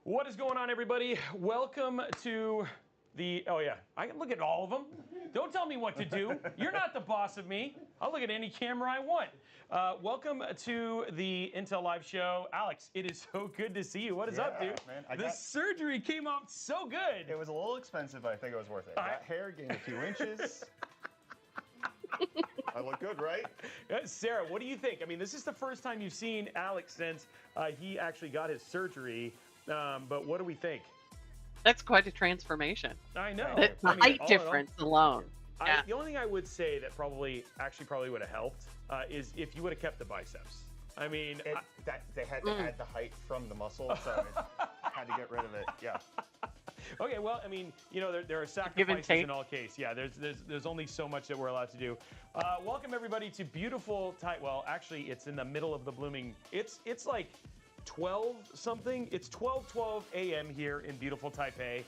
What is going on, everybody? Welcome to the, oh yeah, I can look at all of them. Don't tell me what to do. You're not the boss of me. I'll look at any camera I want. Welcome to the Intel Live show. Alex, it is so good to see you. What is up, dude? Man, the surgery came out so good. It was a little expensive, but I think it was worth it. That hair gained a few inches. I look good, right? Sarah, what do you think? I mean, this is the first time you've seen Alex since he actually got his surgery. But what do we think? That's quite a transformation. I know. The height difference alone. Yeah. The only thing I would say that probably would have helped is if you would have kept the biceps. I mean, they had to add the height from the muscle, so I had to get rid of it. Yeah. Okay, well, I mean, you know, there are sacrifices in all case. Yeah, there's only so much that we're allowed to do. Welcome everybody to beautiful well, actually, it's in the middle of the blooming. It's like 12 something. It's 12:12 a.m. here in beautiful Taipei.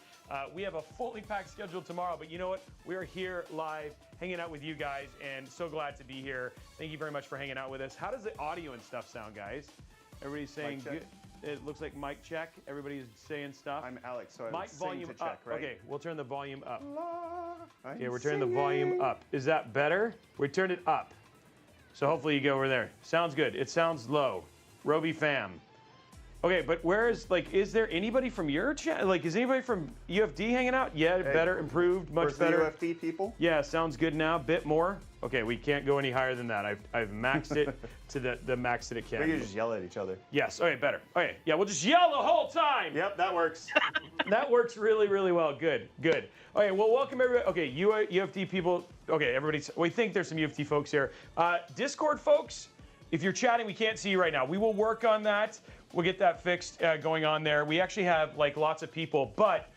We have a fully packed schedule tomorrow, but you know what? We're here live, hanging out with you guys, and so glad to be here. Thank you very much for hanging out with us. How does the audio and stuff sound, guys? Everybody's saying good. It looks like mic check. Everybody's saying stuff. I'm Alex, so mic volume to check, up. right? Okay, we'll turn the volume up. Okay, we're turning the volume up. Is that better? We turned it up. So hopefully you go over there. Sounds good. It sounds low. Roby fam. Okay, but is there anybody from your chat? Like, is anybody from UFD hanging out? Yeah, better, improved, much better. UFD people? Yeah, sounds good now. Bit more. Okay, we can't go any higher than that. I've maxed it to the max that it can. We can just yell at each other. Yes. Okay, better. Okay, yeah, we'll just yell the whole time. Yep, that works. That works really, really well. Good, good. Okay, well, welcome everybody. Okay, UFD people. Okay, everybody. We think there's some UFD folks here. Discord folks, if you're chatting, we can't see you right now. We will work on that. We'll get that fixed going on there. We actually have like lots of people, but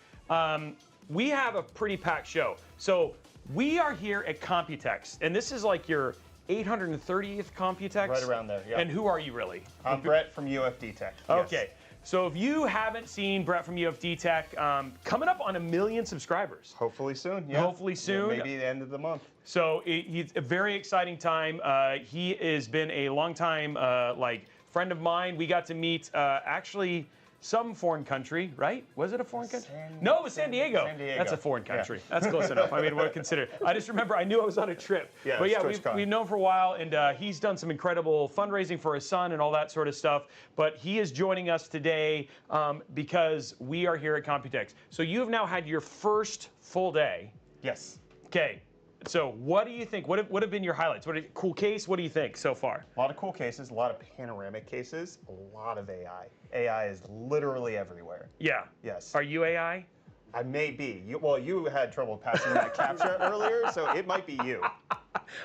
we have a pretty packed show. So We are here at Computex, and this is like your 830th Computex? Right around there, yeah. And who are you really? I'm Brett from UFD-Tech. Okay. So if you haven't seen Brett from UFD-Tech, coming up on 1 million subscribers. Hopefully soon, yeah. Hopefully soon. Yeah, maybe the end of the month. So it's a very exciting time. He has been a long time friend of mine. We got to meet actually some foreign country, right? Was it a foreign country? No, it was San Diego. San Diego. That's a foreign country. Yeah. That's close enough. I mean, what consider? I just remember I knew I was on a trip. Yeah, but yeah, we've known for a while, and he's done some incredible fundraising for his son and all that sort of stuff. But he is joining us today because we are here at Computex. So you have now had your first full day. Yes. Okay. So what do you think? What have been your highlights? Cool case? What do you think so far? A lot of cool cases, a lot of panoramic cases, a lot of AI. AI is literally everywhere. Yeah. Yes. Are you AI? I may be. You had trouble passing that captcha earlier, so it might be you.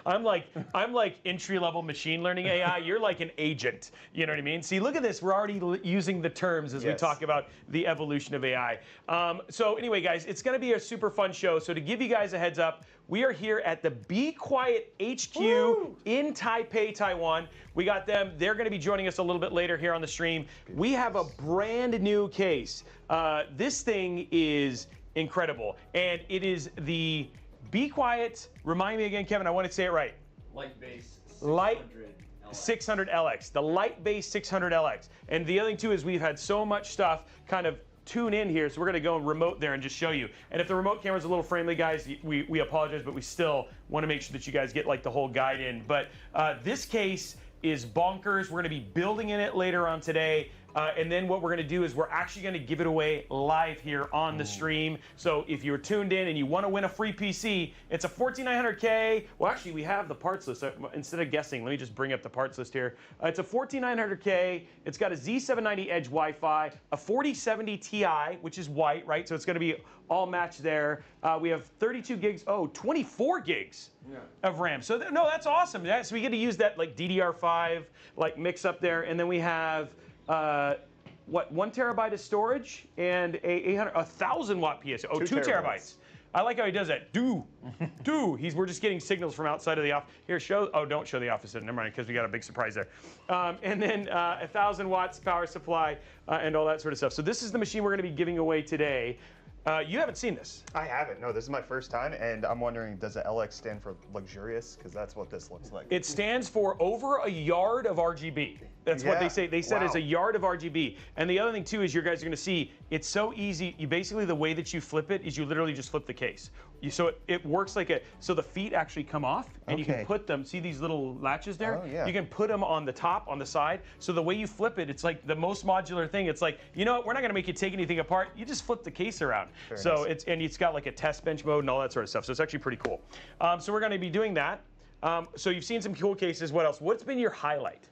I'm like entry-level machine learning AI. You're like an agent. You know what I mean? See, look at this. We're already using the terms as we talk about the evolution of AI. So anyway, guys, it's going to be a super fun show. So to give you guys a heads up, we are here at the Be Quiet HQ in Taipei, Taiwan. We got them. They're going to be joining us a little bit later here on the stream. We have a brand new case. This thing is incredible, and it is the Be Quiet. Remind me again, Kevin. I want to say it right. Light base 600 LX. The light base 600 LX. And the other thing too is we've had so much stuff kind of tune in here, so we're going to go and remote there and just show you. And if the remote camera's a little friendly, guys, we apologize, but we still want to make sure that you guys get like the whole guide in. But this case is bonkers. We're going to be building in it later on today. And then what we're going to do is we're actually going to give it away live here on the stream. So if you're tuned in and you want to win a free PC, it's a 14900K. Well, actually, we have the parts list. Instead of guessing, let me just bring up the parts list here. It's a 14900K. It's got a Z790 Edge Wi-Fi, a 4070 Ti, which is white, right? So it's going to be all matched there. We have 32 gigs, 24 gigs of RAM. So no, that's awesome. So we get to use that like DDR5 like mix up there. And then we have 1 terabyte of storage and a 1,000 watt PSU. 2 terabytes. I like how he does that. We're just getting signals from outside of the office. Here, don't show the office. Never mind, because we got a big surprise there. And then 1,000 watts power supply and all that sort of stuff. So this is the machine we're going to be giving away today. You haven't seen this. I haven't. No, this is my first time, and I'm wondering, does the LX stand for luxurious? Because that's what this looks like. It stands for over a yard of RGB. That's what they say. They said it's a yard of RGB. And the other thing too is you guys are going to see it's so easy. You basically, the way that you flip it is you literally just flip the case. So it works like so the feet actually come off, and you can put them. See these little latches there? Oh, yeah. You can put them on the top, on the side. So the way you flip it, it's like the most modular thing. It's like, you know what? We're not going to make you take anything apart. You just flip the case around. So it's got like a test bench mode and all that sort of stuff. So it's actually pretty cool. So we're going to be doing that. So you've seen some cool cases. What else? What's been your highlight?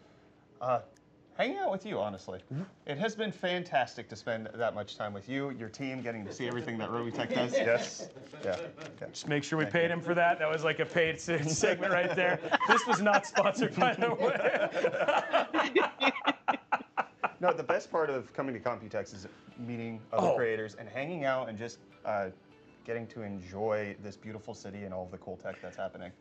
Hanging out with you, honestly. It has been fantastic to spend that much time with you, your team, getting to see everything that Robeytech does. Yes. Yeah. Just make sure we paid him for that. That was like a paid segment right there. This was not sponsored, by the way. No, the best part of coming to Computex is meeting other creators and hanging out and just getting to enjoy this beautiful city and all of the cool tech that's happening.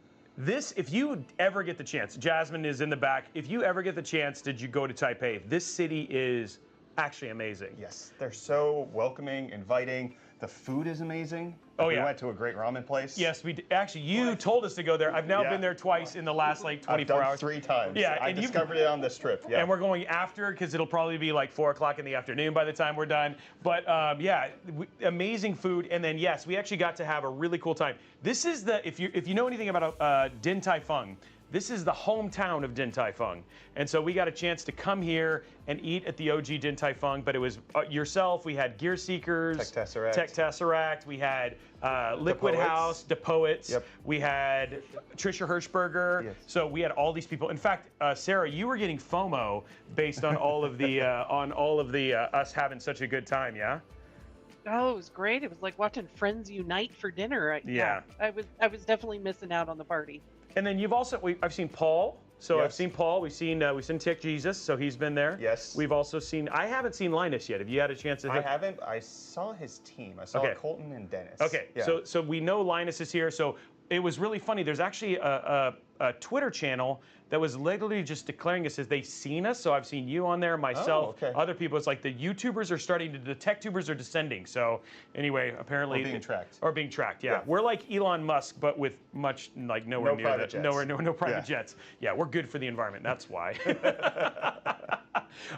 If you ever get the chance, Jasmine is in the back. If you ever get the chance, did you go to Taipei? This city is actually amazing. Yes, they're so welcoming, inviting. The food is amazing. We went to a great ramen place. Yes, we did. Actually, you told us to go there. I've now been there twice in the last like 24 hours. 3 times. Yeah, I discovered it on this trip. Yeah. And we're going after because it'll probably be like 4 o'clock in the afternoon by the time we're done. But amazing food. And then yes, we actually got to have a really cool time. This is if you know anything about Din Tai Fung. This is the hometown of Din Tai Fung. And so we got a chance to come here and eat at the OG Din Tai Fung, but it was yourself, we had Gear Seekers, Tech Tesseract, we had Liquid House, The Poets, we had Trisha Hirschberger, so we had all these people. In fact, Sarah, you were getting FOMO based on all of the, us having such a good time, yeah? Oh, it was great. It was like watching friends unite for dinner. I was definitely missing out on the party. And then you've also, I've seen Paul. So I've seen Paul. We've seen Tech Jesus. So he's been there. Yes. We've also seen. I haven't seen Linus yet. Have you had a chance to? I haven't. I saw his team. I saw Colton and Dennis. Okay. Yeah. So we know Linus is here. So it was really funny. There's actually a Twitter channel that was literally just declaring it says they've seen us. So I've seen you on there, myself, other people. It's like the YouTubers are starting to, the tech tubers are descending. So anyway, apparently. Or being tracked. Or being tracked, yeah. We're like Elon Musk, but with much, like nowhere near that. No private jets. Yeah, we're good for the environment, that's why.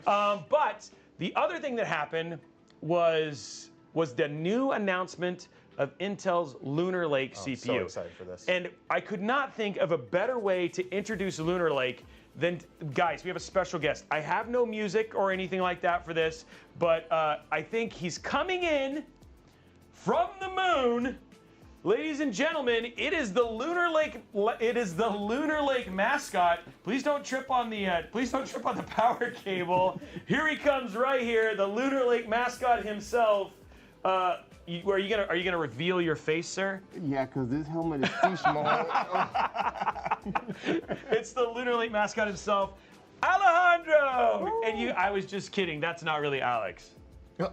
But the other thing that happened was the new announcement of Intel's Lunar Lake CPU. So excited for this. And I could not think of a better way to introduce Lunar Lake than, guys, we have a special guest. I have no music or anything like that for this, but I think he's coming in from the moon. Ladies and gentlemen, it is the Lunar Lake. It is the Lunar Lake mascot. Please don't trip on the. Please don't trip on the power cable. Here he comes, right here, the Lunar Lake mascot himself. Are you gonna reveal your face, sir? Yeah, because this helmet is too small. It's the Lunar Lake mascot himself, Alejandro. Woo! And I was just kidding. That's not really Alex. There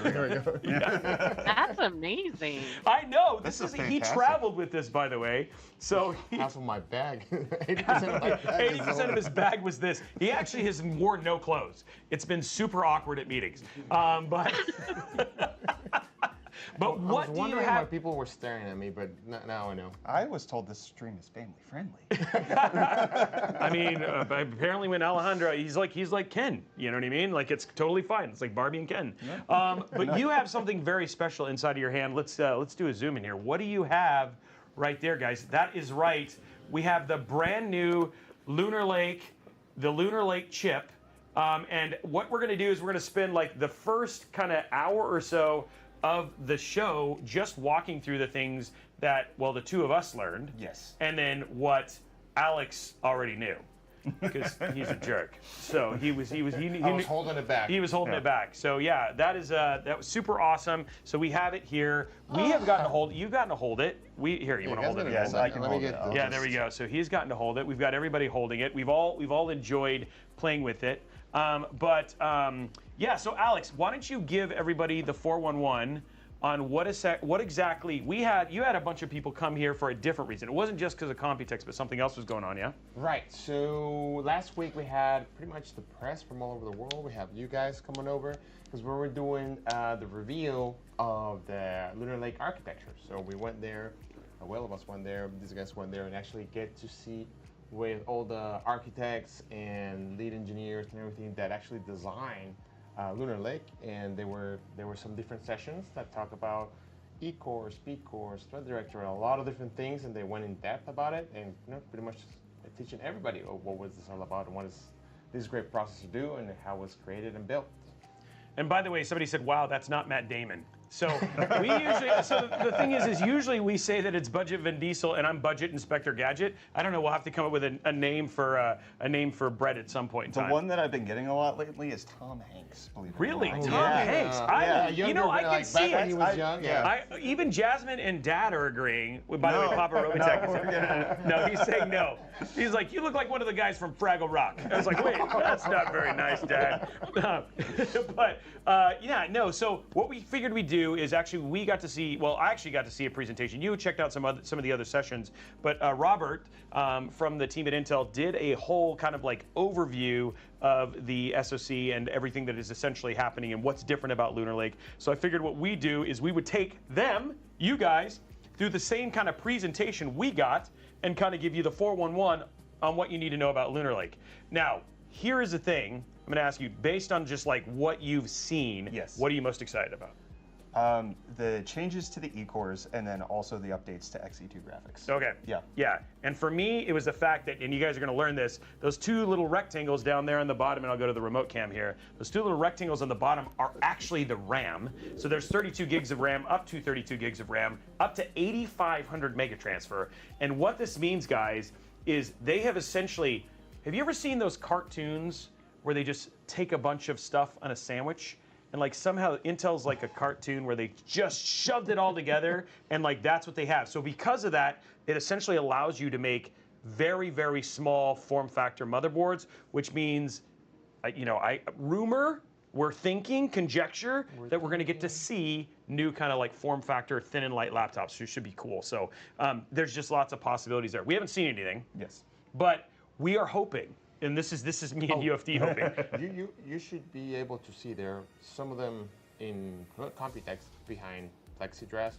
we go. That's amazing. I know. This is he traveled with this, by the way. So half of my bag. 80% of my bag. 80% of his bag was this. He actually has worn no clothes. It's been super awkward at meetings. But what do you have? I was wondering why people were staring at me, but now I know. I was told this stream is family friendly. I mean, apparently when Alejandro, he's like Ken. You know what I mean? Like it's totally fine. It's like Barbie and Ken. Yeah. But you have something very special inside of your hand. Let's do a zoom in here. What do you have right there, guys? That is right. We have the brand new Lunar Lake, the Lunar Lake chip. And what we're going to do is we're going to spend like the first kind of hour or so of the show just walking through the things that, well, the two of us learned. Yes. And then what Alex already knew, because he's a jerk. So he was holding it back. He was holding it back. So yeah, that was super awesome. So we have it here. We have gotten to hold. You've gotten to hold it. You want to hold it? Yes, I can hold it. Yeah, there we go. So he's gotten to hold it. We've got everybody holding it. We've all enjoyed playing with it. Yeah, so Alex, why don't you give everybody the 411 on what exactly you had a bunch of people come here for a different reason. It wasn't just because of Computex, but something else was going on, yeah? Right. So last week we had pretty much the press from all over the world. We have you guys coming over because we were doing the reveal of the Lunar Lake architecture. So we went there, well of us went there, these guys went there and actually get to see with all the architects and lead engineers and everything that actually designed Lunar Lake, and there were some different sessions that talk about E-cores, P-cores, thread director, and a lot of different things, and they went in depth about it, and pretty much teaching everybody what was this all about and what is this great process to do and how it was created and built. And by the way, somebody said, "Wow, that's not Matt Damon." So the thing is usually we say that it's Budget Vin Diesel and I'm Budget Inspector Gadget. I don't know. We'll have to come up with a name for Brett at some point in time. The one that I've been getting a lot lately is Tom Hanks. Believe it or really, not. Tom Hanks. I can see it. He was young. Even Jasmine and Dad are agreeing. By the way, Papa Robeytech. No, he's saying no. He's like, you look like one of the guys from Fraggle Rock. I was like, wait, that's not very nice, Dad. So what we figured we'd do is actually I actually got to see a presentation. You checked out some of the other sessions, but Robert from the team at Intel did a whole kind of like overview of the SoC and everything that is essentially happening and what's different about Lunar Lake. So I figured what we do is we would take you guys, through the same kind of presentation we got and kind of give you the 411 on what you need to know about Lunar Lake. Now, here is the thing. I'm going to ask you, based on just like what you've seen, what are you most excited about? The changes to the E-cores and then also the updates to XE2 graphics. Okay. Yeah. And for me, it was the fact that, and you guys are going to learn this, those two little rectangles down there on the bottom, and I'll go to the remote cam here. Those two little rectangles on the bottom are actually the RAM. So there's 32 gigs of RAM, up to 32 gigs of RAM, up to 8,500 mega transfer. And what this means, guys, is they have essentially, have you ever seen those cartoons where they just take a bunch of stuff on a sandwich? And like somehow Intel's like a cartoon where they just shoved it all together and like that's what they have. So because of that, it essentially allows you to make very, very small form factor motherboards, which means, rumor we're thinking, conjecture, that we're going to get to see new kind of like form factor, thin and light laptops, which should be cool. So there's just lots of possibilities there. We haven't seen anything. Yes. But we are hoping, and this is me and UFD hoping. You should be able to see there some of them in Computex behind plexiglass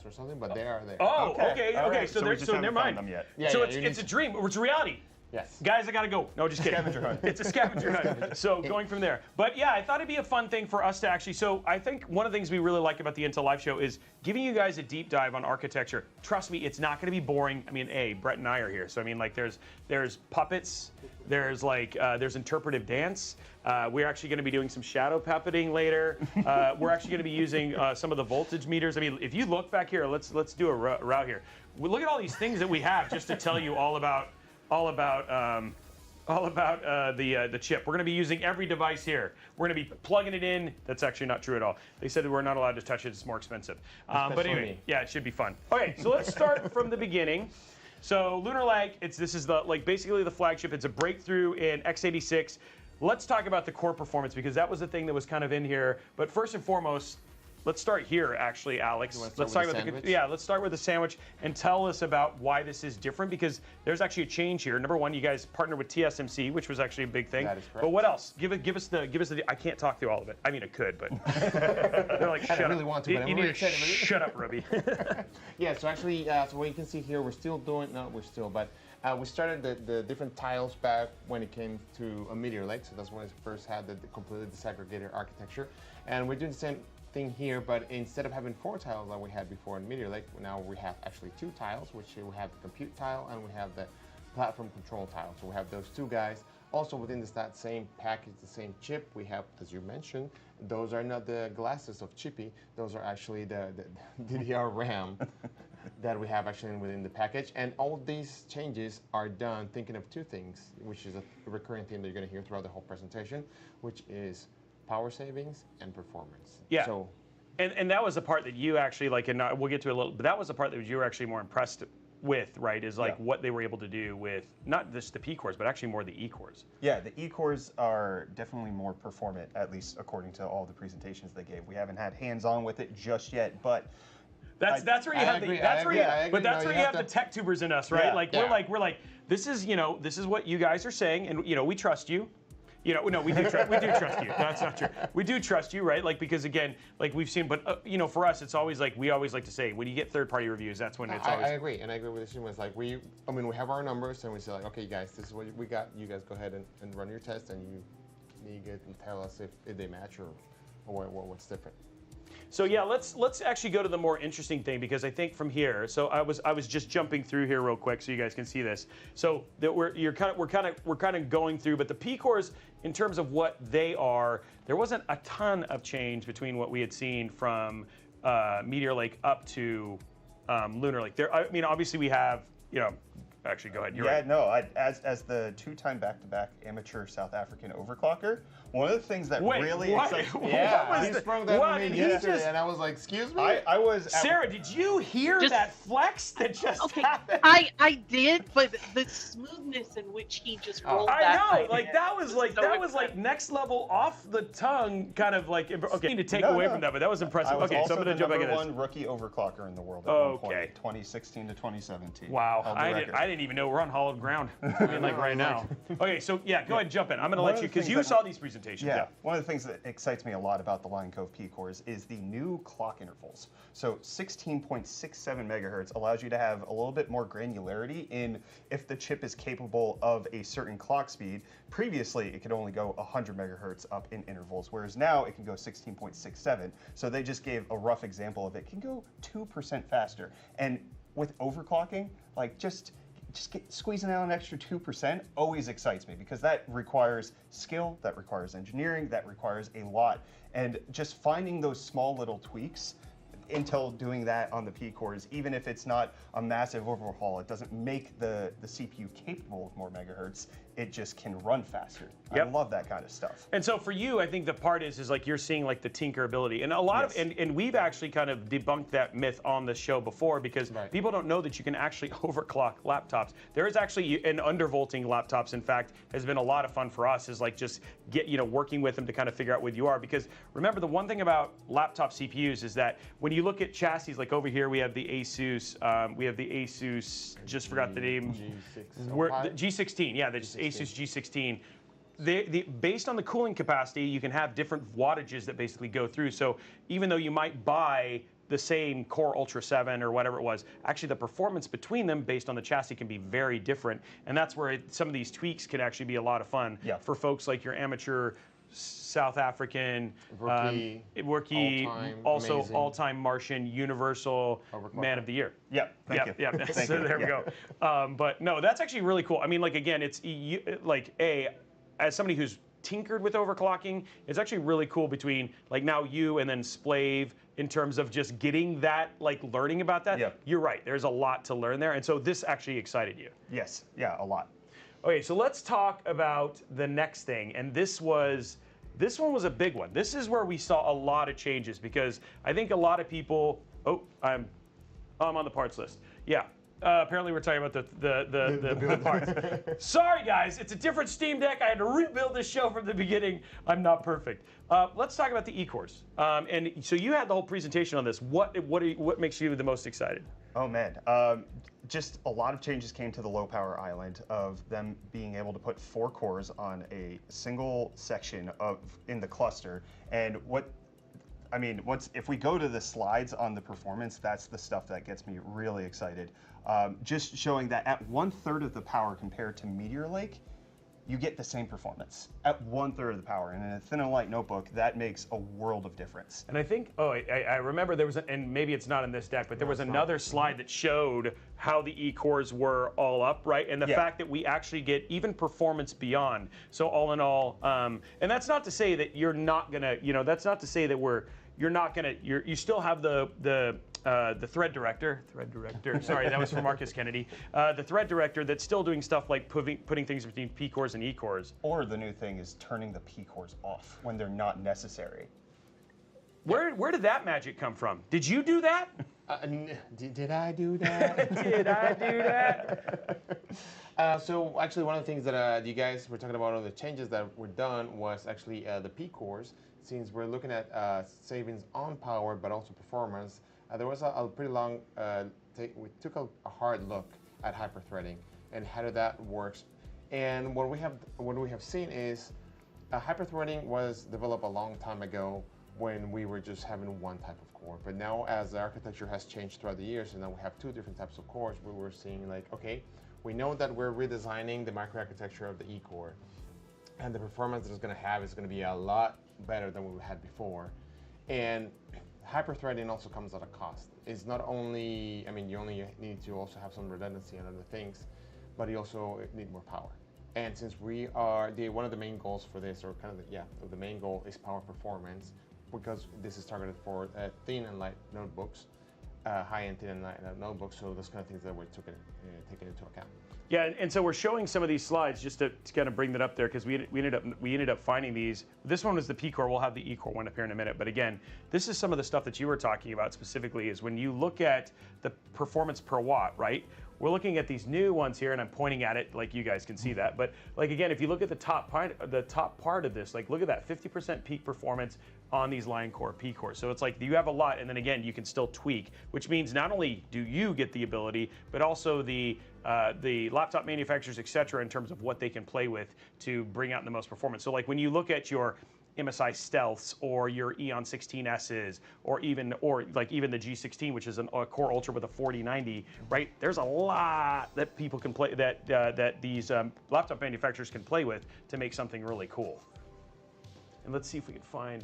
or something, but they are there. Oh, okay. Right. So we just haven't never found mind. them yet. So it's a dream. It's reality. Yes. Guys, I gotta go. No, just kidding. Scavenger hunt. It's a scavenger hunt. So going from there. But yeah, I thought it'd be a fun thing for us to actually, so I think one of the things we really like about the Intel Live Show is giving you guys a deep dive on architecture. Trust me, it's not gonna be boring. I mean, Brett and I are here. So I mean, like there's puppets, there's interpretive dance. We're actually gonna be doing some shadow puppeting later. We're actually gonna be using some of the voltage meters. I mean, if you look back here, let's do a route here. Look at all these things that we have just to tell you all about the chip. We're going to be using every device here. We're going to be plugging it in. That's actually not true at all. They said that we're not allowed to touch it. It's more expensive. But anyway, yeah, it should be fun. Okay, so let's start from the beginning. So Lunar Lake, this is basically the flagship. It's a breakthrough in x86. Let's talk about the core performance because that was the thing that was kind of in here. But first and foremost, let's start here, actually, Alex. Let's talk about let's start with the sandwich and tell us about why this is different because there's actually a change here. Number one, you guys partnered with TSMC, which was actually a big thing. That is correct. But what else? Give us the. I can't talk through all of it. I mean, I could, but they're like, shut I up. really want to, but I'm really excited. Shut up, Roby. Yeah. So actually, so what you can see here, we started the different tiles back when it came to a Meteor Lake. So that's when it first had the completely disaggregated architecture, and we're doing the same thing here, but instead of having 4 tiles like we had before in Meteor Lake, now we have actually 2 tiles, which we have the compute tile and we have the platform control tile. So we have those 2 guys. Also within that same package, the same chip, we have, as you mentioned, those are not the glasses of Chippy, those are actually the DDR RAM that we have actually within the package. And all of these changes are done thinking of 2 things, which is a recurring theme that you're going to hear throughout the whole presentation, which is power savings and performance. Yeah. So, and that was the part that you actually and we'll get to it a little, but that was the part that you were actually more impressed with, right? Is what they were able to do with not just the P cores, but actually more the E cores. Yeah, the E cores are definitely more performant, at least according to all the presentations they gave. We haven't had hands-on with it just yet, but that's where you have the tech tubers in us, right? Yeah, we're like this is what you guys are saying, and we trust you. No, we do trust you. That's not true. We do trust you, right? Because again, we've seen, but for us, it's always we always like to say when you get third-party reviews, that's when it's always. I agree, and I agree with this. It's we have our numbers, and we say okay, guys, this is what we got. You guys go ahead and run your test, and you get and tell us if they match or what's different. So yeah, let's actually go to the more interesting thing because I think from here. So I was just jumping through here real quick so you guys can see this. So that we're kind of going through, but the P cores in terms of what they are, there wasn't a ton of change between what we had seen from Meteor Lake up to Lunar Lake. I mean, obviously we have Actually, go ahead. You're right. No, as the 2-time back-to-back amateur South African overclocker, one of the things that really excites me. Yeah, he sprung that on me yesterday, and I was like, excuse me? I was... Sarah, did you hear that flex that just happened? I did, but the smoothness in which he just rolled that. I know, that was like next level off the tongue, kind of like, okay, I need to take away from that, but that was impressive. Okay, so I'm going to jump back into this. I was also the #1 rookie overclocker in the world at one point, 2016 to 2017. Wow, I didn't even know we're on hollowed ground. I mean, right now. Okay, so yeah, go ahead and jump in. I'm going to let you, because you saw these presentations. Yeah, one of the things that excites me a lot about the Lion Cove P cores is the new clock intervals. So 16.67 megahertz allows you to have a little bit more granularity in if the chip is capable of a certain clock speed. Previously, it could only go 100 megahertz up in intervals, whereas now it can go 16.67. So they just gave a rough example of it can go 2% faster. And with overclocking, just squeezing out an extra 2% always excites me because that requires skill, that requires engineering, that requires a lot. And just finding those small little tweaks, Intel doing that on the P cores, even if it's not a massive overhaul, it doesn't make the CPU capable of more megahertz. it just can run faster. Yep. I love that kind of stuff. And so for you, I think the part is like you're seeing like the tinkerability, and a lot of, and we've actually kind of debunked that myth on the show before because people don't know that you can actually overclock laptops. There is actually an undervolting laptops. In fact, has been a lot of fun for us. Is like just working with them to kind of figure out what you are, because remember the one thing about laptop CPUs is that when you look at chassis, like over here we have the Asus, just forgot the name. G16, yeah, just Asus G16. Based on the cooling capacity, you can have different wattages that basically go through. So even though you might buy the same Core Ultra 7 or whatever it was, actually the performance between them based on the chassis can be very different. And that's where some of these tweaks can actually be a lot of fun for folks like your amateur South African, rookie, also all-time Martian, Universal Man of the Year. Thank you. So there we go. But no, that's actually really cool. I mean, like again, it's like as somebody who's tinkered with overclocking, it's actually really cool between like now you and then Splave in terms of just getting that, like learning about that. You're right. There's a lot to learn there, and so this actually excited you. Yes. Yeah, a lot. Okay, so let's talk about the next thing, and this one was a big one. This is where we saw a lot of changes because I think a lot of people. I'm on the parts list. Yeah. Apparently, we're talking about the parts. Sorry, guys, it's a different Steam Deck. I had to rebuild this show from the beginning. I'm not perfect. Let's talk about the E-cores. And so you had the whole presentation on this. What makes you the most excited? Oh man, just a lot of changes came to the low power island of them being able to put 4 cores on a single section in the cluster. And if we go to the slides on the performance, that's the stuff that gets me really excited. Just showing that at 1/3 of the power compared to Meteor Lake, you get the same performance at 1/3 of the power. And in a thin and light notebook, that makes a world of difference. And I think, I remember there was, and maybe it's not in this deck, but there was another slide that showed how the E-cores were all up, right? And the fact that we actually get even performance beyond. So all in all, and that's not to say that you're not gonna, that's not to say that you still have the thread director. Sorry, that was from Marcus Kennedy. The thread director that's still doing stuff like putting things between P-cores and E-cores. Or the new thing is turning the P-cores off when they're not necessary. Where did that magic come from? Did you do that? Did I do that? Did I do that? So actually, one of the things that you guys were talking about, all the changes that were done, was actually the P-cores. Since we're looking at savings on power but also performance, there was a pretty long, we took a hard look at hyperthreading and how that works. And what we have seen is hyperthreading was developed a long time ago when we were just having one type of core. But now as the architecture has changed throughout the years and now we have 2 different types of cores, we were seeing like, okay, we know that we're redesigning the microarchitecture of the E-core. And the performance that it's going to have is going to be a lot better than we had before. And hyperthreading also comes at a cost. It's not only, you only need to also have some redundancy and other things, but you also need more power. And since we are, one of the main goals for this, or kind of the main goal is power performance, because this is targeted for thin and light notebooks, high-end thin and light notebooks, so those kind of things that we're taking into account. Yeah, and so we're showing some of these slides just to kind of bring that up there because we ended up finding these. This one was the P-core. We'll have the E-core one up here in a minute. But again, this is some of the stuff that you were talking about specifically. Is when you look at the performance per watt, right? We're looking at these new ones here, and I'm pointing at it like you guys can see that. But like again, if you look at the top part of this, like look at that 50% peak performance on these line core P-cores. So it's like you have a lot, and then again, you can still tweak, which means not only do you get the ability, but also the laptop manufacturers, et cetera, in terms of what they can play with to bring out the most performance. So like when you look at your MSI Stealths or your Eon 16Ss or even the G16, which is a Core Ultra with a 4090, right? There's a lot that people can play that these laptop manufacturers can play with to make something really cool. And let's see if we can find.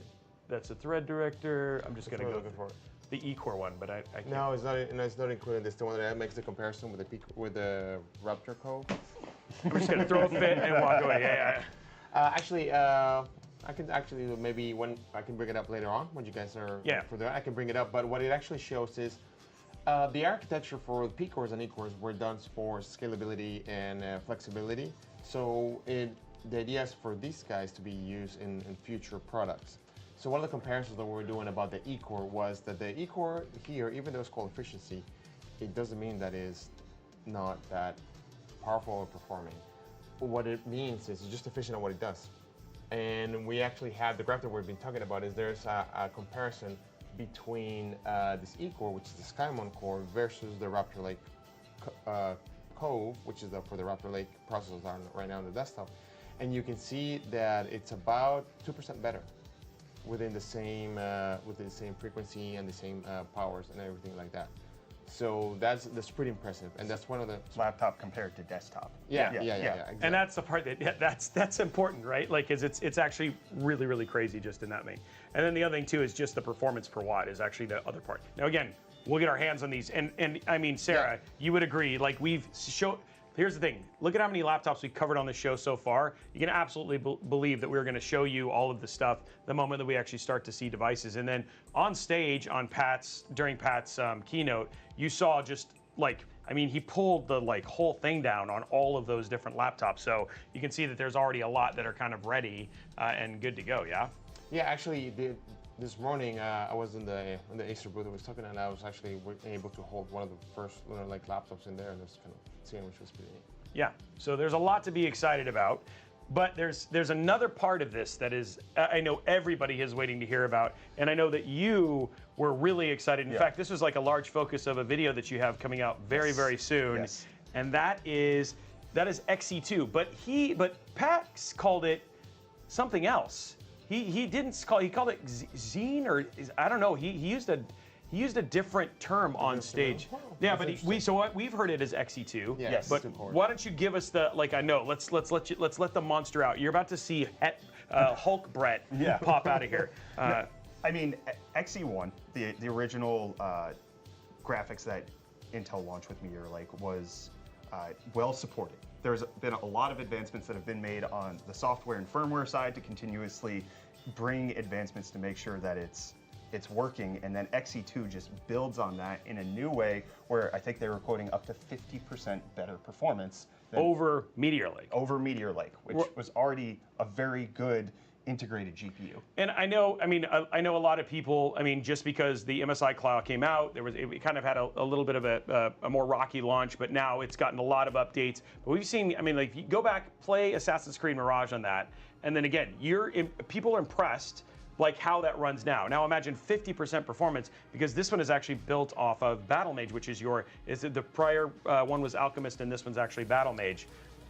That's a thread director. I'm just going to go for the E-core one, but I can't. No, it's not. No, it's not included. It's the one that makes the comparison with the Raptor code. I'm just going to throw a fit and walk away. Yeah. Actually, I can maybe when I can bring it up later on when you guys are for that. I can bring it up. But what it actually shows is the architecture for P-cores and E-cores were done for scalability and flexibility So the idea is for these guys to be used in future products. So one of the comparisons that we were doing about the E-Core was that the E-Core here, even though it's called efficiency, it doesn't mean that it's not that powerful or performing. What it means is it's just efficient at what it does. And we actually have the graph that we've been talking about is there's a comparison between this E-Core, which is the SkyMon core, versus the Raptor Lake Cove, which is for the Raptor Lake processors on right now on the desktop. And you can see that it's about 2% better within the same frequency and the same powers and everything like that. So that's pretty impressive, and that's one of the laptop compared to desktop. Yeah, exactly. And that's the part that's important, right? Like, it's actually really creasy just in that vein. And then the other thing too is just the performance per watt is actually the other part. Now again, we'll get our hands on these, and I mean, Sarah, you would agree. Like we've shown. Here's the thing. Look at how many laptops we've covered on the show so far. You can absolutely believe that we're going to show you all of the stuff the moment that we actually start to see devices. And then on stage, during Pat's keynote, you saw just like, I mean, he pulled the whole thing down on all of those different laptops. So you can see that there's already a lot that are kind of ready and good to go. Yeah. Yeah, actually, this morning I was in the Acer booth I was talking, and I was actually able to hold one of the first Lunar Lake laptops in there, and just kind of seeing which was pretty neat. Yeah, so there's a lot to be excited about, but there's another part of this that is I know everybody is waiting to hear about, and I know that you were really excited. In fact, this was like a large focus of a video that you have coming out very soon, and that is XE2. But Pat called it something else. He called it Zine, or I don't know. He used a different term on stage. Yeah, but we've heard it as XE2. Yes. But why don't you give us the I know. Let's let the monster out. You're about to see Hulk Brett pop out of here. I mean, XE1, the original graphics that Intel launched with Meteor Lake was well supported. There's been a lot of advancements that have been made on the software and firmware side to continuously bring advancements to make sure that it's working, and then XE2 just builds on that in a new way where I think they were quoting up to 50% better performance over Meteor Lake. Over Meteor Lake, which was already a very good integrated GPU. And I know a lot of people, just because the MSI Cloud came out, it kind of had a little bit of a more rocky launch, but now it's gotten a lot of updates. But we've seen, if you go back, play Assassin's Creed Mirage on that, and then again, people are impressed like how that runs now. Now imagine 50% performance, because this one is actually built off of Battlemage, which is the prior one was Alchemist, and this one's actually Battlemage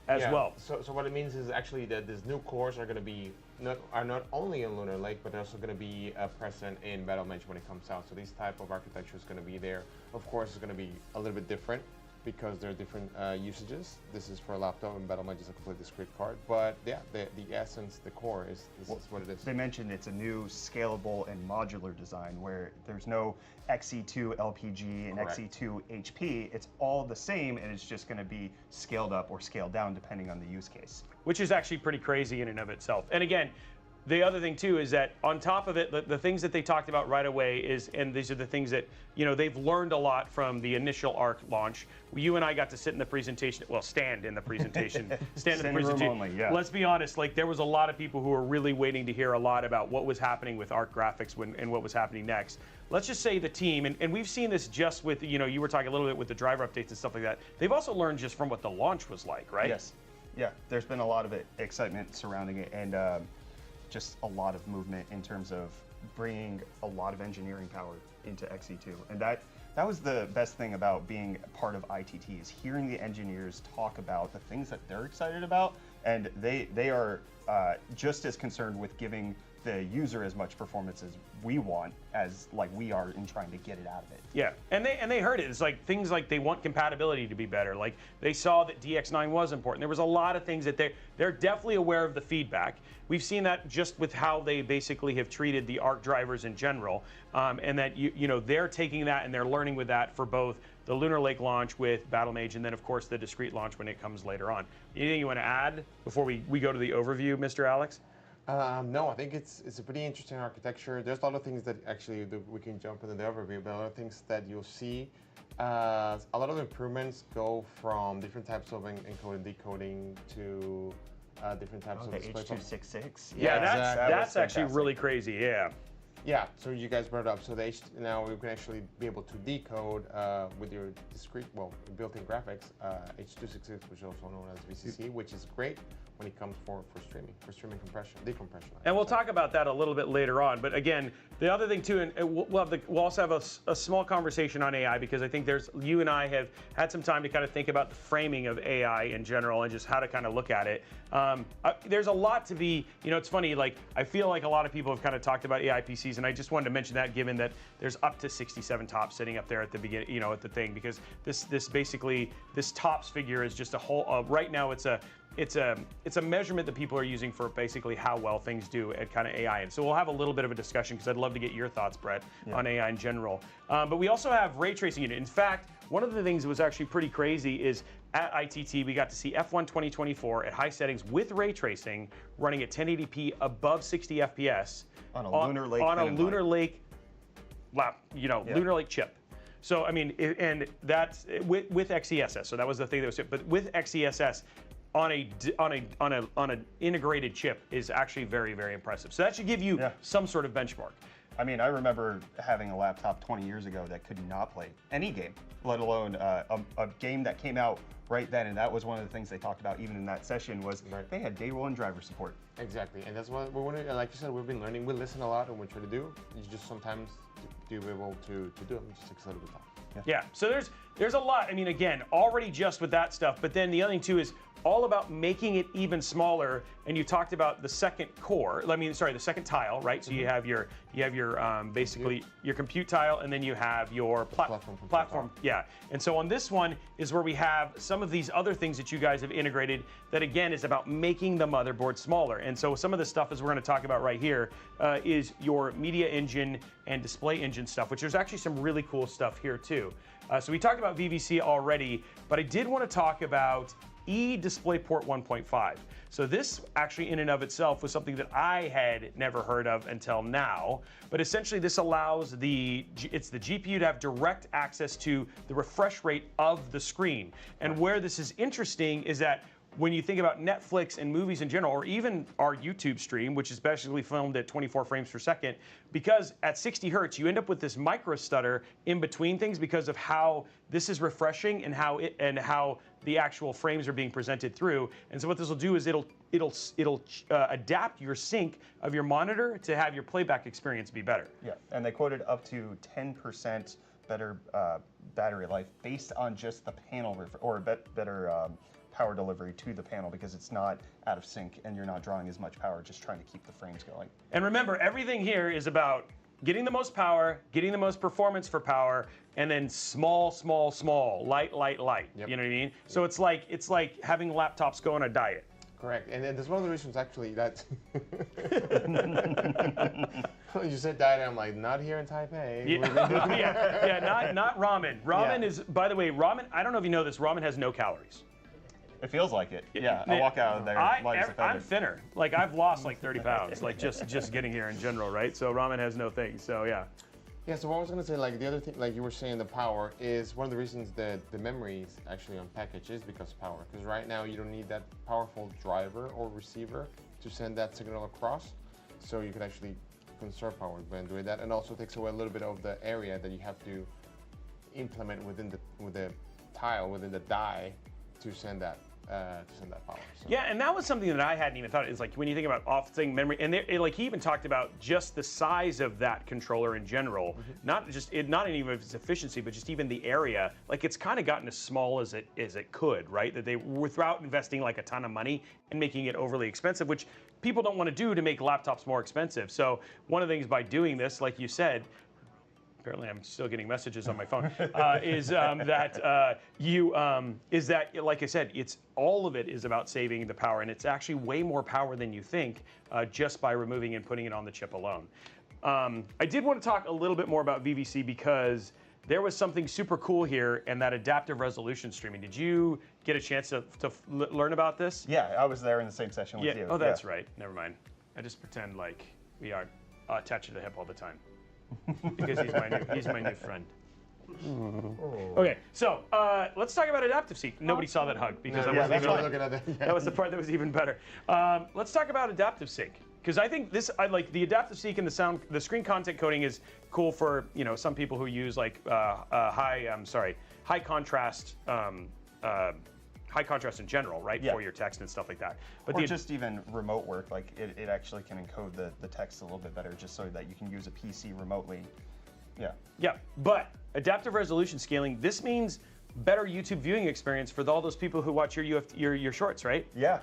as well. So what it means is actually that these new cores are going to be not only in Lunar Lake, but they're also going to be present in Battlemage when it comes out. So this type of architecture is going to be there. Of course, it's going to be a little bit different because there are different usages. This is for a laptop, and Battlemage is a completely discrete card. But yeah, the essence, the core is what it is. They mentioned it's a new scalable and modular design where there's no XE2 LPG and XE2 HP. It's all the same, and it's just going to be scaled up or scaled down depending on the use case. Which is actually pretty crazy in and of itself. And again, the other thing too is that on top of it, the things that they talked about right away and these are the things that, they've learned a lot from the initial ARC launch. You and I got to sit in the presentation, stand in the presentation. stand in the presentation. Room only, yeah. Let's be honest, there was a lot of people who were really waiting to hear a lot about what was happening with ARC graphics and what was happening next. Let's just say the team, and we've seen this just with, you were talking a little bit with the driver updates and stuff like that. They've also learned just from what the launch was like, right? Yes. Yeah, there's been a lot of excitement surrounding it, and just a lot of movement in terms of bringing a lot of engineering power into XE2. And that was the best thing about being part of ITT, is hearing the engineers talk about the things that they're excited about, and they are just as concerned with giving the user as much performance as we want as we are in trying to get it out of it. Yeah, and they heard it. It's things like they want compatibility to be better. They saw that DX9 was important. There was a lot of things that they're definitely aware of the feedback. We've seen that just with how they basically have treated the ARC drivers in general, and that they're taking that and they're learning with that for both the Lunar Lake launch with Battlemage, and then of course the discrete launch when it comes later on. Anything you want to add before we go to the overview, Mr. Alex? No, I think it's a pretty interesting architecture. There's a lot of things that actually we can jump into the overview, but a lot of things that you'll see. A lot of improvements go from different types of encoding, decoding to different types of display. H.266. Yeah, exactly. that's actually really crazy. Yeah. Yeah, so you guys brought it up. So now we can actually be able to decode with your discrete, well, built-in graphics, H.266, which is also known as VCC, which is great when it comes for streaming compression, decompression. And we'll talk about that a little bit later on. But again, the other thing too, and we'll also have a small conversation on AI, because I think you and I have had some time to kind of think about the framing of AI in general and just how to kind of look at it. There's a lot to be, it's funny, like I feel like a lot of people have kind of talked about AI PCs, and I just wanted to mention that, given that there's up to 67 tops sitting up there at the beginning, at the thing, because this basically, this tops figure is just a whole, right now it's a measurement that people are using for basically how well things do at kind of AI. And so we'll have a little bit of a discussion, because I'd love to get your thoughts, Brett, on AI in general. But we also have ray tracing unit. In fact, one of the things that was actually pretty crazy is at ITT, we got to see F1 2024 at high settings with ray tracing running at 1080p above 60 FPS on a Lunar Lake. On a Lunar Lake, Lunar Lake chip. So, I mean, and that's with XeSS. So that was the thing that was it. But with XeSS, on an integrated chip is actually very, very impressive. So that should give you some sort of benchmark. I mean, I remember having a laptop 20 years ago that could not play any game, let alone a game that came out right then. And that was one of the things they talked about even in that session, was they had day one driver support. Exactly, and that's what we want to, like you said, we've been learning. We listen a lot and we try to do. You just sometimes do be able to do it. I'm just excited to talk. Yeah, so there's a lot. I mean, again, already just with that stuff, but then the other thing too is all about making it even smaller. And you talked about the second core. The second tile, right? So you have your basically your compute tile, and then you have your platform. Yeah. And so on this one is where we have some of these other things that you guys have integrated. That again is about making the motherboard smaller. And so some of the stuff, as we're going to talk about right here, is your media engine and display engine stuff, which there's actually some really cool stuff here too. So we talked about VVC already, but I did want to talk about eDisplayPort 1.5. So this actually in and of itself was something that I had never heard of until now. But essentially this allows it's the GPU to have direct access to the refresh rate of the screen. And where this is interesting is that when you think about Netflix and movies in general, or even our YouTube stream, which is basically filmed at 24 frames per second, because at 60 hertz, you end up with this micro stutter in between things because of how this is refreshing and how the actual frames are being presented through. And so what this will do is it'll adapt your sync of your monitor to have your playback experience be better. Yeah, and they quoted up to 10% better battery life based on just the panel, better power delivery to the panel, because it's not out of sync and you're not drawing as much power, just trying to keep the frames going. And remember, everything here is about getting the most power, getting the most performance for power, and then small, light. Yep. You know what I mean? So it's like having laptops go on a diet. Correct, and that's one of the reasons actually that you said diet, I'm like, not here in Taipei. Not ramen. Ramen is, by the way, ramen. I don't know if you know this. Ramen has no calories. It feels like it. Yeah, I walk out of there light as a feather. I'm thinner. Like I've lost like 30 pounds, like just getting here in general, right? So ramen has no thing. So yeah. Yeah. So what I was gonna say, like the other thing, like you were saying, the power is one of the reasons that the memory is actually on package is because of power. Because right now you don't need that powerful driver or receiver to send that signal across. So you can actually conserve power when doing that, and also takes away a little bit of the area that you have to implement within the tile, within the die, to send that power. So. Yeah, and that was something that I hadn't even thought. Is like when you think about offsetting memory, and like he even talked about just the size of that controller in general, not even its efficiency, but just even the area. Like it's kind of gotten as small as it could, right? That they, without investing like a ton of money and making it overly expensive, which people don't want to do to make laptops more expensive. So one of the things by doing this, like you said. Apparently, I'm still getting messages on my phone. Is that like I said, it's all of it is about saving the power, and it's actually way more power than you think just by removing and putting it on the chip alone. I did want to talk a little bit more about VVC because there was something super cool here, and that adaptive resolution streaming. Did you get a chance to learn about this? Yeah, I was there in the same session with you. Oh, that's right. Never mind. I just pretend like we are attached to the hip all the time because he's my new friend. Okay, so let's talk about adaptive sync. Nobody saw that hug because that was the part that was even better. Let's talk about adaptive sync because I think this, I like the adaptive sync and the screen content coding is cool for some people who use like high contrast. High contrast in general, right? For your text and stuff like that. But or just even remote work, like it actually can encode the text a little bit better just so that you can use a PC remotely. Yeah, but adaptive resolution scaling, this means better YouTube viewing experience for all those people who watch your shorts, right? Yeah.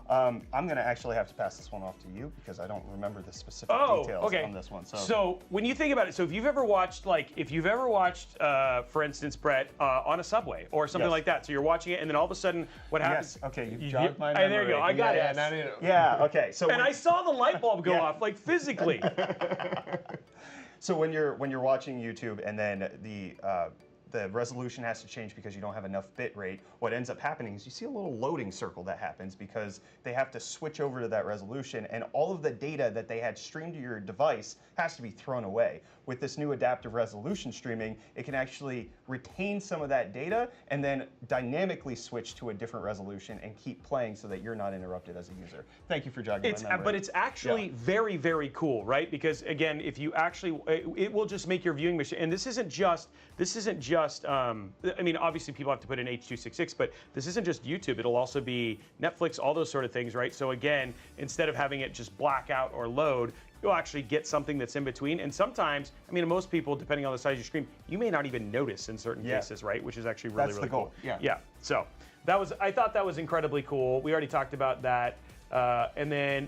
I'm gonna actually have to pass this one off to you because I don't remember the specific details on this one. So when you think about it, so if you've ever watched, for instance, Brett, on a subway or something like that, so you're watching it and then all of a sudden, what happens? Yes. Okay, you jogged my memory. There you go. I got it. Yeah. Okay. So and I saw the light bulb go off, like physically. So when you're watching YouTube and then the resolution has to change because you don't have enough bit rate, what ends up happening is you see a little loading circle that happens because they have to switch over to that resolution and all of the data that they had streamed to your device has to be thrown away. With this new adaptive resolution streaming, it can actually retain some of that data and then dynamically switch to a different resolution and keep playing so that you're not interrupted as a user. Thank you for jogging my memory. But it's actually very, very cool, right? Because again, if you actually, it will just make your viewing machine, and this isn't just, I mean, obviously people have to put in H.266, but this isn't just YouTube. It'll also be Netflix, all those sort of things, right? So again, instead of having it just black out or load, you'll actually get something that's in between. And sometimes, I mean, most people, depending on the size of your screen, you may not even notice in certain cases, right? Which is actually really, really cool. Yeah. So I thought that was incredibly cool. We already talked about that. And then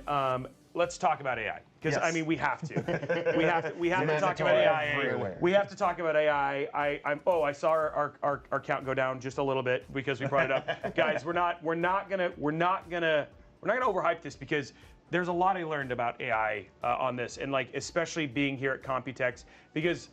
let's talk about AI. Because I mean, we have to. We have to talk about AI. We have to talk about AI. I saw our count go down just a little bit because we brought it up. Guys, we're not gonna overhype this because there's a lot I learned about AI on this, and like especially being here at Computex, because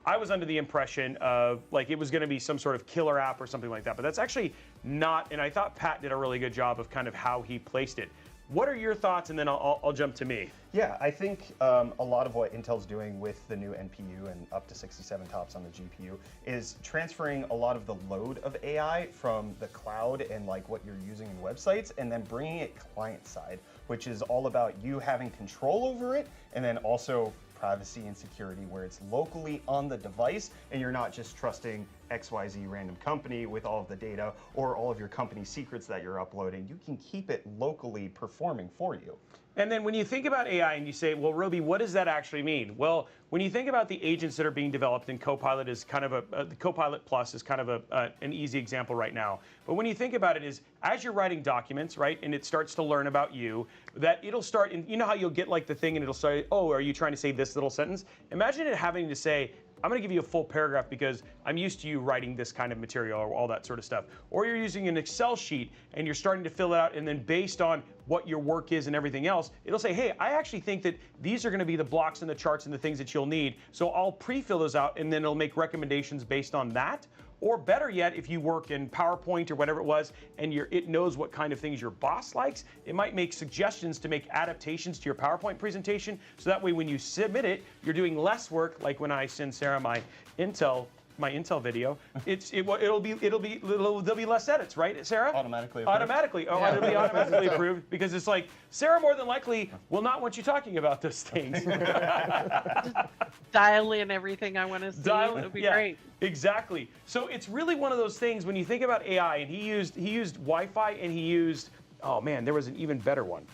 I was under the impression of like it was going to be some sort of killer app or something like that, but that's actually not. And I thought Pat did a really good job of kind of how he placed it. What are your thoughts? And then I'll jump to me. Yeah, I think a lot of what Intel's doing with the new NPU and up to 67 TOPS on the GPU is transferring a lot of the load of AI from the cloud and like what you're using in websites and then bringing it client side, which is all about you having control over it and then also privacy and security where it's locally on the device and you're not just trusting XYZ random company with all of the data or all of your company secrets that you're uploading. You can keep it locally performing for you. And then when you think about AI and you say, well, Roby, what does that actually mean? Well, when you think about the agents that are being developed, and Copilot is kind of the Copilot Plus is kind of an easy example right now. But when you think about it is, as you're writing documents, right, and it starts to learn about you, that it'll start, and you know how you'll get like the thing and it'll say, oh, are you trying to say this little sentence? Imagine it having to say, I'm going to give you a full paragraph because I'm used to you writing this kind of material or all that sort of stuff. Or you're using an Excel sheet and you're starting to fill it out, and then based on what your work is and everything else, it'll say, hey, I actually think that these are going to be the blocks and the charts and the things that you'll need. So I'll pre-fill those out and then it'll make recommendations based on that. Or better yet, if you work in PowerPoint or whatever it was, and it knows what kind of things your boss likes, it might make suggestions to make adaptations to your PowerPoint presentation. So that way, when you submit it, you're doing less work. Like when I send Sarah my Intel video, there'll be less edits, right, Sarah? Automatically approved. It'll be automatically approved because it's like Sarah more than likely will not want you talking about those things. Just dial in everything I want to see. It'll be great. Exactly. So it's really one of those things when you think about AI, and he used Wi-Fi and he used, oh man, there was an even better one.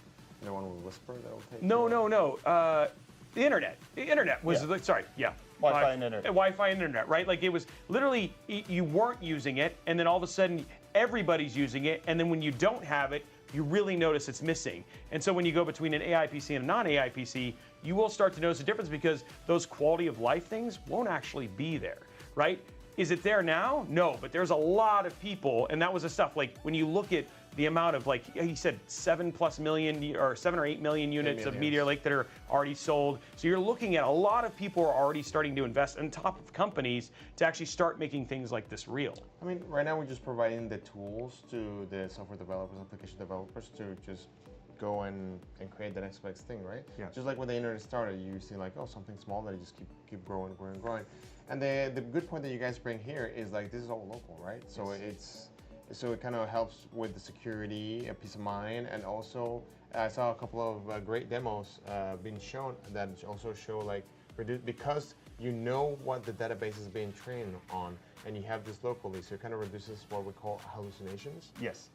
The one with Whisper that will take. No. The internet. The internet was sorry. Yeah. Wi-Fi and internet. Wi-Fi and internet, right? Like it was literally, you weren't using it, and then all of a sudden everybody's using it, and then when you don't have it, you really notice it's missing. And so when you go between an AI PC and a non-AI PC, you will start to notice a difference because those quality of life things won't actually be there, right? Is it there now? No, but there's a lot of people, and that was the stuff, like when you look at the amount of, like he said, 7+ million or 7 or 8 million units of Meteor Lake that are already sold. So you're looking at a lot of people are already starting to invest on top of companies to actually start making things like this real. I mean, right now we're just providing the tools to the software developers, application developers to just go and create the next best thing, right? Yeah. Just like when the internet started, you see like, oh, something small that you just keep growing, growing, growing. And the good point that you guys bring here is like this is all local, right? So so it kind of helps with the security, peace of mind, and also I saw a couple of great demos being shown that also show like because you know what the database is being trained on, and you have this locally, so it kind of reduces what we call hallucinations. Yes.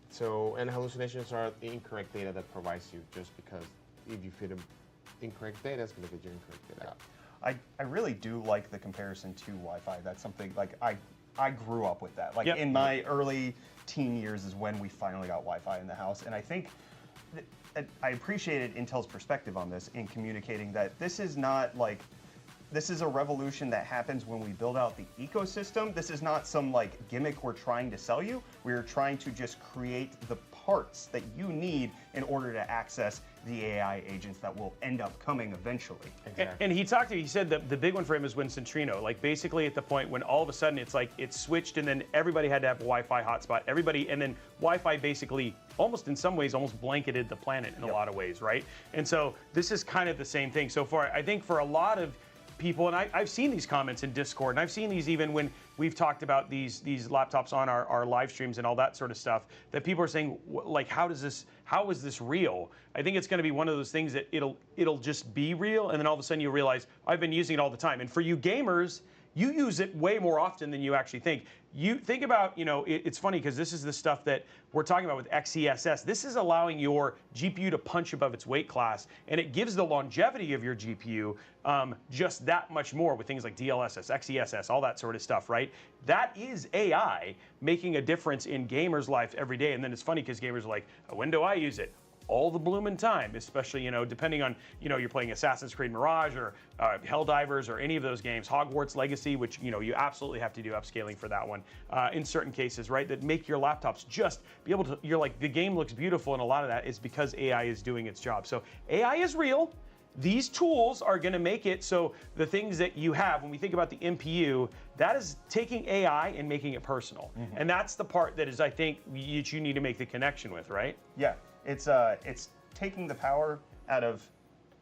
So, and hallucinations are the incorrect data that provides you, just because if you feed them incorrect data, it's going to get you incorrect data. I really do like the comparison to Wi-Fi. That's something like I grew up with that. Like Yep. in my early teen years is when we finally got Wi-Fi in the house, and I think I appreciated Intel's perspective on this in communicating that this is not like. This is a revolution that happens when we build out the ecosystem. This is not some like gimmick we're trying to sell you. We're trying to just create the parts that you need in order to access the AI agents that will end up coming eventually. Exactly. And he said that the big one for him is when Centrino, like basically at the point when all of a sudden it's like it switched and then everybody had to have a Wi-Fi hotspot. And then Wi-Fi basically almost in some ways almost blanketed the planet in a lot of ways, right? And so this is kind of the same thing. So far, I think for a lot of people, and I've seen these comments in Discord, and I've seen these even when we've talked about these laptops on our live streams and all that sort of stuff, that people are saying, like, how is this real? I think it's going to be one of those things that it'll just be real, and then all of a sudden you realize, I've been using it all the time. And for you gamers, you use it way more often than you actually think. You think about, it's funny because this is the stuff that we're talking about with XeSS. This is allowing your GPU to punch above its weight class, and it gives the longevity of your GPU just that much more with things like DLSS, XeSS, all that sort of stuff, right? That is AI making a difference in gamers' life every day. And then it's funny because gamers are like, when do I use it? All the bloomin' time, especially, depending on, you're playing Assassin's Creed Mirage or Helldivers or any of those games, Hogwarts Legacy, which, you absolutely have to do upscaling for that one in certain cases, right? That make your laptops just be able to, you're like, the game looks beautiful, and a lot of that is because AI is doing its job. So AI is real. These tools are going to make it so the things that you have, when we think about the MPU, that is taking AI and making it personal. Mm-hmm. And that's the part that is, I think, you need to make the connection with, right? Yeah. It's taking the power out of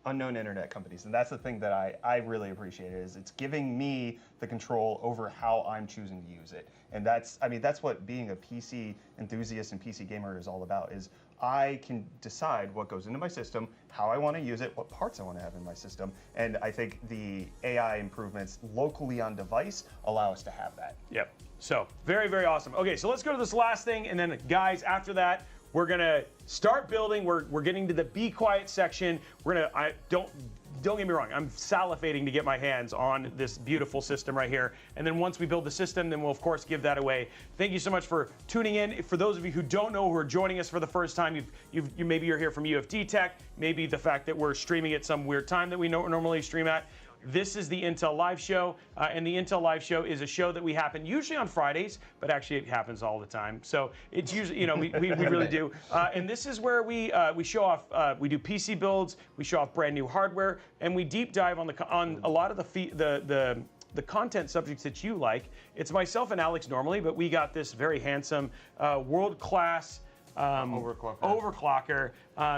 unknown internet companies, and that's the thing that I really appreciate is it's giving me the control over how I'm choosing to use it. And that's what being a PC enthusiast and PC gamer is all about, is I can decide what goes into my system, how I want to use it, what parts I want to have in my system, and I think the AI improvements locally on device allow us to have that. Yep. So very, very awesome. Okay, so let's go to this last thing, and then guys, after that, we're gonna start building. We're getting to the be quiet section. Don't get me wrong, I'm salivating to get my hands on this beautiful system right here. And then once we build the system, then we'll of course give that away. Thank you so much for tuning in. For those of you who don't know, who are joining us for the first time, maybe you're here from Tech, maybe the fact that we're streaming at some weird time that we normally stream at. This is the Intel Live Show, and the Intel Live Show is a show that we happen usually on Fridays, but actually it happens all the time. So it's usually, we really do. And this is where we show off, we do PC builds, we show off brand new hardware, and we deep dive on a lot of the content subjects that you like. It's myself and Alex normally, but we got this very handsome, world-class overclocker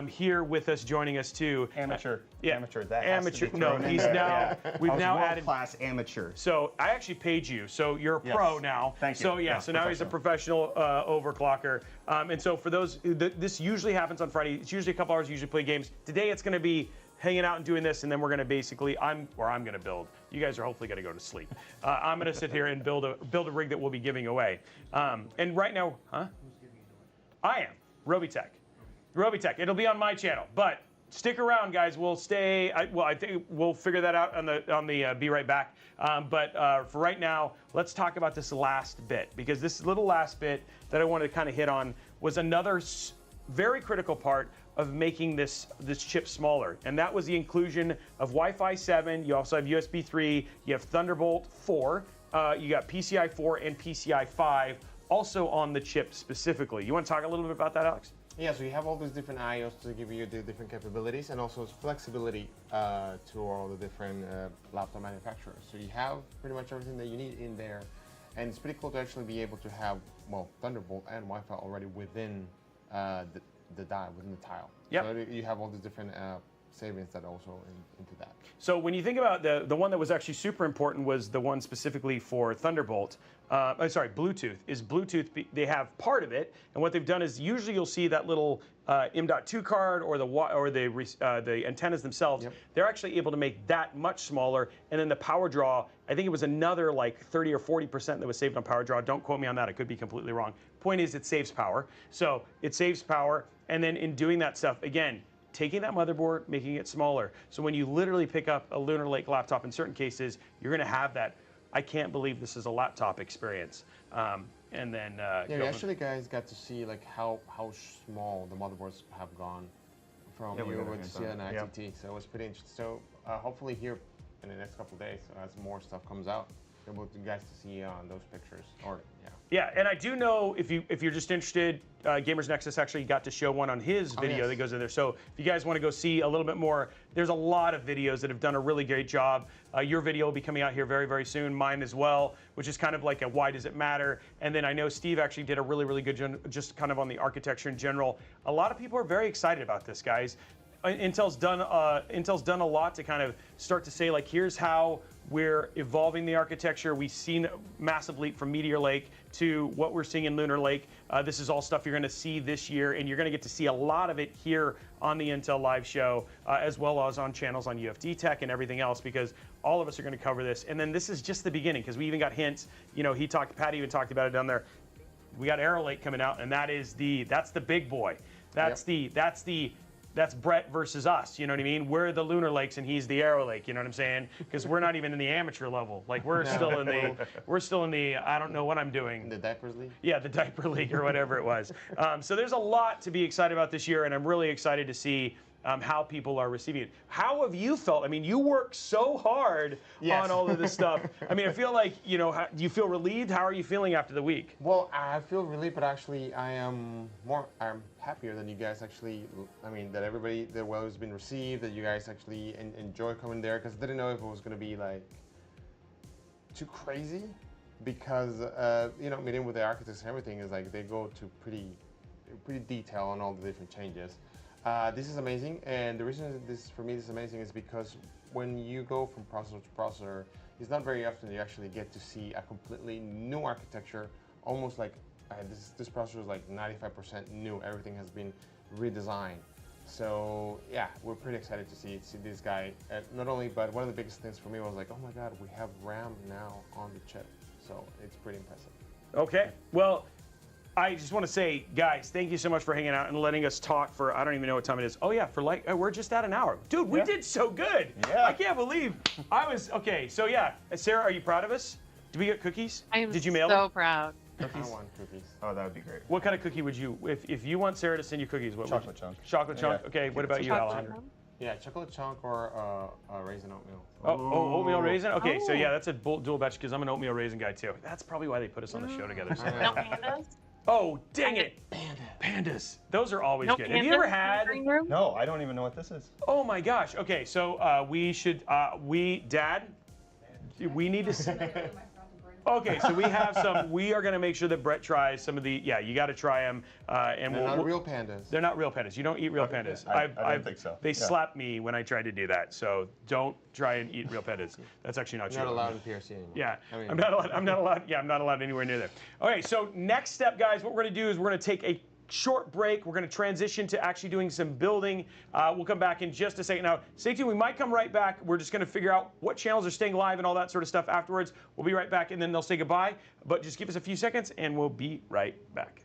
here with us, joining us too. Amateur. Amateur. That amateur. Has to be no, he's now. We've now added class amateur. So I actually paid you. So you're a pro now. Thank you. So yeah. So now he's a professional overclocker. And so for those, this usually happens on Friday. It's usually a couple hours. Usually play games. Today it's going to be hanging out and doing this, and then we're going to basically, I'm going to build. You guys are hopefully going to go to sleep. I'm going to sit here and build a rig that we'll be giving away. And right now, I am Robeytech. Robeytech. It'll be on my channel, but stick around, guys. We'll stay. I think we'll figure that out on the Be Right Back. But for right now, let's talk about this last bit, because this little last bit that I wanted to kind of hit on was another very critical part of making this chip smaller, and that was the inclusion of Wi-Fi 7. You also have USB 3. You have Thunderbolt 4. You got PCI 4 and PCI 5. Also on the chip specifically. You want to talk a little bit about that, Alex? Yeah, so you have all these different IOs to give you the different capabilities, and also flexibility to all the different laptop manufacturers. So you have pretty much everything that you need in there, and it's pretty cool to actually be able to have, well, Thunderbolt and Wi-Fi already within the die within the tile. Yep. So you have all these different savings that also into that. So when you think about the one that was actually super important was the one specifically for Thunderbolt. Bluetooth. Bluetooth, they have part of it, and what they've done is usually you'll see that little M.2 card or the antennas themselves. Yep. They're actually able to make that much smaller, and then the power draw, I think it was another like 30 or 40% that was saved on power draw. Don't quote me on that, I could be completely wrong. Point is, it saves power. So it saves power, and then in doing that stuff, again, taking that motherboard, making it smaller. So when you literally pick up a Lunar Lake laptop, in certain cases, you're going to have that, I can't believe this is a laptop experience. And then we actually guys got to see like how small the motherboards have gone from you were to see an ITT. So it was pretty interesting. So hopefully here in the next couple of days, as more stuff comes out, able to you guys to see those pictures. Yeah, and I do know if you're just interested, Gamers Nexus actually got to show one on his video that goes in there. So if you guys want to go see a little bit more, there's a lot of videos that have done a really great job. Your video will be coming out here very, very soon. Mine as well, which is kind of like a why does it matter? And then I know Steve actually did a really, really good just kind of on the architecture in general. A lot of people are very excited about this, guys. Intel's done a lot to kind of start to say, like, here's how we're evolving the architecture. We've seen a massive leap from Meteor Lake to what we're seeing in Lunar Lake. This is all stuff you're going to see this year, and you're going to get to see a lot of it here on the Intel Live show, as well as on channels on UFD Tech and everything else, because all of us are going to cover this. And then this is just the beginning, because we even got hints. You know, Pat even talked about it down there. We got Arrow Lake coming out, and that's the big boy. That's Brett versus us, you know what I mean? We're the Lunar Lakes and he's the Arrow Lake, you know what I'm saying? Because we're not even in the amateur level. Like we're still in the I don't know what I'm doing. The diapers league? Yeah, the diaper league or whatever it was. So there's a lot to be excited about this year, and I'm really excited to see how people are receiving it. How have you felt? I mean, you work so hard on all of this stuff. I mean, I feel like, you know, do you feel relieved? How are you feeling after the week? Well, I feel relieved, but actually I'm happier than you guys actually. I mean, that the well has been received, that you guys actually enjoy coming there, because I didn't know if it was going to be like too crazy, because you know, meeting with the architects and everything is like they go to pretty detail on all the different changes. This is amazing, and the reason this is amazing is because when you go from processor to processor, it's not very often you actually get to see a completely new architecture, almost like this processor is like 95% new. Everything has been redesigned. So yeah, we're pretty excited to see this guy. Not only, but one of the biggest things for me was like, oh my God, we have RAM now on the chip. So it's pretty impressive. Okay, well, I just want to say, guys, thank you so much for hanging out and letting us talk for, I don't even know what time it is. Oh yeah, for like, we're just at an hour. Dude, we did so good. Yeah. I can't believe okay, so yeah. Sarah, are you proud of us? Did we get cookies? Did you mail so them? Proud. Cookies? I want cookies. Oh, that would be great. What kind of cookie would you, if you want Sarah to send you cookies, what Chocolate would you? chunk. Chocolate chunk? Okay, what about you, Alejandro? Yeah, chocolate chunk or raisin oatmeal. Oh, oatmeal raisin? Okay, so yeah, that's a dual batch because I'm an oatmeal raisin guy too. That's probably why they put us on the show together. No pandas? Oh, dang it. Pandas. Those are always good. Have you ever had? No, I don't even know what this is. Oh my gosh. Okay, so we should, Dad, we need to. Okay, so we have some. We are going to make sure that Brett tries some of the. Yeah, you got to try them. And they're not real pandas. They're not real pandas. You don't eat real pandas. I don't think so. They slapped me when I tried to do that. So don't try and eat real pandas. That's actually not true. You're not allowed in PRC anymore. Yeah, I'm not allowed. I'm not allowed. Yeah, I'm not allowed anywhere near there. Okay, so next step, guys, what we're going to do is we're going to take a short break. We're going to transition to actually doing some building. We'll come back in just a second. Now, stay tuned. We might come right back. We're just going to figure out what channels are staying live and all that sort of stuff afterwards. We'll be right back, and then they'll say goodbye. But just give us a few seconds, and we'll be right back.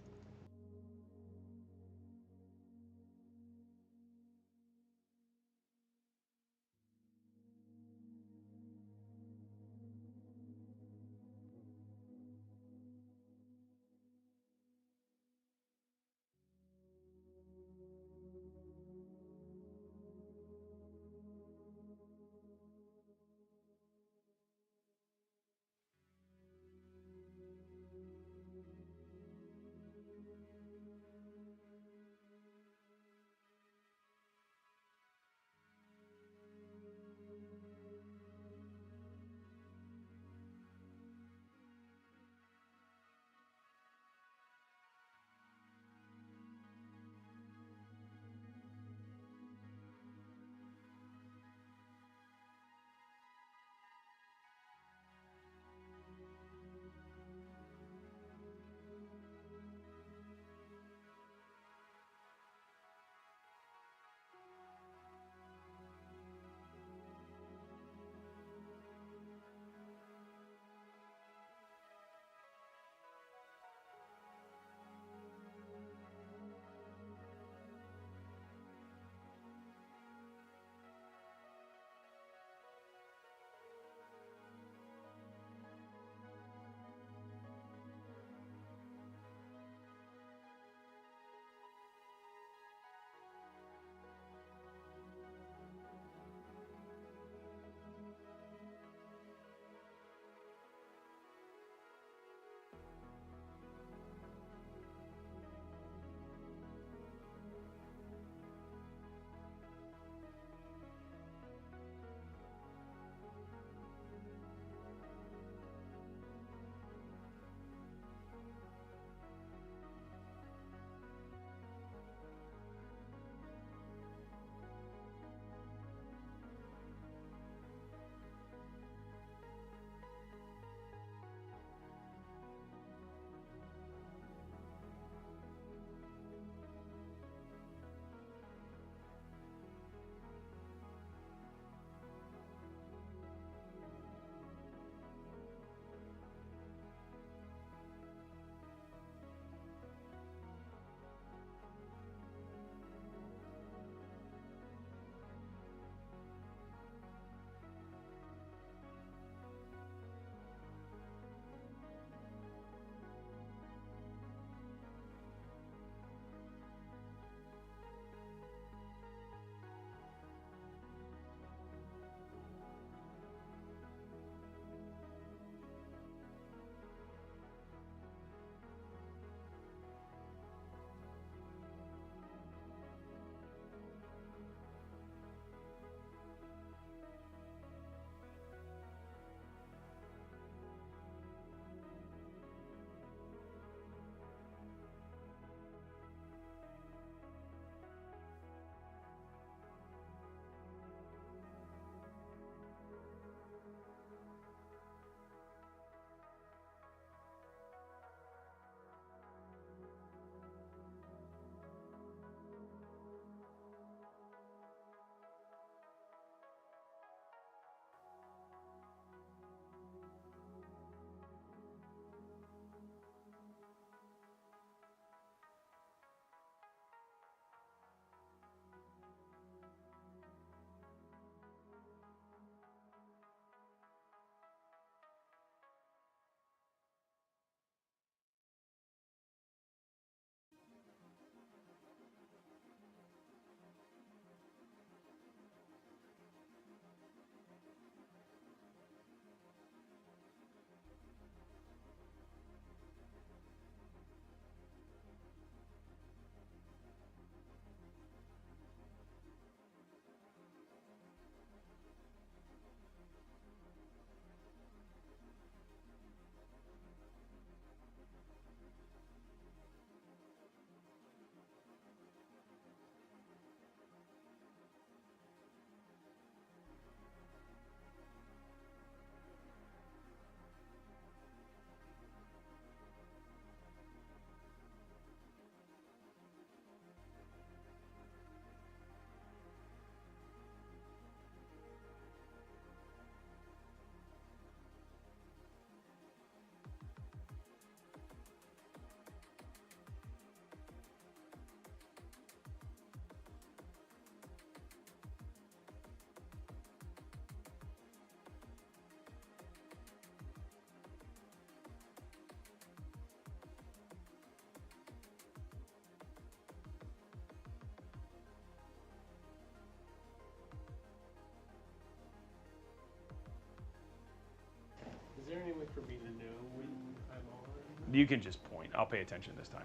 point for me to know when I'm on? You can just point. I'll pay attention this time.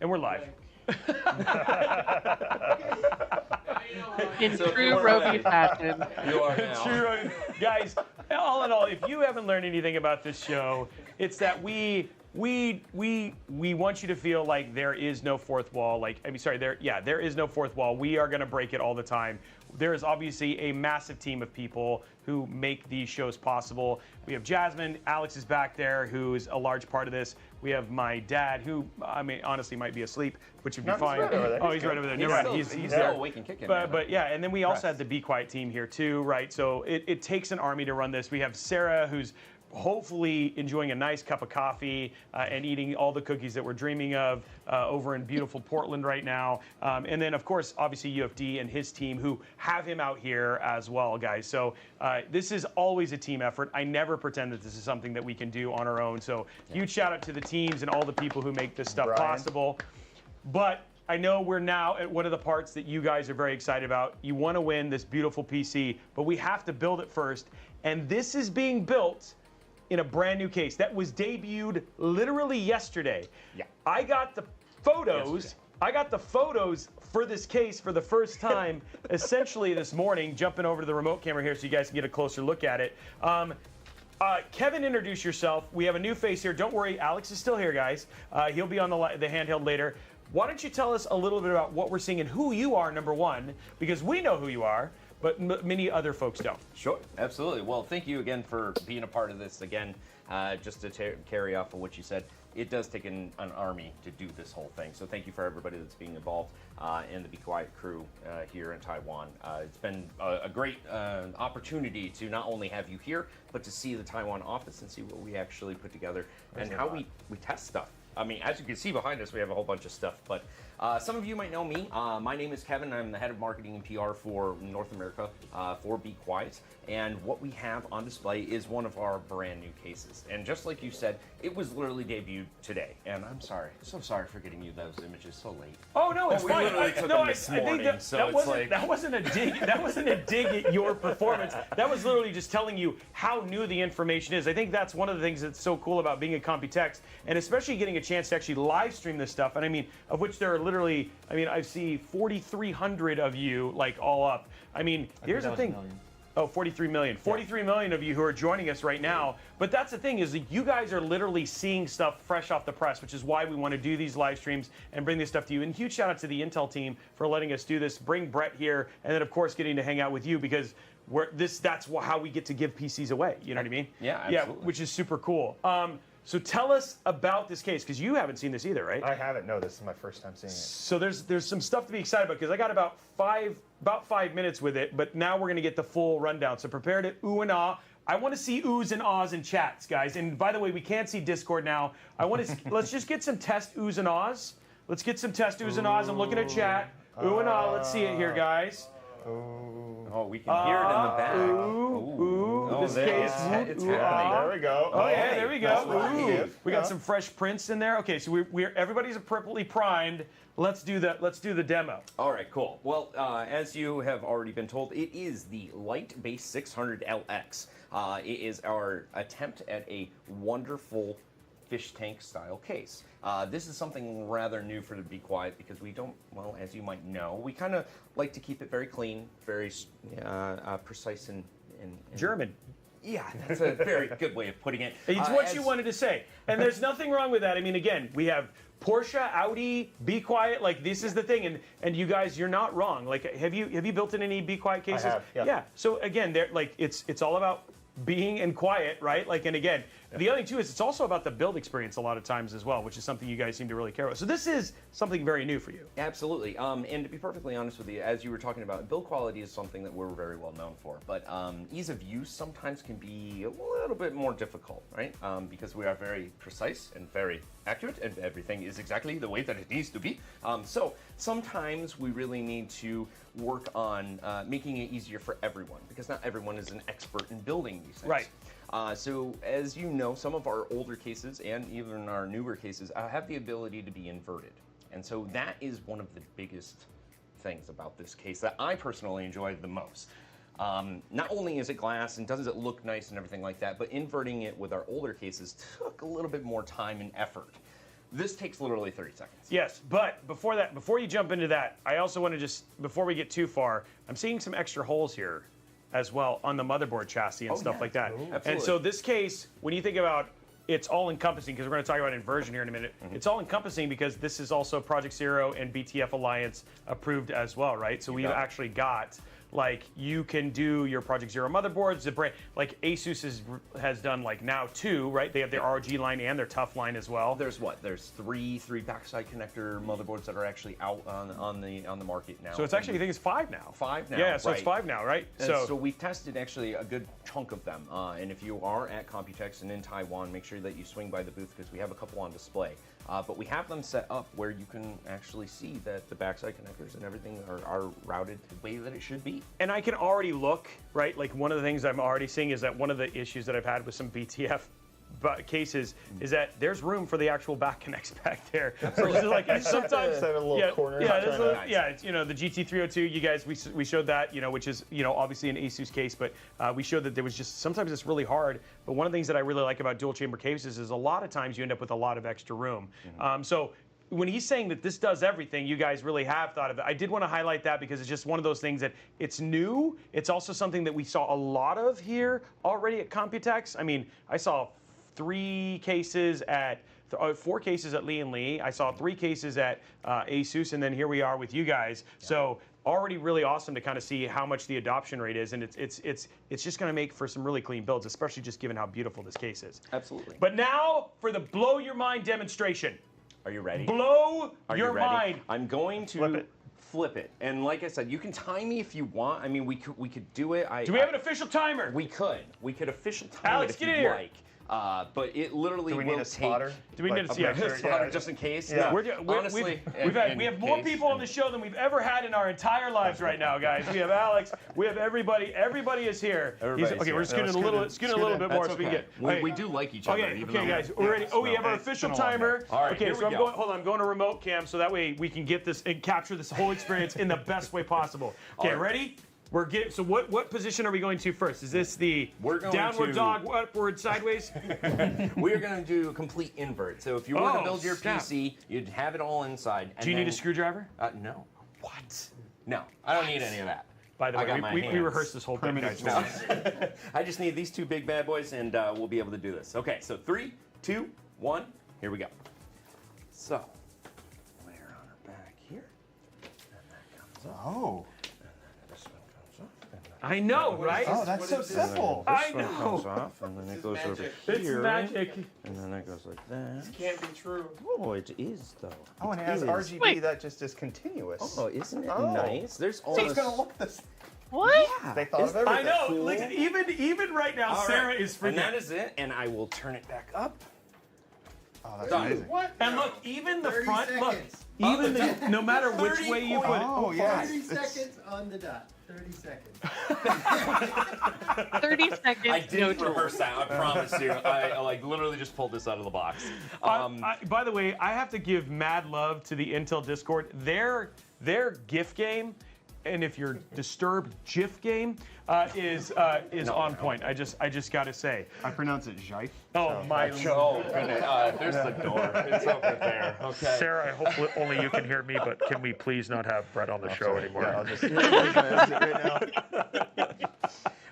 And we're live. In true Robey fashion. You are now. True, guys. All in all, if you haven't learned anything about this show, it's that we want you to feel like there is no fourth wall. There is no fourth wall. We are going to break it all the time. There is obviously a massive team of people who make these shows possible. We have Jasmine, Alex is back there, who's a large part of this. We have my dad, who, I mean, honestly might be asleep, which would be fine. He's right over there. Oh, he's right over there. Never mind. He's still there. awake and kicking. But yeah, and then we also had the Be Quiet team here too, right? So it takes an army to run this. We have Sarah, who's hopefully enjoying a nice cup of coffee and eating all the cookies that we're dreaming of over in beautiful Portland right now. And then, of course, obviously UFD and his team who have him out here as well, guys. So this is always a team effort. I never pretend that this is something that we can do on our own. So huge shout out to the teams and all the people who make this stuff possible. But I know we're now at one of the parts that you guys are very excited about. You want to win this beautiful PC, but we have to build it first. And this is being built in a brand new case that was debuted literally yesterday. Yeah. I got the photos. I got the photos for this case for the first time essentially this morning, jumping over to the remote camera here so you guys can get a closer look at it. Kevin, introduce yourself. We have a new face here. Don't worry, Alex is still here, guys. He'll be on the handheld later. Why don't you tell us a little bit about what we're seeing and who you are, number one, because we know who you are, but many other folks don't. Sure, absolutely. Well, thank you again for being a part of this. Again, just to carry off of what you said, it does take an army to do this whole thing. So thank you for everybody that's being involved and the Be Quiet crew here in Taiwan. It's been a great opportunity to not only have you here, but to see the Taiwan office and see what we actually put together and how we test stuff. I mean, as you can see behind us, we have a whole bunch of stuff, but some of you might know me. My name is Kevin. I'm the head of marketing and PR for North America for Be Quiet. And what we have on display is one of our brand new cases. And just like you said, it was literally debuted today. And I'm sorry, so sorry for getting you those images so late. Oh no, it's fine. I think that wasn't a dig. That wasn't a dig at your performance. That was literally just telling you how new the information is. I think that's one of the things that's so cool about being at Computex, and especially getting a chance to actually live stream this stuff. And I mean, of which there are literally, I mean, I see 4,300 of you like all up. I mean, here's the thing. Oh, 43 million. 43 million of you who are joining us right now. But that's the thing is that you guys are literally seeing stuff fresh off the press, which is why we want to do these live streams and bring this stuff to you. And huge shout out to the Intel team for letting us do this, bring Brett here, and then of course getting to hang out with you because that's how we get to give PCs away. You know what I mean? Yeah, absolutely. Yeah, which is super cool. So tell us about this case, because you haven't seen this either, right? I haven't. No, this is my first time seeing it. So there's some stuff to be excited about, because I got about five minutes with it, but now we're going to get the full rundown. So prepare to ooh and ah. I want to see oohs and ahs in chats, guys. And by the way, we can't see Discord now. Let's just get some test oohs and ahs. Let's get some test oohs and ahs. I'm looking at chat. Ooh and ah. Let's see it here, guys. Oh, we can hear it in the back. Ooh, Oh, this case. it's Ooh, happening. ah. There we go. Oh yeah, there we go. Ooh. We got some fresh prints in there. Okay, so everybody's appropriately primed. Let's do the demo. All right, cool. Well, as you have already been told, it is the Light Base 600 LX. It is our attempt at a wonderful fish tank style case. This is something rather new for the Be Quiet because we don't, well, as you might know, we kind of like to keep it very clean, very precise and German. Yeah, that's a very good way of putting it. It's what you wanted to say. And there's nothing wrong with that. I mean, again, we have Porsche, Audi, Be Quiet. Like, this is the thing. And you guys, you're not wrong. Like, have you built in any Be Quiet cases? I have, yeah. So again, they're like it's all about being and quiet, right? Like, and again, the other thing too is it's also about the build experience a lot of times as well, which is something you guys seem to really care about. So this is something very new for you. Absolutely. And to be perfectly honest with you, as you were talking about, build quality is something that we're very well known for. But ease of use sometimes can be a little bit more difficult, right? Because we are very precise and very accurate, and everything is exactly the way that it needs to be. So sometimes we really need to work on making it easier for everyone, because not everyone is an expert in building these things. Right. So as you know, some of our older cases and even our newer cases have the ability to be inverted. And so that is one of the biggest things about this case that I personally enjoyed the most. Not only is it glass and does it look nice and everything like that, but inverting it with our older cases took a little bit more time and effort. This takes literally 30 seconds. Yes, but before that, before you jump into that, I also want to just, before we get too far, I'm seeing some extra holes here as well on the motherboard chassis and stuff like that. And so this case, when you think about it's all encompassing, because we're going to talk about inversion here in a minute. It's all encompassing because this is also Project Zero and BTF Alliance approved as well, right? So we've actually got, like, you can do your Project Zero motherboards. The brand, like Asus has done like now 2, right? They have their ROG line and their Tough line as well. There's what? There's three backside connector motherboards that are actually out on the market now. So it's actually, I think it's 5 now. 5 now. Yeah, so right. it's 5 now, right? So we've tested actually a good chunk of them. And if you are at Computex and in Taiwan, make sure that you swing by the booth because we have a couple on display. But we have them set up where you can actually see that the backside connectors and everything are routed the way that it should be. And I can already look, right? Like one of the things I'm already seeing is that one of the issues that I've had with some BTF cases is that there's room for the actual back connects back there. So it's like sometimes, a little corner. it's, you know, the GT302. You guys, we showed that, you know, which is, you know, obviously an Asus case, but we showed that there was just sometimes it's really hard. But one of the things that I really like about dual chamber cases is a lot of times you end up with a lot of extra room. So when he's saying that this does everything, you guys really have thought of it. I did want to highlight that because it's just one of those things that it's new. It's also something that we saw a lot of here already at Computex. I mean, I saw 4 cases at Lee and Lee. I saw 3 cases at Asus, and then here we are with you guys. So already really awesome to kind of see how much the adoption rate is, and it's just going to make for some really clean builds, especially just given how beautiful this case is. Absolutely. But now for the blow your mind demonstration. Are you ready? Blow your mind. I'm going to flip it. And like I said, you can time me if you want. I mean, we could do it. Do we have an official timer? We could official time Alex, it if get you'd in here. like. But it literally Do we will need a spotter? Do we need a spotter just in case? Yeah. Honestly, we have more people on the show than we've ever had in our entire lives right now, guys. We have Alex. We have everybody. Everybody is here. Okay, we're scooting a little bit more so we can get. We do like each other. Okay, guys, we're ready. Oh, we have our official timer. All right, okay, here so we go. I'm going to remote cam so that way we can get this and capture this whole experience in the best way possible. Okay, ready? So what position are we going to first? Is this the downward dog, upward, sideways? We're going to do a complete invert. So if you were to build your PC, you'd have it all inside. Do you need a screwdriver? No. What? No, I don't need any of that. By the way, we rehearsed this whole thing, guys. I just need these 2 big bad boys, and we'll be able to do this. Okay, so 3, 2, 1, here we go. So, layer on her back here, and that comes up. Oh. I know, right? Oh, that's so simple. I know. This one comes off, and then it goes over here. It's magic. And then it goes like that. This can't be true. Oh, it is, though. Oh, and it has RGB that just is continuous. Oh, isn't it nice? There's all So it's going to look this. What? Yeah. They thought of everything. I know. Cool. Listen, even right now, Sarah is freaking. And that is it, and I will turn it back up. Oh, that's Done. amazing. What? And look, even the 30 front. seconds. Look, even the no matter which way you put it. Oh, yeah. 30 seconds on the dot. 30 seconds. 30 seconds. I didn't rehearse that. I promise you. I like literally just pulled this out of the box. By the way, I have to give mad love to the Intel Discord. Their GIF game, and if you're disturbed, GIF game is on point. I just got to say. I pronounce it Jife. Oh my! Oh goodness! There's the door. It's over there. Okay. Sarah, I hope only you can hear me, but can we please not have Brett on the show anymore? Yeah, I'll just right now.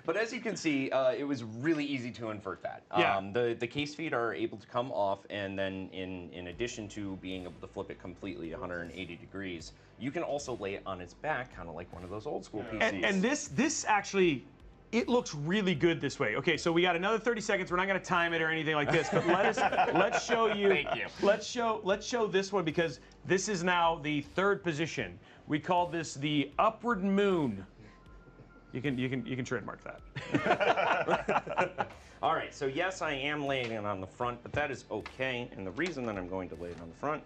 But as you can see, it was really easy to invert that. Yeah. The case feet are able to come off, and then in addition to being able to flip it completely 180 degrees, you can also lay it on its back, kind of like one of those old school PCs. And this actually, it looks really good this way. Okay, so we got another 30 seconds. We're not going to time it or anything like this, but let's show you. Thank you. Let's show this one because this is now the 3rd position. We call this the upward moon. You can trademark that. All right, so yes, I am laying it on the front, but that is okay. And the reason that I'm going to lay it on the front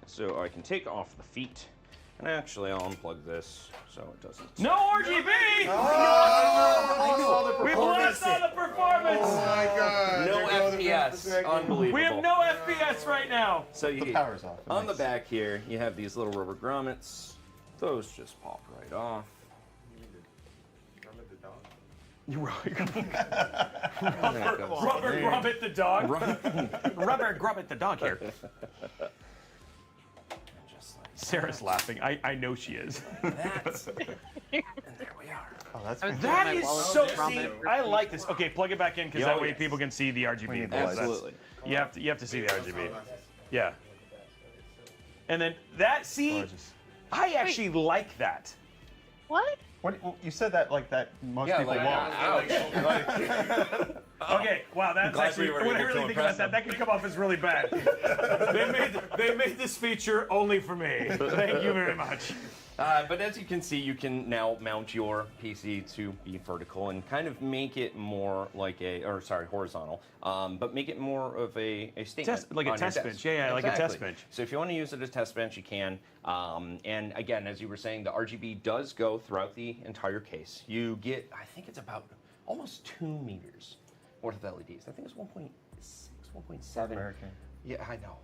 is so I can take off the feet. And actually, I'll unplug this so it doesn't. No RGB! We've lost all the performance! Oh my god. No FPS. Unbelievable. We have no FPS right now. So The power's off. on the back here, you have these little rubber grommets. Those just pop right off. Rubber Grubbit the dog. Rubber Grubbit the dog here. Sarah's laughing. I know she is. That's, and there we are. Oh, that's That is so. See, I like this. Okay, plug it back in because that way yes. people can see the RGB. Absolutely. You have to see the RGB. Yeah. And then that. See, gorgeous. I actually like that. What? What, you said that like that most people won't. ouch. Okay, wow, that's glad actually. we were When I able to really think about impress that, that could come off as really bad. they made this feature only for me. Thank you very much. But as you can see, you can now mount your PC to be vertical and kind of make it more like horizontal, but make it more of a statement. Like a on your test desk. bench. Yeah, like a test bench. So if you want to use it as a test bench, you can. And again, as you were saying, the RGB does go throughout the entire case. You get, I think it's about almost 2 meters worth of LEDs. I think it's 1.6, 1.7. American. Yeah, I know.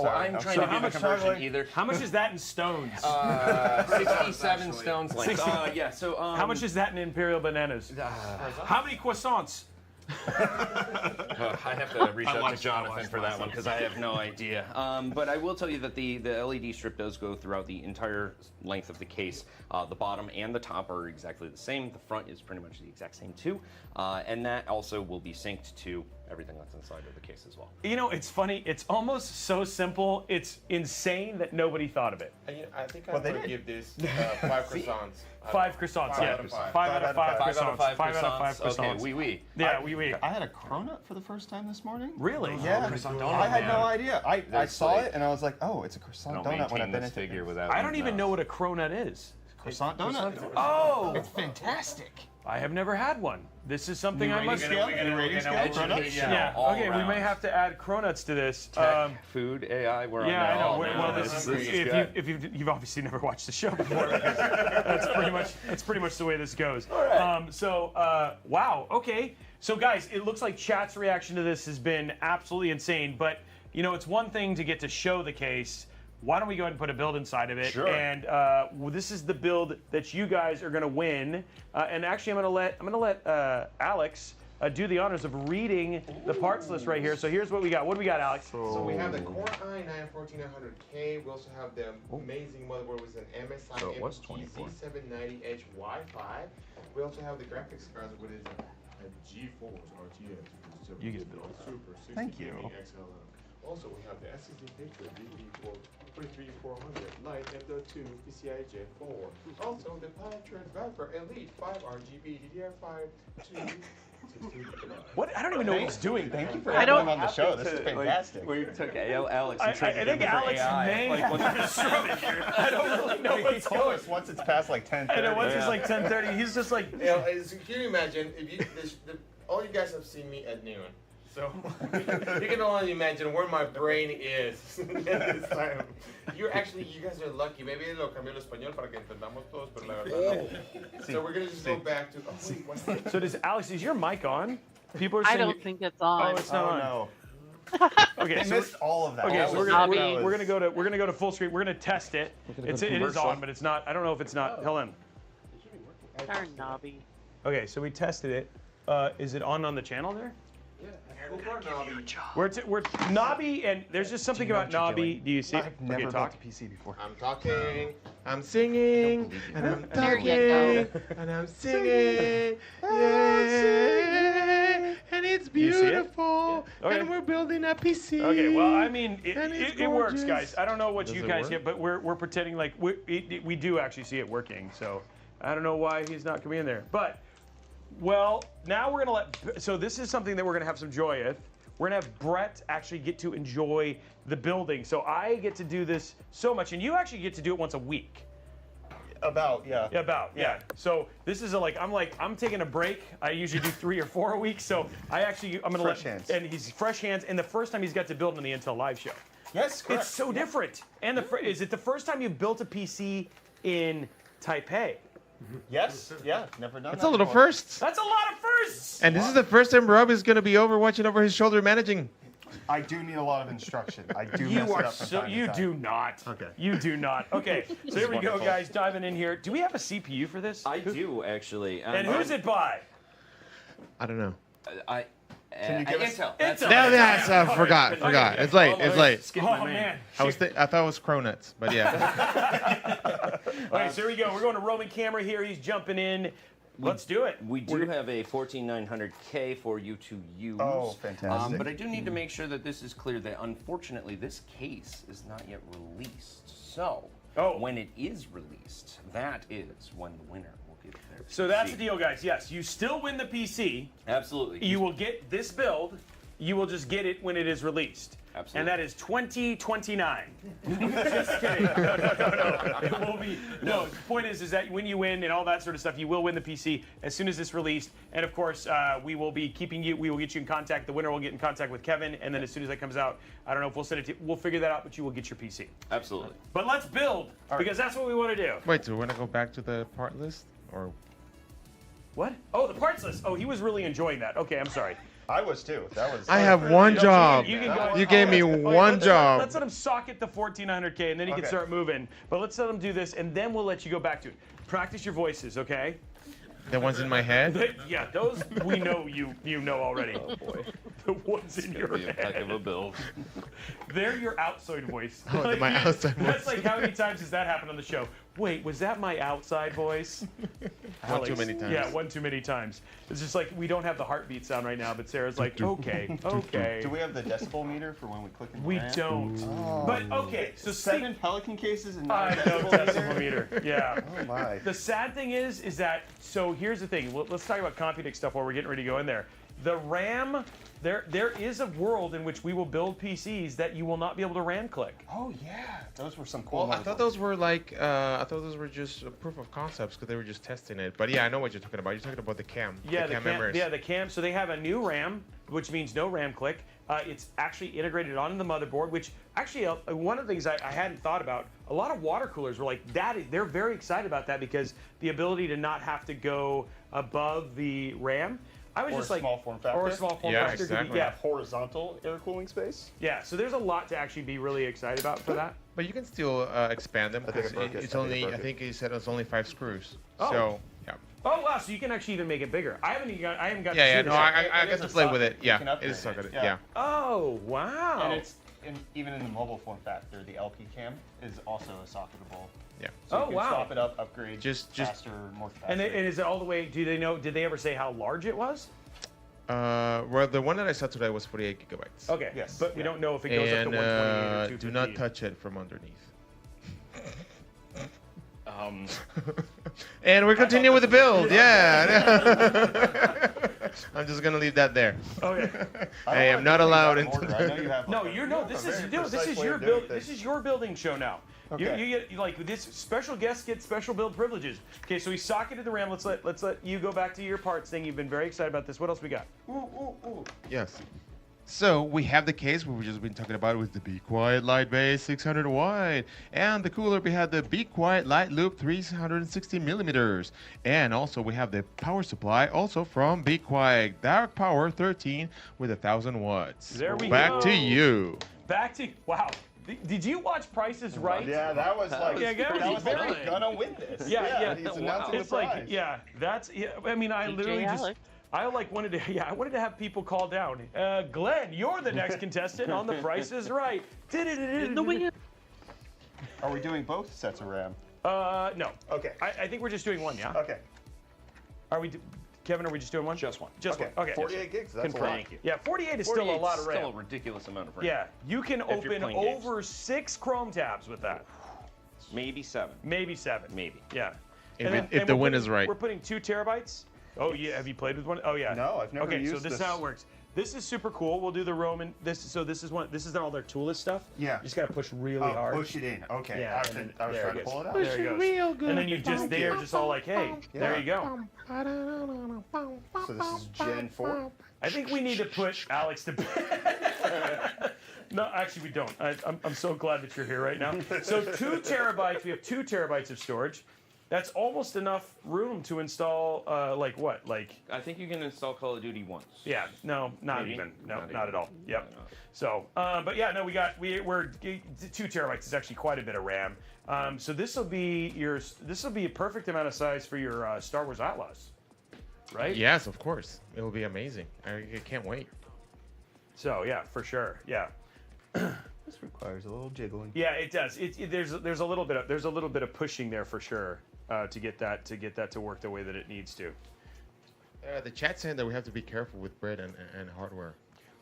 Sorry. I'm trying So to how do the much conversion either. How much is that in stones? 67 stones length. Yeah, so... How much is that in imperial bananas? How many croissants? I have to reach out to Jonathan for that one because I have no idea. But I will tell you that the LED strip does go throughout the entire length of the case. The bottom and the top are exactly the same. The front is pretty much the exact same too. And that also will be synced to everything that's inside of the case as well. You know, it's funny. It's almost so simple. It's insane that nobody thought of it. I think Well, I'm they going to did. give this 5 croissants. 5 croissants, Five yeah. out of five. 5 out of 5 5 out of 5 croissants. 5 out of 5 croissants. Okay, oui. Yeah, oui. I had a cronut for the first time this morning. Really? Yeah, croissant I had donut, no man. idea. I That's saw like- it and I was like, oh, it's a croissant donut when I've been into figure without. I don't even know what a cronut is. croissant donut. Oh! It's fantastic. I have never had one. This is something I must scale? New rating scale? Education. Yeah. all Okay, we around. may have to add cronuts to this. Tech, food, AI. We're Yeah, on I that know. all Well, now. this is, good. if you've obviously never watched the show before, because that's pretty much the way this goes. All right. Wow. Okay. So guys, it looks like chat's reaction to this has been absolutely insane. But you know, it's one thing to get to show the case. Why don't we go ahead and put a build inside of it? Sure. And this is the build that you guys are going to win. And actually, I'm going to let Alex do the honors of reading the parts list right here. So here's what we got. What do we got, Alex? So we have the Core i9-14900K. We also have the amazing motherboard with an MSI So it was MT 24. Z790H Wi-Fi. We also have the graphics card with a GeForce RTX. You get a build. Super 60 Thank you. gaming XLM. Also, we have the SSD picture DP43400 Lite M.2 PCIe Gen 4. Also, the Patriot Viper Elite 5 RGB DDR5 2. What? I don't even know what he's doing. Thank you for I having don't- him on the show. This is fantastic. We took Alex I and turned think him into Alex AI. may have here. I don't really know He what's told going. us once it's past like 10:30. I know once it's like 10:30, he's just like. You know, can you imagine if you all you guys have seen me at noon, so you can only imagine where my brain is at this time. You guys are lucky. Maybe lo cambió el español para que entendamos todos, pero la verdad no. So we're gonna just go back to. Oh, wait, what? So Alex, is your mic on? People are I saying. don't think it's on. Oh, it's not Oh on. no. Okay, They so missed all of that. okay, That so was- we're gonna go to full screen. We're gonna test it. It is on, but it's not. I don't know if it's not. Hold on. Darn knobby. Okay, so we tested it. Is it on the channel there? We're Nobby, and there's just something about Nobby. Do you see? I've never built talk. a PC before. I'm talking, I'm singing, and I'm There you talking, and I'm singing, yeah, and it's You see it? beautiful, Okay. and we're building a PC. Okay, well, I mean, And it's it works, gorgeous. guys. I don't know what Does you it guys work? get, but we're pretending like we do actually see it working. So I don't know why he's not coming in there. But, well, now we're going to so this is something that we're going to have some joy with. We're going to have Brett actually get to enjoy the building. So I get to do this so much, and you actually get to do it once a week. Yeah. So this is I'm taking a break. I usually do 3 or 4 a week. So I'm gonna Fresh hands. and he's fresh hands. And the first time he's got to build on the Intel Live show. Yes, correct. It's so different. And is it the first time you built a PC in Taipei? Yes, yeah, never done That's that a little before. first. That's a lot of firsts. And this is the first time Rob is going to be watching over his shoulder managing. I do need a lot of instruction. I do You mess are it up from so time to you time. do not. Okay. You do not. Okay. So here we go, wonderful. guys. Diving in here. Do we have a CPU for this? I do actually. And who's it by? I don't know. Can you give us Intel. Intel. I forgot. It's late. It's late. Skipped my Oh name. man. I thought it was Cronuts, but yeah. All right, so here we go. We're going to Roman camera here. He's jumping in. Let's do it. We do have a 14900K for you to use. Oh, fantastic. But I do need to make sure that this is clear that unfortunately this case is not yet released. So when it is released, that is when the winner will get their PC. So that's the deal, guys. Yes, you still win the PC. Absolutely. You will get this build. You will just get it when it is released. Absolutely. And that is 2029. Just kidding. No. It will be. No, the point is that when you win and all that sort of stuff, you will win the PC as soon as it's released. And of course, we will be keeping you. We will get you in contact. The winner will get in contact with Kevin, and then as soon as that comes out, I don't know if we'll send it to. We'll figure that out, but you will get your PC. Absolutely. But let's build because that's what we want to do. Wait, do we want to go back to the part list or? What? Oh, the parts list. Oh, he was really enjoying that. Okay, I'm sorry. I was too. That was. I have one job. You can go. You gave me one job. Let's let him socket the 1400K, and then he can start moving. But let's let him do this, and then we'll let you go back to it. Practice your voices, okay? The ones in my head. Yeah, those we know you know already. Oh boy. The ones in your Be a heck of head. a build. They're your outside voice. Oh, my outside voice. That's like how many times has that happened on the show? Wait, was that my outside voice? One too many times. Yeah, one too many times. It's just like we don't have the heartbeat sound right now, but Sarah's like, okay. Do we have the decibel meter for when we click in the We RAM? don't. Oh. But okay, so 7 Pelican cases and I 9 know decibel decibel meter? meter. Yeah. Oh my. The sad thing is that, so here's the thing. Let's talk about Computech stuff while we're getting ready to go in there. The RAM, there is a world in which we will build PCs that you will not be able to RAM click. Oh yeah, those were some cool. Well, I thought those were like, I thought those were just a proof of concepts because they were just testing it. But yeah, I know what you're talking about. You're talking about the cam. Yeah, the cam memories. Yeah, the cam. So they have a new RAM, which means no RAM click. It's actually integrated onto the motherboard, which actually one of the things I hadn't thought about. A lot of water coolers were like that. They're very excited about that because the ability to not have to go above the RAM. I was Or just a like, small form factor. or a small form Yeah, factor. exactly. Yeah, Horizontal air cooling space. yeah. So there's a lot to actually be really excited about for that. But you can still expand them I think because I broke it. it's I think I only. broke I it. think he said it's only 5 screws. Oh. So yeah. Oh wow! So you can actually even make it bigger. I haven't got. Yeah, yeah. to No, see this. I It got is to a play with socket. it. You Yeah, can it upgrade is socketed. it. Yeah. Oh wow! And it's even in the mobile form factor, the LP cam is also a socketable. Yeah. So Oh, you can wow. swap it up, upgrade Just- faster, more faster. and is it all the way? Do they know? Did they ever say how large it was? Well, the one that I saw today was 48 gigabytes. Okay. Yes, But we yeah. don't know if it goes And up to 128 or 250. do not touch it from underneath. And we're continuing with the build. Yeah. I'm just gonna leave that there. Okay. I am not allowed into. I know you have. No, like, you're you no. have This a is very no. This precise is way your of doing build. This things. is your building show now. Okay. You get like this special guests get special build privileges. Okay, so we socketed the RAM. Let's let you go back to your parts thing. You've been very excited about this. What else we got? Yes. So we have the case we've just been talking about with the Be Quiet Light Base 600 watt, and the cooler we had the Be Quiet Light Loop 360 millimeters, and also we have the power supply also from Be Quiet Dark Power 13 with 1,000 watts. There we Back go. to you. Back to wow. Did you watch Price is Right? Yeah, that was like. Yeah, that that was was like, very- I'm gonna win this. Yeah. He's Wow. announcing It's the like prize. yeah. That's yeah. I mean, I DJ literally just. Alex. I like wanted to I wanted to have people call down. Glenn, you're the next contestant on The Price is Right. In the win. Are we doing both sets of RAM? No. Okay. I think we're just doing one. Yeah. Okay. Are we, Kevin? Are we just doing one? Just one. Just Okay. one. Okay. 48 gigs. That's Confirm. a lot. Thank you. Yeah, 48 is still a 48 lot of Still RAM. a ridiculous amount of RAM. Yeah, you can you're open playing games. over 6 Chrome tabs with that. Maybe 7. Maybe 7. Maybe. Yeah. If And it- then- if and the we're win putting- is right. We're putting 2 terabytes. Oh yeah. Have you played with one? Oh yeah. No, I've never Okay, so used this is this. how it works. This is super cool. We'll do the Roman. This is one. This is all their toolless stuff. Yeah. You just gotta push really Oh, hard. push it in. Okay. Yeah, I and then- was there trying it to goes. pull it out. There it goes. real good. And then you just they're just all like, hey, there you go. So this is Gen 4. I think we need to put Alex to bed. No, actually, we don't. I'm so glad that you're here right now. So 2 terabytes. We have 2 terabytes of storage. That's almost enough room to install. Like what? Like I think you can install Call of Duty once. yeah. No, not Maybe? even. No, Not not even. at all. Yep. No. So, but yeah, no, we're 2 terabytes is actually quite a bit of RAM. So this will be a perfect amount of size for your Star Wars Outlaws. right? Yes, of course. It will be amazing. I can't wait. So yeah, for sure. Yeah. This requires a little jiggling. Yeah, it does. There's a little bit of pushing there for sure to get that to work the way that it needs to. The chat saying that we have to be careful with bread and hardware.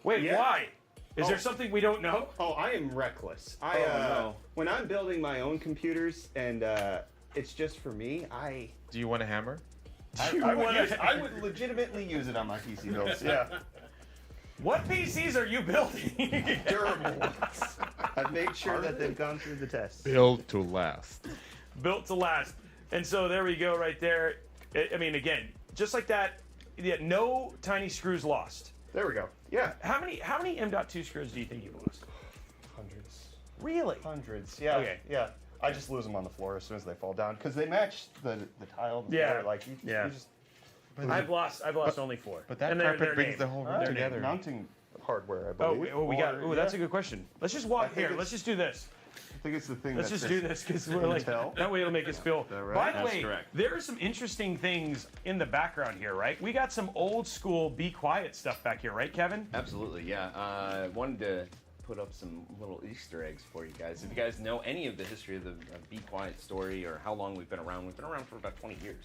Wait, Yeah. why? Is there something we don't know? Oh, I am reckless. no. When I'm building my own computers and it's just for me, Do you want a hammer? I would legitimately use it on my PC builds. Yeah. What PCs are you building? Durable ones. I've made sure that they've gone through the test. Built to last. Built to last. And so there we go right there. I mean, again, just like that, yeah, no tiny screws lost. There we go. Yeah. How many M.2 screws do you think you lost? Hundreds. Really? Hundreds. Yeah. Okay. Yeah. I just lose them on the floor as soon as they fall down because they match the tile. The Yeah. floor. Like you just. I've lost only 4. But that And carpet they're brings named. the whole room Alright, together. Mounting hardware, I Oh, believe. we got. Oh, that's a good question. Let's just walk I think here. it's- Let's just do this. I think it's the thing. Let's just do this because we're like Intel? that way it'll make us feel. that right? By the That's way, correct. there are some interesting things in the background here, right? We got some old school Be Quiet stuff back here, right, Kevin? Absolutely, yeah. I wanted to put up some little Easter eggs for you guys. If you guys know any of the history of the Be Quiet story or how long we've been around for about 20 years.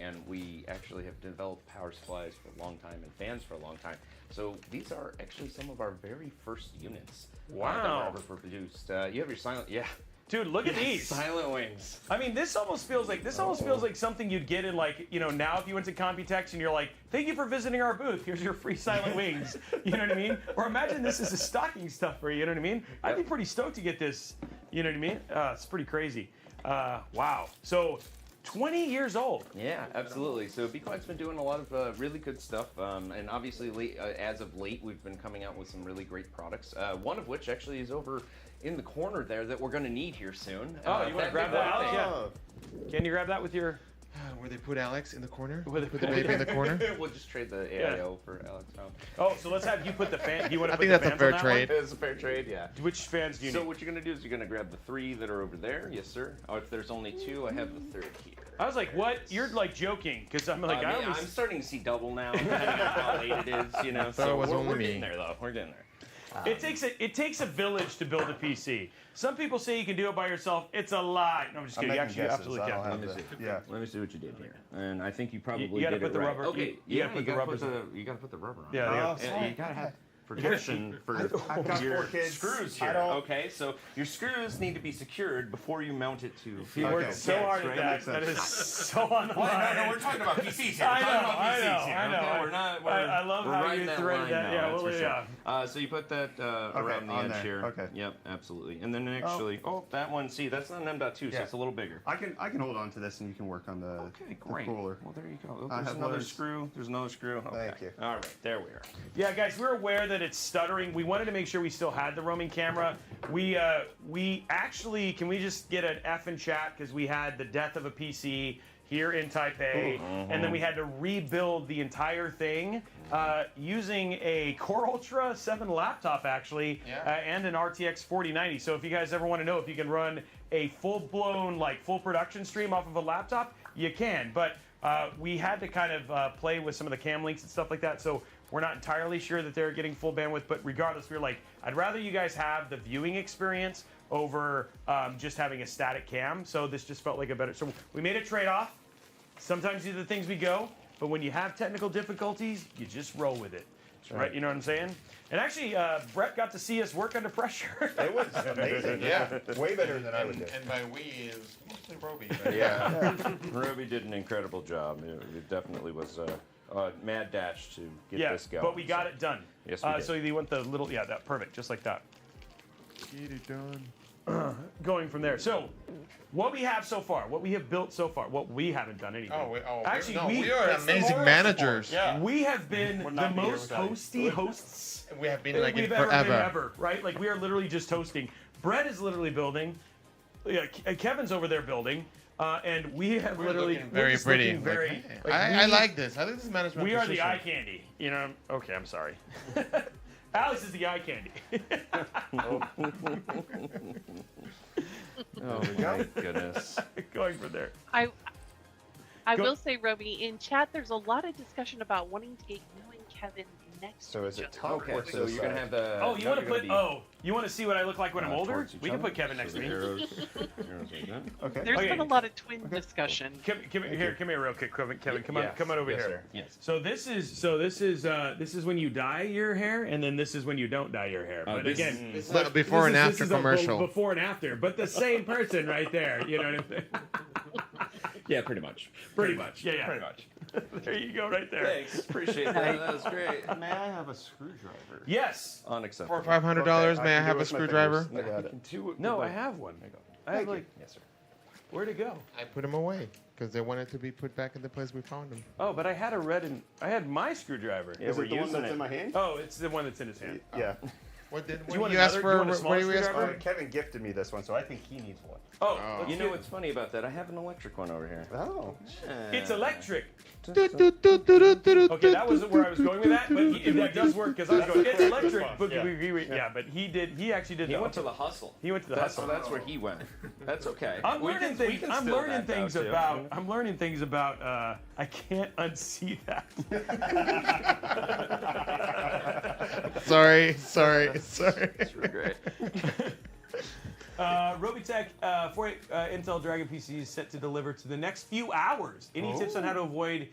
And we actually have developed power supplies for a long time and fans for a long time. So these are actually some of our very first units that Wow. were ever produced. You have your silent, Dude, look at these. silent wings. I mean, this almost feels like something you'd get in like, now if you went to Computex and you're like, thank you for visiting our booth. Here's your free silent wings. You know what I mean? Or imagine this is a stocking stuffer. You know what I mean? I'd be pretty stoked to get this. You know what I mean? It's pretty crazy. Wow. So 20 years old. Yeah, absolutely. So Be Quiet's been doing a lot of really good stuff, and obviously, as of late, we've been coming out with some really great products. One of which actually is over in the corner there that we're going to need here soon. Oh, you want to grab that, Alex? Oh. Yeah. Can you grab that with your? Where they put Alex in the corner? Where they Put the baby in the corner? We'll just trade the AIO for Alex now. Oh, so let's have you put the fan. Do you want to I put think the that's a fans on fair that trade. It's a fair trade, yeah. one? Which fans do you So need? what you're going to do is you're going to grab the 3 that are over there. Yes, sir. Oh, if there's only 2, I have the 3rd here. I was like, what? You're like joking because I'm like, I always. I'm starting to see double now, depending on how late it is, thought So it was we're only getting me. there, though. We're getting there. It takes a village to build a PC. Some people say you can do it by yourself. It's a lie. No, I'm just I'm kidding. You making actually guesses. absolutely I don't can. have the, yeah. Let me see what you did here. And I think you probably You gotta did put it the right. rubber- Okay, you gotta put the rubbers you gotta put the rubber on. Yeah, Oh, yeah. And you gotta have protection for I've got your 4 kids. screws I here. don't- Okay, so your screws need to be secured before you mount it to. He Okay. worked so hard at right? that. Makes That sense. is so on the line. we're talking about PCs here. I know, I know. Okay, we're not. We're, I love we're how riding you that threaded line that. now, Yeah, that's well, for yeah. So you put that around the on edge there. here. Okay. Yep, absolutely. And then actually, that one. See, that's not an M.2, so Yeah. it's a little bigger. I can hold on to this and you can work on the, Okay, the great. cooler. Well, there you go. Oh, I there's have another letters. screw. There's another screw. Okay. Thank you. All right, there we are. Yeah, guys, we're aware that it's stuttering. We wanted to make sure we still had the roaming camera. We actually, can we just get an F in chat because we had the death of a PC here in Taipei, and then we had to rebuild the entire thing using a Core Ultra 7 laptop actually, and an RTX 4090. So if you guys ever want to know if you can run a full-blown, like full production stream off of a laptop, you can. But we had to kind of play with some of the cam links and stuff like that. So we're not entirely sure that they're getting full bandwidth, but regardless, we were like, I'd rather you guys have the viewing experience over just having a static cam. So this just felt like a better. So we made a trade-off. Sometimes these are the things we go, but when you have technical difficulties, you just roll with it. Right? You know what I'm saying? And actually, Brett got to see us work under pressure. It was amazing. Yeah. Way better than I would do. And by we is mostly Roby. Yeah. Ruby did an incredible job. It definitely was a mad dash to get this going. but we got it done. Yes, we did. So you want the little, that perfect, just like that. Get it done. Going from there. So, what we have so far, what we have built so far, what we haven't done anything. Actually, Actually, we are it's the amazing moral managers. support, yeah. We have been the not here most without you. hosty hosts We have been like we've it ever forever. been ever, right? Like we are literally just hosting. Brett is literally building. Yeah, Kevin's over there building, and we have literally looking very just pretty. looking very. Like, hey, like, I we- like this. I think this is management. We are the position. eye candy. You know. Okay, I'm sorry. Alex is the eye candy. Oh my goodness. Going from there. I will say, Roby, in chat, there's a lot of discussion about wanting to get you and Kevin next So to is each it other. top Okay, or to so the you're gonna side? have the. Oh, you no, want to you're put? gonna Oh, you want to see what I look like when I'm older? towards each We can other. put Kevin next So to me. the arrows like that. Okay. There's Okay. been a lot of twin discussion. Come here real quick, Kevin. Come Yes. on over Yes, here. sir. Yes. So this is when you dye your hair, and then this is when you don't dye your hair. But this again, is- But before and this after is a commercial. before and after, but the same person right there. You know what I'm saying? Yeah, pretty much. Pretty much. Yeah. Pretty much. There you go, right there. Thanks. Appreciate that. That was great. May I have a screwdriver? Yes. Unacceptable. For $500, may I can have do a it with my screwdriver? fingers. I got it. No, I have one. I have like. Yes, sir. Where'd it go? I put them away because they wanted to be put back in the place we found them. Oh, but I had I had my screwdriver. Yeah, Is we're it the one using that's it. in my hand? Oh, it's the one that's in his hand. Yeah. What did you want you ask another? for? You want a What smaller do you ask screwdriver? for? Kevin gifted me this one, so I think he needs one. Oh, Oh. You know what's funny about that? I have an electric one over here. Oh. It's electric. Okay, Okay, that wasn't where I was going with that, but that does work because I was going, it's electric. But Yeah. but he actually did. He went to the hustle. He went to the That's, hustle. that's where he went. That's okay. I'm We learning can- we things. can I'm steal learning that, though, things too. about. I'm learning things about. I can't unsee that. sorry. It's real great. Robeytech 48 Intel Dragon PC is set to deliver to the next few hours. Any tips on how to avoid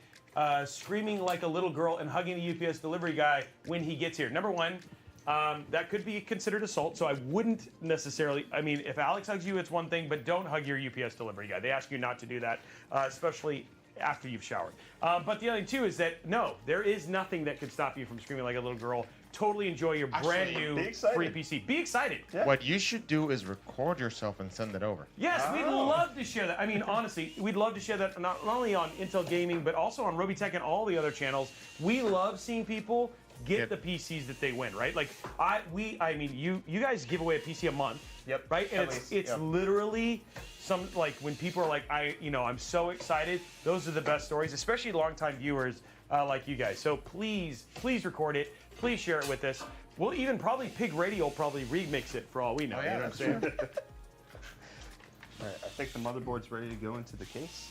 screaming like a little girl and hugging the UPS delivery guy when he gets here? Number one, that could be considered assault, so I wouldn't necessarily. I mean, if Alex hugs you, it's one thing, but don't hug your UPS delivery guy. They ask you not to do that, especially after you've showered. But the other thing too is that no, there is nothing that could stop you from screaming like a little girl. Totally enjoy your brand new be excited. free PC. Be excited. Yeah. What you should do is record yourself and send it over. Yes, we'd love to share that. I mean, honestly, we'd love to share that not only on Intel Gaming, but also on Robeytech and all the other channels. We love seeing people get the PCs that they win, right? Like I mean, you guys give away a PC a month. Yep. Right? And At it's least, yep. literally some like when people are like, I'm so excited. Those are the best stories, especially longtime viewers like you guys. So please record it. Please share it with us. We'll even probably Pig Radio will probably remix it for all we know. Oh, You know what I'm saying? All right, I think the motherboard's ready to go into the case.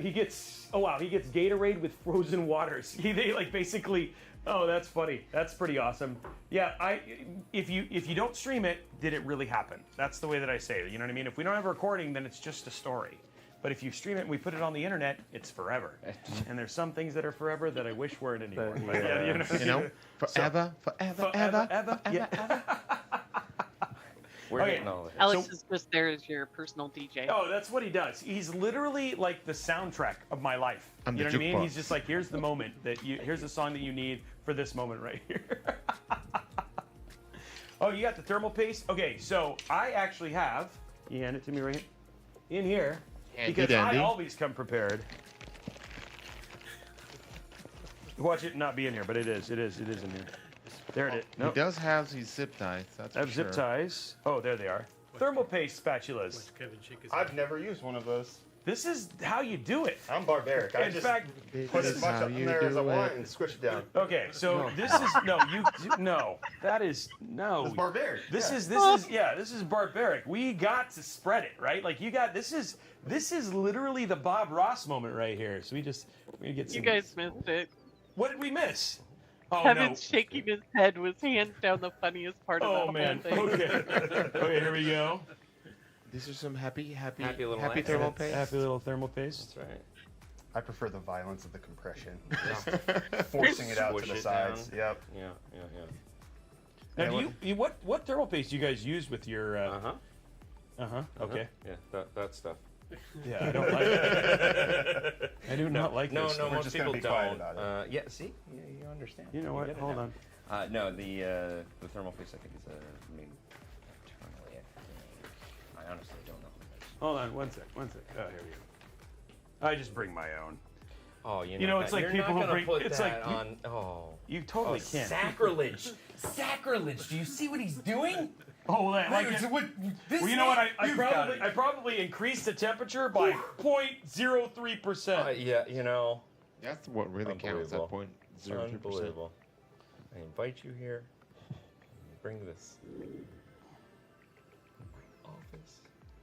He gets Gatorade with frozen waters. They like basically. Oh, that's funny. That's pretty awesome. Yeah, if you don't stream it, did it really happen? That's the way that I say it. You know what I mean? If we don't have a recording, then it's just a story. But if you stream it and we put it on the internet, it's forever. And there's some things that are forever that I wish weren't anymore. But yeah, You know, forever. Yeah. We're Okay. getting all of it. Alex is just there as your personal DJ. Oh, that's what he does. He's literally like the soundtrack of my life. I'm You know the what I mean? jukebox. He's just like, here's the moment here's the song that you need for this moment right here. Oh, you got the thermal paste? Okay, so I actually have, you hand it to me right in here, Handy because dandy. I always come prepared. Watch it not be in here, but it is in here. There it is. He Nope. does have these zip ties. That's I have for zip sure. ties. Oh, there they are. Thermal paste spatulas. Kevin shake his I've never used one of those. This is how you do it. I'm barbaric. I In just fact, put This as is much how up in you there as I do want it. and squish it down. okay, so this is no. That is no. It's barbaric. This yeah. this is barbaric. We got to spread it, right? Like this is literally the Bob Ross moment right here. So we get some. You guys missed it. What did we miss? Oh Kevin's shaking his head was hands down the funniest part no. of Oh that man. whole thing. Okay. Okay, here we go. These are some happy little thermal accents. paste. Happy little thermal paste. That's right. I prefer the violence of the compression. Just forcing it out to Squish the it sides. down. Yep. Yeah. Now, Yeah, do you what thermal paste do you guys use with your? Uh-huh. Okay. Yeah, that stuff. Yeah, I don't like it. I do not like No, this. no, We're most just gonna people be quiet don't. about it. Yeah, see? Yeah, you understand. You know what? get it Hold now. on. No, the thermal paste I think is made internally. I think. I honestly don't know. Hold on, one sec. Oh, here we go. I just bring my own. Oh, You know, it's like you're people who not gonna bring- put it's that like on. Oh. You totally can't. Sacrilege! Sacrilege! Do you see what he's doing? Oh, like Dude, it. this Well, you know what? man- I probably increased the temperature by 0.03%. Yeah, you know. That's what really counts. That Unbelievable. 0.02%. Unbelievable. I invite you here. Bring this. Office.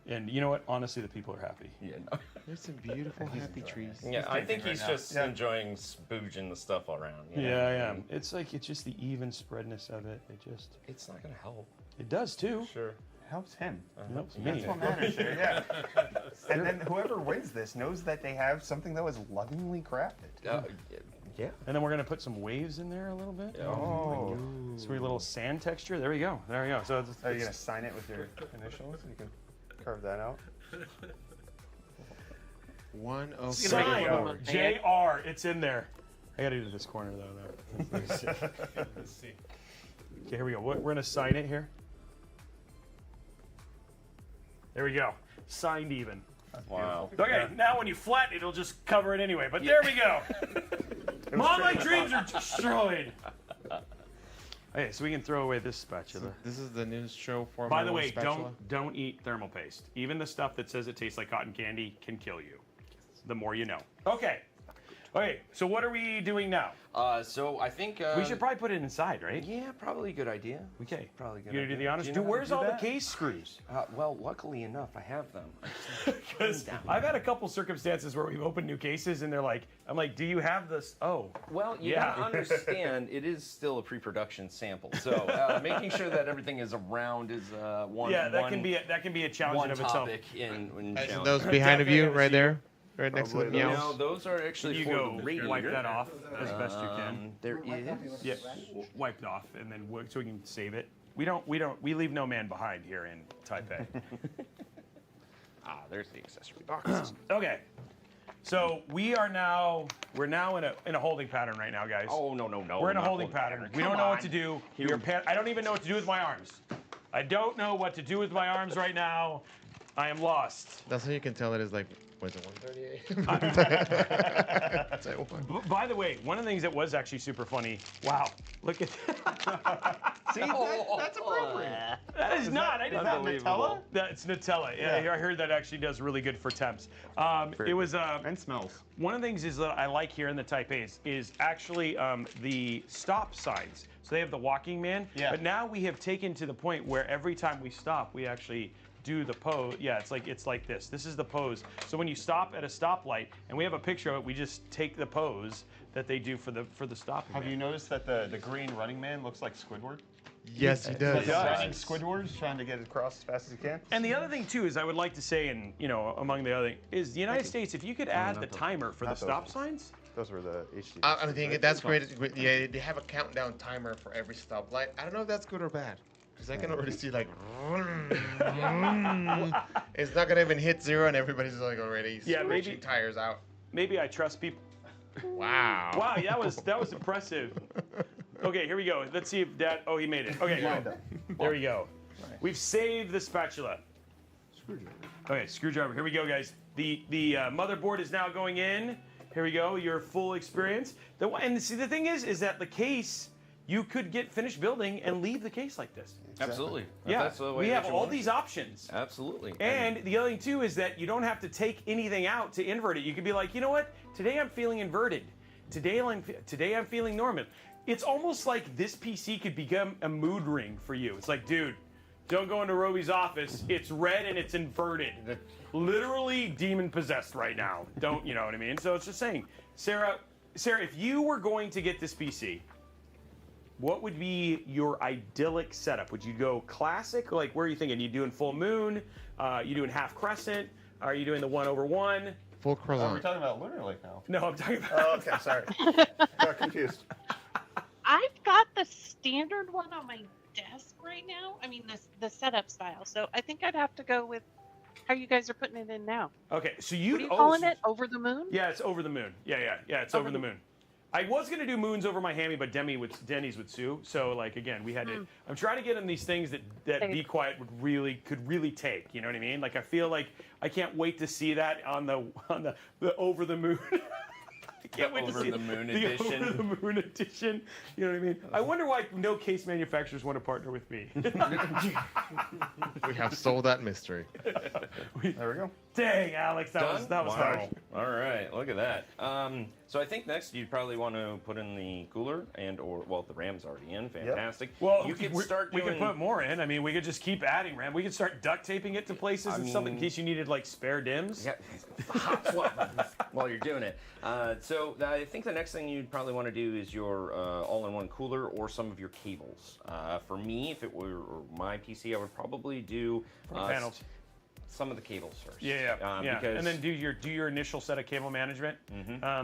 And you know what? Honestly, the people are happy. Yeah, no. There's some beautiful happy trees. Yeah, I think he's just enjoying spooging the stuff around. You know? Yeah, I am. It's like, it's just the even spreadness of it. It's not going to help. It does too. Sure. Helps him. Helps me. That's what matters here, yeah. And then whoever wins this knows that they have something that was lovingly crafted. Yeah. And then we're gonna put some waves in there a little bit. Oh. Sweet little sand texture. There we go. There we go. So it's, Are you going to sign it with your initials? You can carve that out. One of sign go. JR. It's in there. I gotta do this corner though. Let's see. Let's see. Okay, here we go. We're gonna sign it here. There we go. Signed even. Wow. Okay, now when you flatten it, it'll just cover it anyway. But there we go. Mom, my dreams are destroyed. Okay, so we can throw away this spatula. This is the new show for. By the way, don't eat thermal paste. Even the stuff that says it tastes like cotton candy can kill you. The more you know. Okay. Okay, so what are we doing now? So I think We should probably put it inside, right? Yeah, probably a good idea. Okay. Probably a good You gonna do idea. the honors? Do you Dude, know how to where's do all that? the case screws? Well, luckily enough, I have them. Because I've had a couple circumstances where we've opened new cases and they're like, I'm like, do you have this? Oh. Well, you Yeah. gotta understand, it is still a pre-production sample, so making sure that everything is around is one. Yeah, that one, can be a challenge one in of itself. topic in And challenge. those behind of you, right there, right next to the Probably meows. No, those are actually You for go the radiator. wipe that off as best you can. There is. Yeah, wipe it off and then so we can save it. We leave no man behind here in Taipei. There's the accessory box. Okay. So we're now in a holding pattern right now, guys. Oh no! We're in a not holding pattern. We don't know what to do. I don't even know what to do with my arms. I don't know what to do with my arms right now. I am lost. That's how you can tell it is like, was it 138? By the way, one of the things that was actually super funny. Wow, look at that. See, that's appropriate. That is not. I did not. Unbelievable. That's Nutella. Yeah, I heard that actually does really good for temps. It was And smells. one of the things is that I like here in the Taipei is actually the stop signs. So they have the walking man. Yeah. But now we have taken to the point where every time we stop, we actually do the pose. Yeah, it's like this. This is the pose. So when you stop at a stoplight, and we have a picture of it, we just take the pose that they do for the stop. Have you noticed that the green running man looks like Squidward? Yes, he does. Like running Squidward, trying to get across as fast as he can. And the other thing too is I would like to say, and among the other thing, is the United States, if you could add the timer for the Not those stop ones. signs. Those were the HD. I think that's great. Yeah, they have a countdown timer for every stoplight. I don't know if that's good or bad. Because I can already see like, it's not gonna even hit 0 and everybody's like already switching tires out. Maybe I trust people. Wow. Wow, that was impressive. Okay, here we go. Let's see if Dad. Oh, he made it. Okay, there we go. We've saved the spatula. Okay, screwdriver. Here we go, guys. The motherboard is now going in. Here we go. Your full experience. And see, the thing is that the case, you could get finished building and leave the case like this. Absolutely. Yeah, That's the way we that have you all want it. these options. Absolutely. And the other thing too is that you don't have to take anything out to invert it. You could be like, you know what? Today I'm feeling inverted. Today I'm feeling normal. It's almost like this PC could become a mood ring for you. It's like, dude, don't go into Roby's office. It's red and it's inverted. Literally demon possessed right now. Don't, you know what I mean? So it's just saying, Sarah, if you were going to get this PC, what would be your idyllic setup? Would you go classic? Like, where are you thinking? You doing full moon? You doing half crescent? Are you doing the 1/1? Full We're croissant. talking about Lunar Lake now. No, I'm talking about. Oh, okay, sorry. Got confused. I've got the standard one on my desk right now. I mean, the setup style. So I think I'd have to go with how you guys are putting it in now. Okay, so What you. are you calling it? Over the moon? Yeah, it's over the moon. Yeah, it's over the moon. I was gonna do moons over my hammy, but Denny's would sue. So like again, we had to. I'm trying to get in these things that Be Quiet could really take. You know what I mean? Like I feel like I can't wait to see that on the over the moon. I can't wait to see Over the Moon edition. Over the moon edition. You know what I mean? I wonder why no case manufacturers want to partner with me. We have solved that mystery. There we go. Dang, Alex, that was Wow. harsh. All right, look at that. So I think next you'd probably want to put in the cooler the RAM's already in. Fantastic. Well, you could we doing. could put more in. I mean, we could just keep adding RAM. We could start duct taping it to places and stuff in case you needed like spare DIMMs. Yeah, hot swap while you're doing it. So I think the next thing you'd probably want to do is your all-in-one cooler or some of your cables. For me, if it were my PC, I would probably do panels. Some of the cables first. Yeah. Because, and then do your initial set of cable management,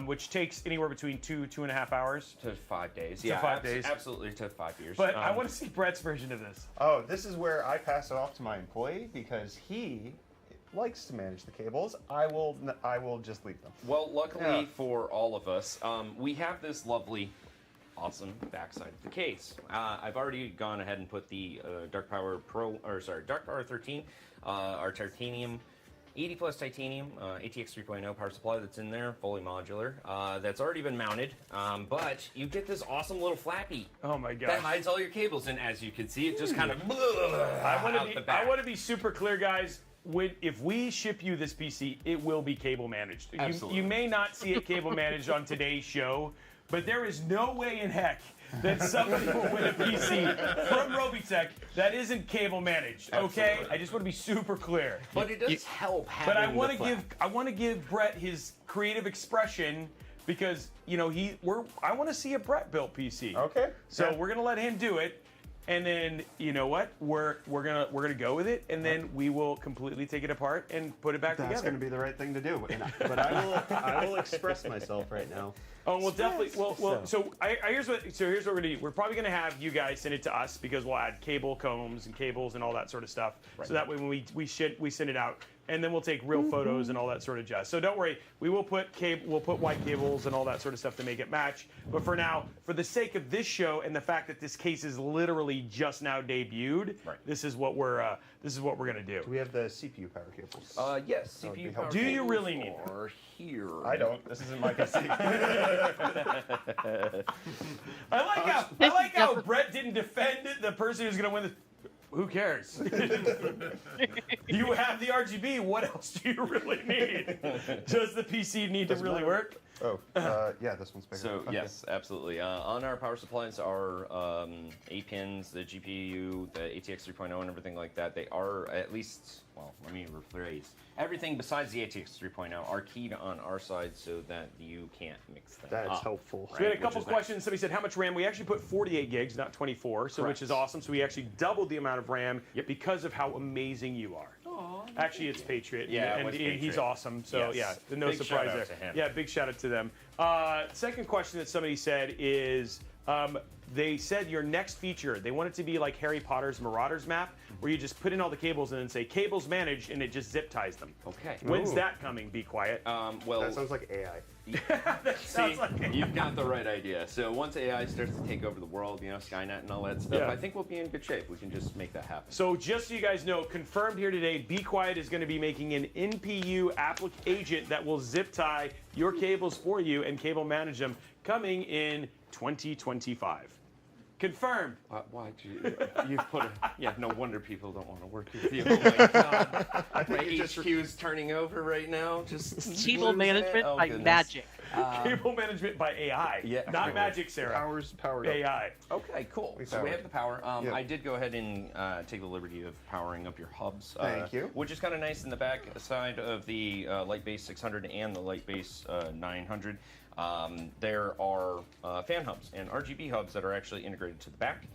which takes anywhere between 2.5 hours to 5 days. To 5 days. Absolutely, to 5 years. But I want to see Brett's version of this. Oh, this is where I pass it off to my employee because he likes to manage the cables. I will just leave them. Well, luckily for all of us, we have this lovely, awesome backside of the case. I've already gone ahead and put the Dark Power 13, our titanium, 80 plus titanium ATX 3.0 power supply that's in there, fully modular. That's already been mounted, but you get this awesome little flappy. Oh my gosh. That hides all your cables, and as you can see, it just kind of I want to be super clear, guys. If we ship you this PC, it will be cable managed. You may not see it cable managed on today's show, but there is no way in heck that somebody will win a PC from Robeytech that isn't cable managed. Okay, Absolutely. I just want to be super clear. But it does help having But I want the to flap. I want to give Brett his creative expression because I want to see a Brett built PC. Okay. So we're gonna let him do it. And then you know what? We're gonna go with it, and then we will completely take it apart and put it back That's together. going to be the right thing to do. But I will express myself right now. Oh, well, definitely. Well. So here's what we're gonna do. We're probably gonna have you guys send it to us because we'll add cable combs and cables and all that sort of stuff. Right. So that way, when we send it out, and then we'll take real photos and all that sort of jazz. So don't worry, we will put white cables and all that sort of stuff to make it match. But for now, for the sake of this show and the fact that this case is literally just now debuted, this is what we're gonna do. Do we have the CPU power cables? Yes, would be CPU helpful. power Do you cables really need are here. I don't. This isn't my PC. I like how Brett didn't defend the person who's gonna win this. Who cares? You have the RGB. What else do you really need? Does the PC need to really work? Oh, yeah, this one's bigger. So Okay. yes, absolutely. On our power supplies, our 8 pins, the GPU, the ATX 3.0, and everything like that, they are at least, well, let me rephrase. Everything besides the ATX 3.0 are keyed on our side so that you can't mix them That's up. helpful. So we had a Which couple is nice. questions. Somebody said, how much RAM? We actually put 48 gigs, not 24, so which is awesome. So we actually doubled the amount of RAM because of how amazing you are. Actually, it's Patriot. Yeah, and it was he's Patriot. awesome. So Yes. yeah, no Big surprise shout out there. to him. Yeah, big shout out to them. Second question that somebody said is, they said your next feature, they want it to be like Harry Potter's Marauders map, where you just put in all the cables and then say cables managed, and it just zip ties them. Okay. When's Ooh. that coming? Be quiet. Well, That sounds like AI. see, you've got the right idea. So once AI starts to take over the world, Skynet and all that stuff, Yeah. I think we'll be in good shape. We can just make that happen. So just so you guys know, confirmed here today, Be Quiet is going to be making an NPU agent that will zip tie your cables for you and cable manage them, coming in 2025. Confirmed. Why'd you've put a... Yeah, no wonder people don't want to work with you. Oh my God. My HQ's turning over right now. Just Cable losing management it. Oh, by goodness. magic. Cable management by AI. Yeah. Not magic, Sarah. Power's powered up. AI. Okay, cool. So powered we have the power. Yeah. I did go ahead and take the liberty of powering up your hubs. Thank you. Which is kind of nice in the back side of the Lightbase 600 and the Lightbase 900. There are fan hubs and RGB hubs that are actually integrated to the back.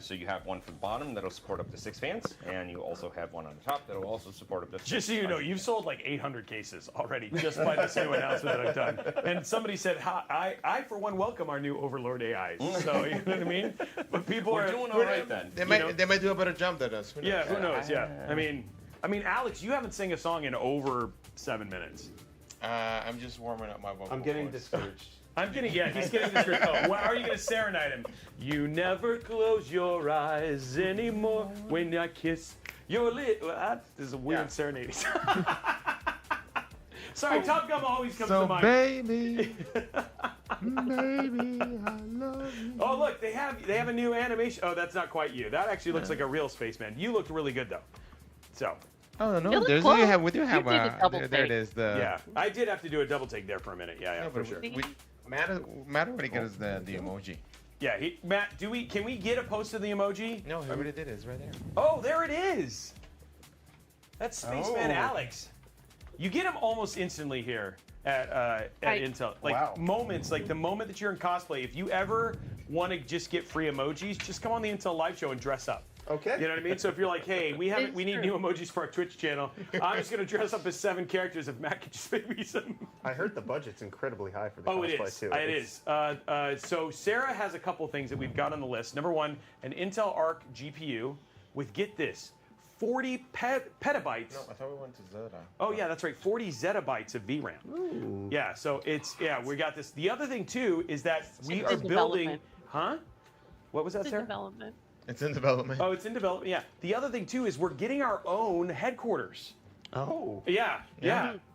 So you have one for the bottom that'll support up to 6 fans, and you also have one on the top that'll also support up to 6. Just so you know, you've sold like 800 cases already just by this new announcement that I've done. And somebody said, I for one welcome our new Overlord AIs. So you know what I mean? But people We're are doing all right then. They might do a better job than us. Who knows? Yeah, who knows? Yeah. I mean, Alex, you haven't sang a song in over 7 minutes. I'm just warming up my vocal I'm getting cords. discouraged. He's getting this. Oh, how are you going to serenade him? You never close your eyes anymore when I kiss your lips. This is a weird serenade. Sorry, Top Gun always comes to mind. baby, baby, I love you. Oh, look, they have a new animation. Oh, that's not quite you. That actually looks like a real spaceman. You looked really good though. So, Oh no, Really there's close. we do have You did a double there it take. is. The Yeah, I did have to do a double take there for a minute. Yeah, No, for but sure. Matt already got us the emoji. Yeah, Matt, can we get a post of the emoji? No, he already did it. It's right there. Oh, there it is. That's Spaceman Alex. You get him almost instantly here at Intel. Like moments, like the moment that you're in cosplay, if you ever want to just get free emojis, just come on the Intel live show and dress up. Okay. You know what I mean? So if you're like, hey, we need new emojis for our Twitch channel, I'm just gonna dress up as 7 characters if Matt could just make me some. I heard the budget's incredibly high for the Oh, it cosplay is. too. It is. So Sarah has a couple things that we've got on the list. Number one, an Intel Arc GPU with, get this, 40 petabytes. No, I thought we went to Zeta. Oh yeah, that's right, 40 zettabytes of VRAM. Ooh. Yeah, so we got this. The other thing too is that we It's are in building. development. Huh? What was that, It's in Sarah? development. It's in development. Oh, it's in development. Yeah. The other thing too is we're getting our own headquarters. Oh. Yeah.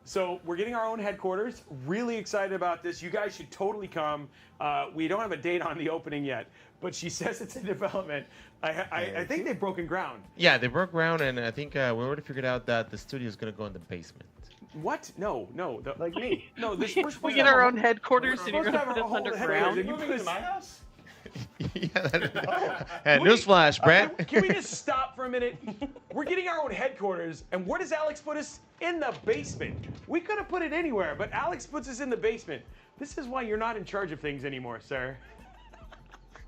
So we're getting our own headquarters. Really excited about this. You guys should totally come. We don't have a date on the opening yet, but she says it's in development. I think they've broken ground. Yeah, they broke ground, and I think we already figured out that the studio is gonna go in the basement. What? No. Like me. No. We're supposed We to get have our a- own headquarters, we're and you're supposed gonna to put have us a whole headquarters. underground. Are you moving to my house? Yeah, newsflash, Brett. Can we just stop for a minute? We're getting our own headquarters, and where does Alex put us? In the basement. We could have put it anywhere, but Alex puts us in the basement. This is why you're not in charge of things anymore, sir.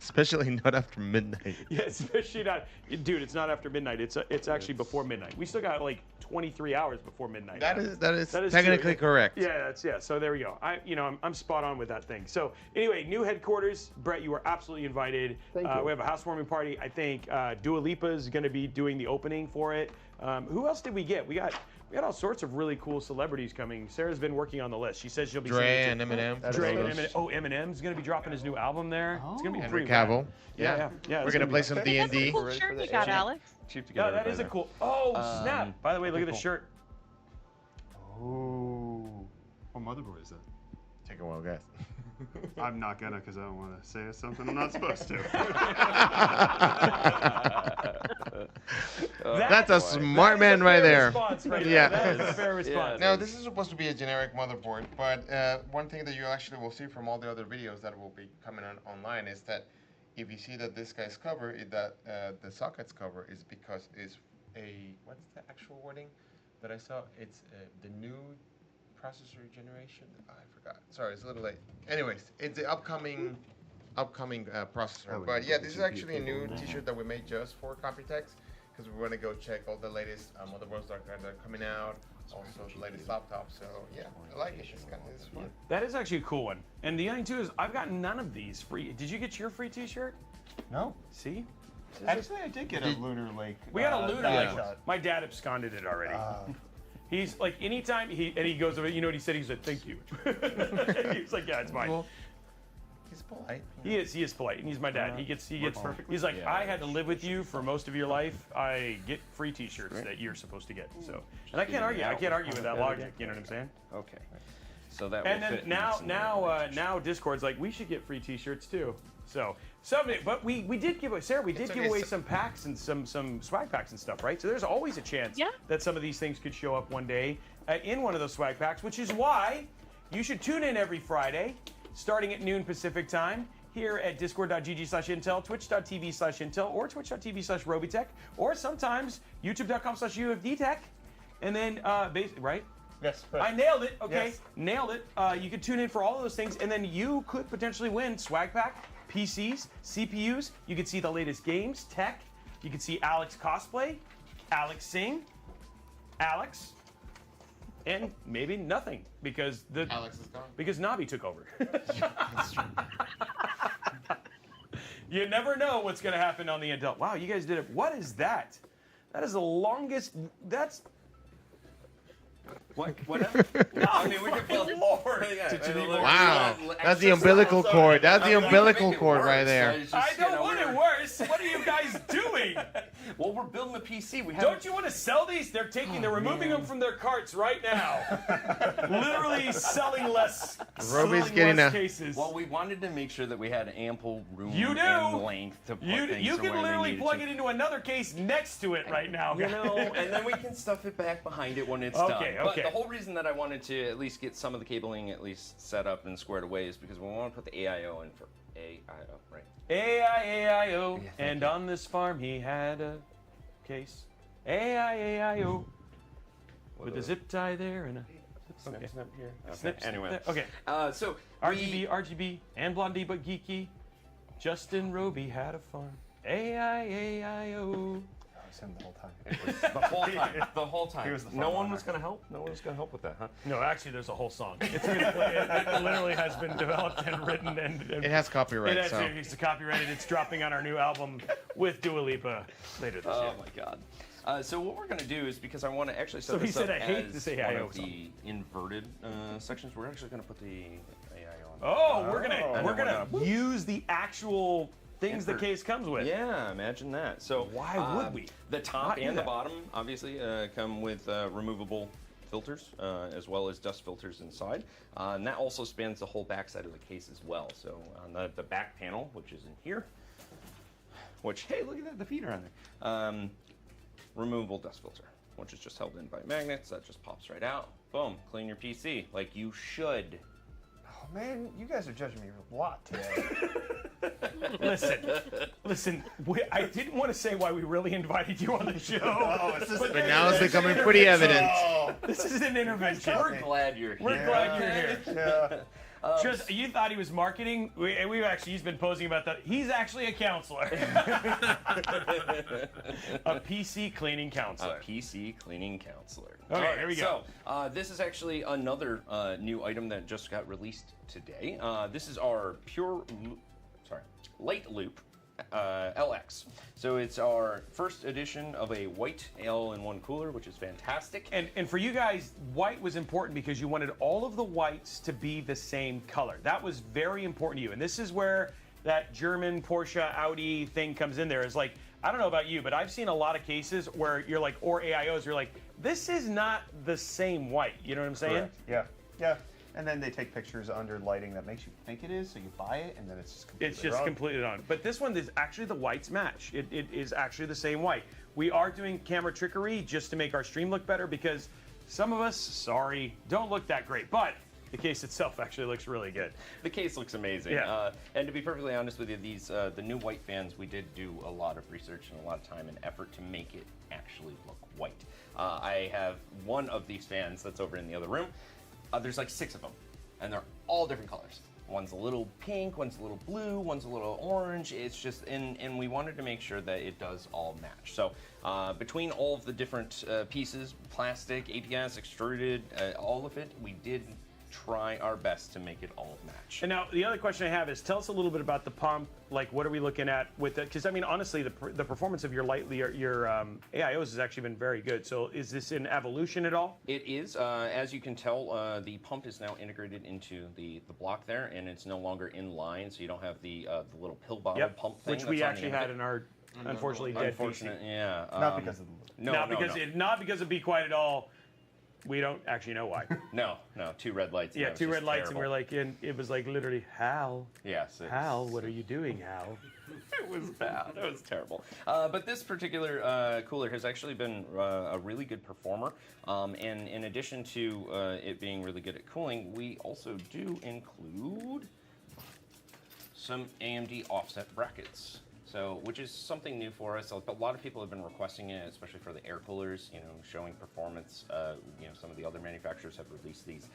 Especially not after midnight. Yeah, especially not, dude. It's not after midnight. It's actually before midnight. We still got like 23 hours before midnight. That is true. technically correct. Yeah, so there we go. I'm spot on with that thing. So anyway, new headquarters. Brett, you are absolutely invited. Thank you. We have a housewarming party. I think Dua Lipa is going to be doing the opening for it. Who else did we get? We got all sorts of really cool celebrities coming. Sarah's been working on the list. She says she'll be Dre and sending it to- Eminem. Dre and Eminem. Oh, Eminem's going to be dropping his new album there. It's going to be Henry pretty rad. Cavill. Yeah. We're it's gonna be play rad. some That's D&D. a cool shirt you got, Alex. Cheap to get Yeah, that everybody is a there. cool. Oh, snap! By the way, look at the shirt. Ooh. What motherboard is that? Take a wild guess. I'm not gonna, because I don't want to say something I'm not supposed to. That's a smart man right there. Response right Yeah. there. That is a fair response. Now, this is supposed to be a generic motherboard, but one thing that you actually will see from all the other videos that will be coming online is that if you see that this guy's cover, the socket's cover is because it's what's the actual wording that I saw? It's the new processor generation. I forgot. Sorry, it's a little late. Anyways, it's the upcoming processor. Oh, But yeah, yeah, this is actually a new T-shirt that we made just for Computex, because we want to go check all the latest motherboards that are coming out, also the latest laptops. So yeah, I like it. It's fun. That is actually a cool one. And the other thing too is I've gotten none of these free. Did you get your free T-shirt? No. See? Actually, I did get a Lunar Lake. We got a Lunar Lake. shot. My dad absconded it already. He's like, anytime he goes over, you know what he said? He said, "Thank you." He's like, "Yeah, it's mine." Well, he's polite. He is polite, and he's my dad. He gets. He's like, I had to live with you for most of your life. I get free T-shirts that you're supposed to get. So, and I can't argue. I can't argue with that logic. You know what I'm saying? Okay. So that And will then fit now Discord's like, we should get free T-shirts too. So but we did give away, Sarah. We did give away some packs and some swag packs and stuff, right? So there's always a chance that some of these things could show up one day in one of those swag packs, which is why you should tune in every Friday, starting at noon Pacific time, here at discord.gg/intel, twitch.tv/intel, or twitch.tv/Robeytech, or sometimes youtube.com/UFDtech, and then right. Yes. I nailed it. Okay, Yes. nailed it. You could tune in for all of those things, and then you could potentially win swag pack, PCs, CPUs. You could see the latest games, tech. You could see Alex cosplay, Alex sing, Alex, and maybe nothing because Alex is gone. because Navi took over. You never know what's going to happen on the Intel. Wow, you guys did it. What is that? That is the longest. That's. Whatever. No, I mean, we can fucking Lord. Wow, that's the umbilical cord. That's the umbilical cord right there. I don't want it worse. What are you guys doing? Well, we're building a PC. Don't you want to sell these? They're removing them from their carts right now. Literally selling less. Robey's getting cases. Well, we wanted to make sure that we had ample room You do. and length to put things You can where we literally needed plug to. it into another case next to it right now. You know, and then we can stuff it back behind it when it's Okay, done. But okay. the whole reason that I wanted to at least get some of the cabling at least set up and squared away is because we want to put the AIO in for AIO, right? A-I-A-I-O, Yeah, thank and you. on this farm he had a case. A-I-A-I-O, with a zip tie there and a Snip, snip here. snip anyway. there. Okay. So RGB, RGB, and Blondie but geeky. Justin Robey had a farm. A-I-A-I-O. That was him the whole time. It was the whole time. The whole time. He was the no front one runner. was gonna help. No one was gonna help with that, huh? No, actually, there's a whole song. It's been, it literally has been developed and written, and It has copyright, it has, so. it's copyrighted. It's dropping on our new album with Dua Lipa later this year. Oh my God. So what we're going to do is, because I want to actually set So he this said, up "I hate as to say one AIO of the inverted sections, we're actually going to put the AIO on. Oh, we're And then gonna we're use the actual things the Invert. case comes with. Yeah, imagine that. So Why would we The top not do and the that? bottom, obviously, come with removable filters, as well as dust filters inside. And that also spans the whole back side of the case as well. So on the back panel, which is in here, which, hey, look at that, the feet are on there. Removable dust filter, which is just held in by magnets. That just pops right out. Boom, clean your PC like you should. Oh man, you guys are judging me a lot today. Listen. I didn't want to say why we really invited you on the show. But now it's becoming pretty evident. This is an intervention. We're glad you're here. We're glad you're here. Yeah. Just you thought he was marketing. He's been posing about that. He's actually a counselor, a PC cleaning counselor. A PC cleaning counselor. Okay, All right, here we go. So, this is actually another new item that just got released today. This is our Light Loop LX. So it's our first edition of a white all-in-one cooler, which is fantastic. And for you guys, white was important because you wanted all of the whites to be the same color. That was very important to you. And this is where that German Porsche Audi thing comes in there. Is like, I don't know about you, but I've seen a lot of cases where you're like, or AIOs, you're like, this is not the same white. You know what I'm saying? Correct. Yeah. Yeah. And then they take pictures under lighting that makes you think it is, so you buy it, and then it's just completely It's just wrong. completely on. But this one is actually the whites match. It is actually the same white. We are doing camera trickery just to make our stream look better because some of us, sorry, don't look that great. But the case itself actually looks really good. The case looks amazing. Yeah. And to be perfectly honest with you, these the new white fans, we did do a lot of research and a lot of time and effort to make it actually look white. I have one of these fans that's over in the other room. There's like 6 of them, and they're all different colors. One's a little pink, one's a little blue, one's a little orange. It's just, and we wanted to make sure that it does all match. So between all of the different pieces, plastic, APS, extruded, all of it, we did try our best to make it all match. And now the other question I have is, tell us a little bit about the pump. Like, what are we looking at with it? Because I mean, honestly, the performance of your AIOs has actually been very good. So is this in evolution at all? It is. As you can tell, the pump is now integrated into the block there, and it's no longer in line, so you don't have the little pill bottle pump thing. Which we actually had in our unfortunately dead Unfortunate, PC. yeah. Not because of the No, Not because of Be Quiet at all. We don't actually know why. No, 2 red lights. and Yeah, that was 2 just red lights, terrible. and we're like, and it was like literally, Hal, Yes. Hal, what are you doing, Hal? It was bad. It was terrible. But this particular cooler has actually been a really good performer. And in addition to it being really good at cooling, we also do include some AMD offset brackets. So, which is something new for us. A lot of people have been requesting it, especially for the air coolers, showing performance. Some of the other manufacturers have released these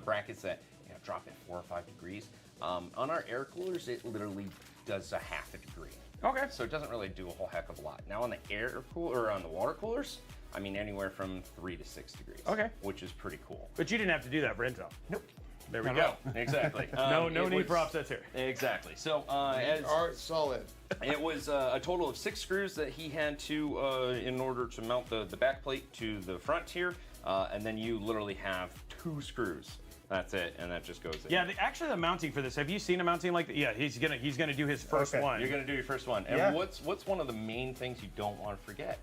brackets that drop at 4 or 5 degrees. On our air coolers, it literally does a half a degree. Okay. So it doesn't really do a whole heck of a lot. Now on the air cooler, or on the water coolers, I mean anywhere from 3 to 6 degrees. Okay. Which is pretty cool. But you didn't have to do that for Intel. Nope. There we go. Exactly. No it need was- for offsets here. Exactly. So These are solid. it was a total of 6 screws that he had to, in order to mount the back plate to the front here, and then you literally have 2 screws That's it, and that just goes in. Yeah, actually the mounting for this, have you seen a mounting like that? Yeah, he's gonna do his first one. You're gonna do your first one. And Yeah. what's one of the main things you don't want to forget?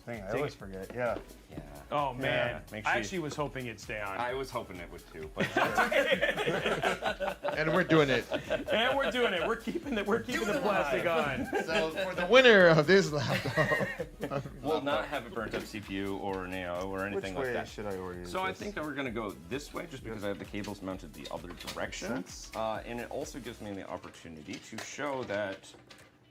Thing I always forget. Yeah. Yeah. Oh man, Make sure I you- actually was hoping it'd stay on. I was hoping it would too, but And we're doing it. And we're doing it. We're keeping the plastic on. So for the winner of this laptop, we'll not have a burnt up CPU or or anything Which like way that. should I order So I this? think that we're gonna go this way just because I have the cables mounted the other direction. sense. And it also gives me the opportunity to show that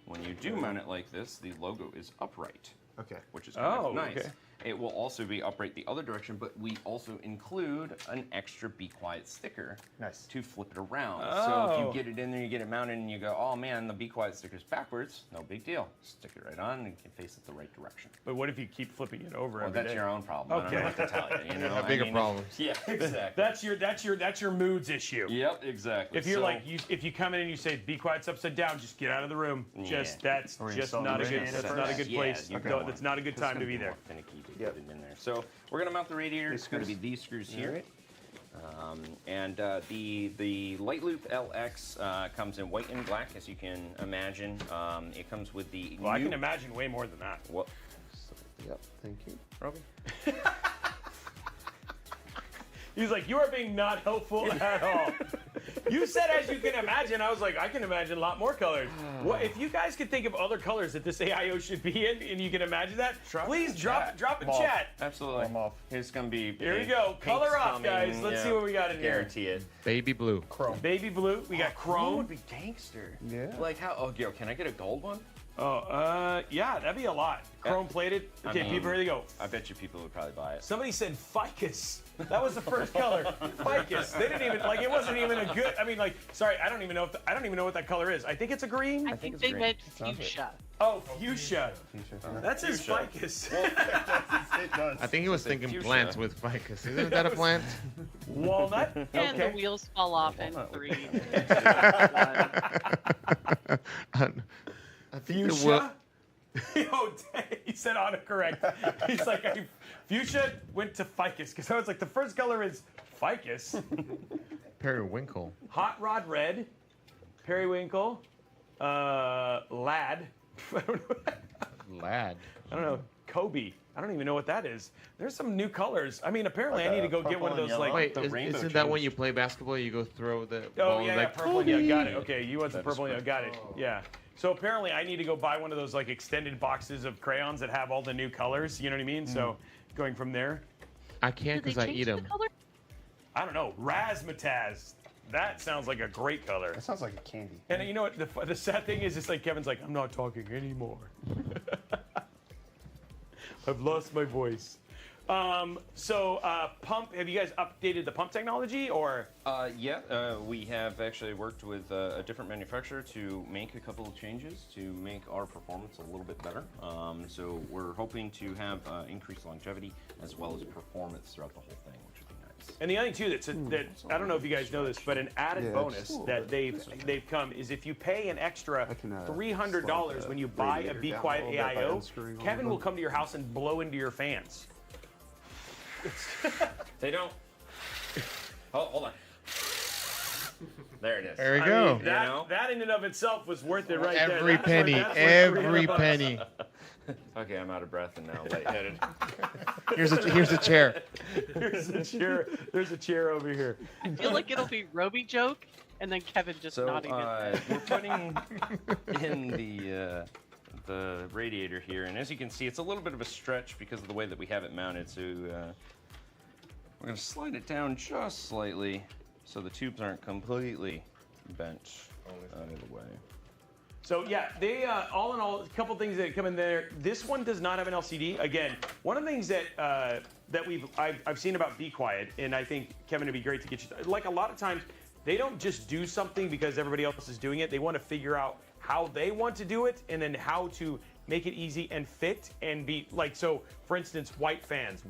when you do mount it like this, the logo is upright, Okay. which is kind of nice. okay. It will also be upright the other direction, but we also include an extra Be Quiet sticker Nice. to flip it around. So if Oh. you get it in there, you get it mounted, and you go, oh man, the Be Quiet sticker's backwards, no big deal. Stick it right on and you can face it the right direction. But what if you keep flipping it over Well, every that's day? your own problem. I don't know Okay. what to tell you. You know, have bigger problems. Yeah, exactly. That's your moods issue. Yep, exactly. If you're So- like if you come in and you say be quiet's upside down, just get out of the room. Just that's Or you just saw not a the good radiator that's not a good Yeah, place. you Don't- don't That's not a good It's time gonna to be there. more finicky to Yep. get it in there. So we're gonna mount the radiator. It's gonna be these screws here. And the Light Loop LX comes in white and black, as you can imagine. It comes with the Well, I new... can imagine way more than that. What, Yep. Thank you. Roby? He's like, you are being not helpful at all. You said, as you can imagine. I was like, I can imagine a lot more colors. What if you guys could think of other colors that this AIO should be in, and you can imagine that? Please drop in Mauve. chat. Absolutely. I'm off. Here's gonna be. Here we pink. go. Color Pink's off, coming, guys. Let's see what we got in here. Guarantee it. baby blue. Chrome. Baby blue. We got Chrome would chrome. be gangster. Yeah. Like how? Oh, yo, can I get a gold one? Oh, yeah, that'd be a lot. Chrome plated. I Okay, mean- people, here they go. I bet you people would probably buy it. Somebody said ficus. That was the first color. Ficus. They didn't even like. It wasn't even a good. I mean, like, sorry, I don't even know what that color is. I think it's a green. I think think it's they green. meant fuchsia. Oh, fuchsia. T-shirt. That says Fuchsia. ficus. It does. I think he was Say thinking fuchsia. plants with ficus. Isn't that a plant? Walnut. And the Okay. wheels fall off in 3. 2, 1. I think Fuchsia. Yo, he said autocorrect. He's like, fuchsia went to ficus because I was like, the first color is ficus. periwinkle. Hot rod red, periwinkle, lad. I don't know. Lad. I don't know. Kobe. I don't even know what that is. There's some new colors. I mean, apparently I need to go get one of those purple and like. yellow. Wait, the rainbow isn't that when changed. you play basketball, you go throw the Oh ball yeah, like purple. Yeah, got it. Kobe? Okay, you want some That is purple? Yeah, got it. Yeah. So apparently I need to go buy one of those like extended boxes of crayons that have all the new colors. You know what I mean? So going from there, I can't Did because they I change eat the them. color? I don't know. Razzmatazz. That sounds like a great color. That sounds like a candy. And you know what? The sad thing is, it's like Kevin's like, I'm not talking anymore. I've lost my voice. Pump. Have you guys updated the pump technology, or? We have actually worked with a different manufacturer to make a couple of changes to make our performance a little bit better. So we're hoping to have increased longevity as well as performance throughout the whole thing, which would be nice. And the other thing too that I don't know if you guys know this, but an added Yeah, bonus just- that they've come is if you pay an extra can, $300 slide the when you buy a radiator Be down a Quiet little bit by AIO, unscrewing all Kevin of will them. come to your house and blow into your fans. They don't. Oh, hold on. There it is. There we I go. mean, that, You know? that in and of itself was worth it right there. Every That's penny, worth every $300. penny. Okay, I'm out of breath and now lightheaded. Here's a chair. There's a chair. There's a chair over here. I feel like it'll be Roby joke, and then Kevin just So nodding his head. we're putting in the radiator here, and as you can see, it's a little bit of a stretch because of the way that we have it mounted. So we're going to slide it down just slightly so the tubes aren't completely bent out of the way. So yeah, they all in all, a couple things that come in there. This one does not have an LCD. Again, one of the things that I've seen about Be Quiet, and I think Kevin, it'd be great to get you. Like a lot of times, they don't just do something because everybody else is doing it. They want to figure out how they want to do it, and then how to make it easy and fit and be like. So, for instance, white fans,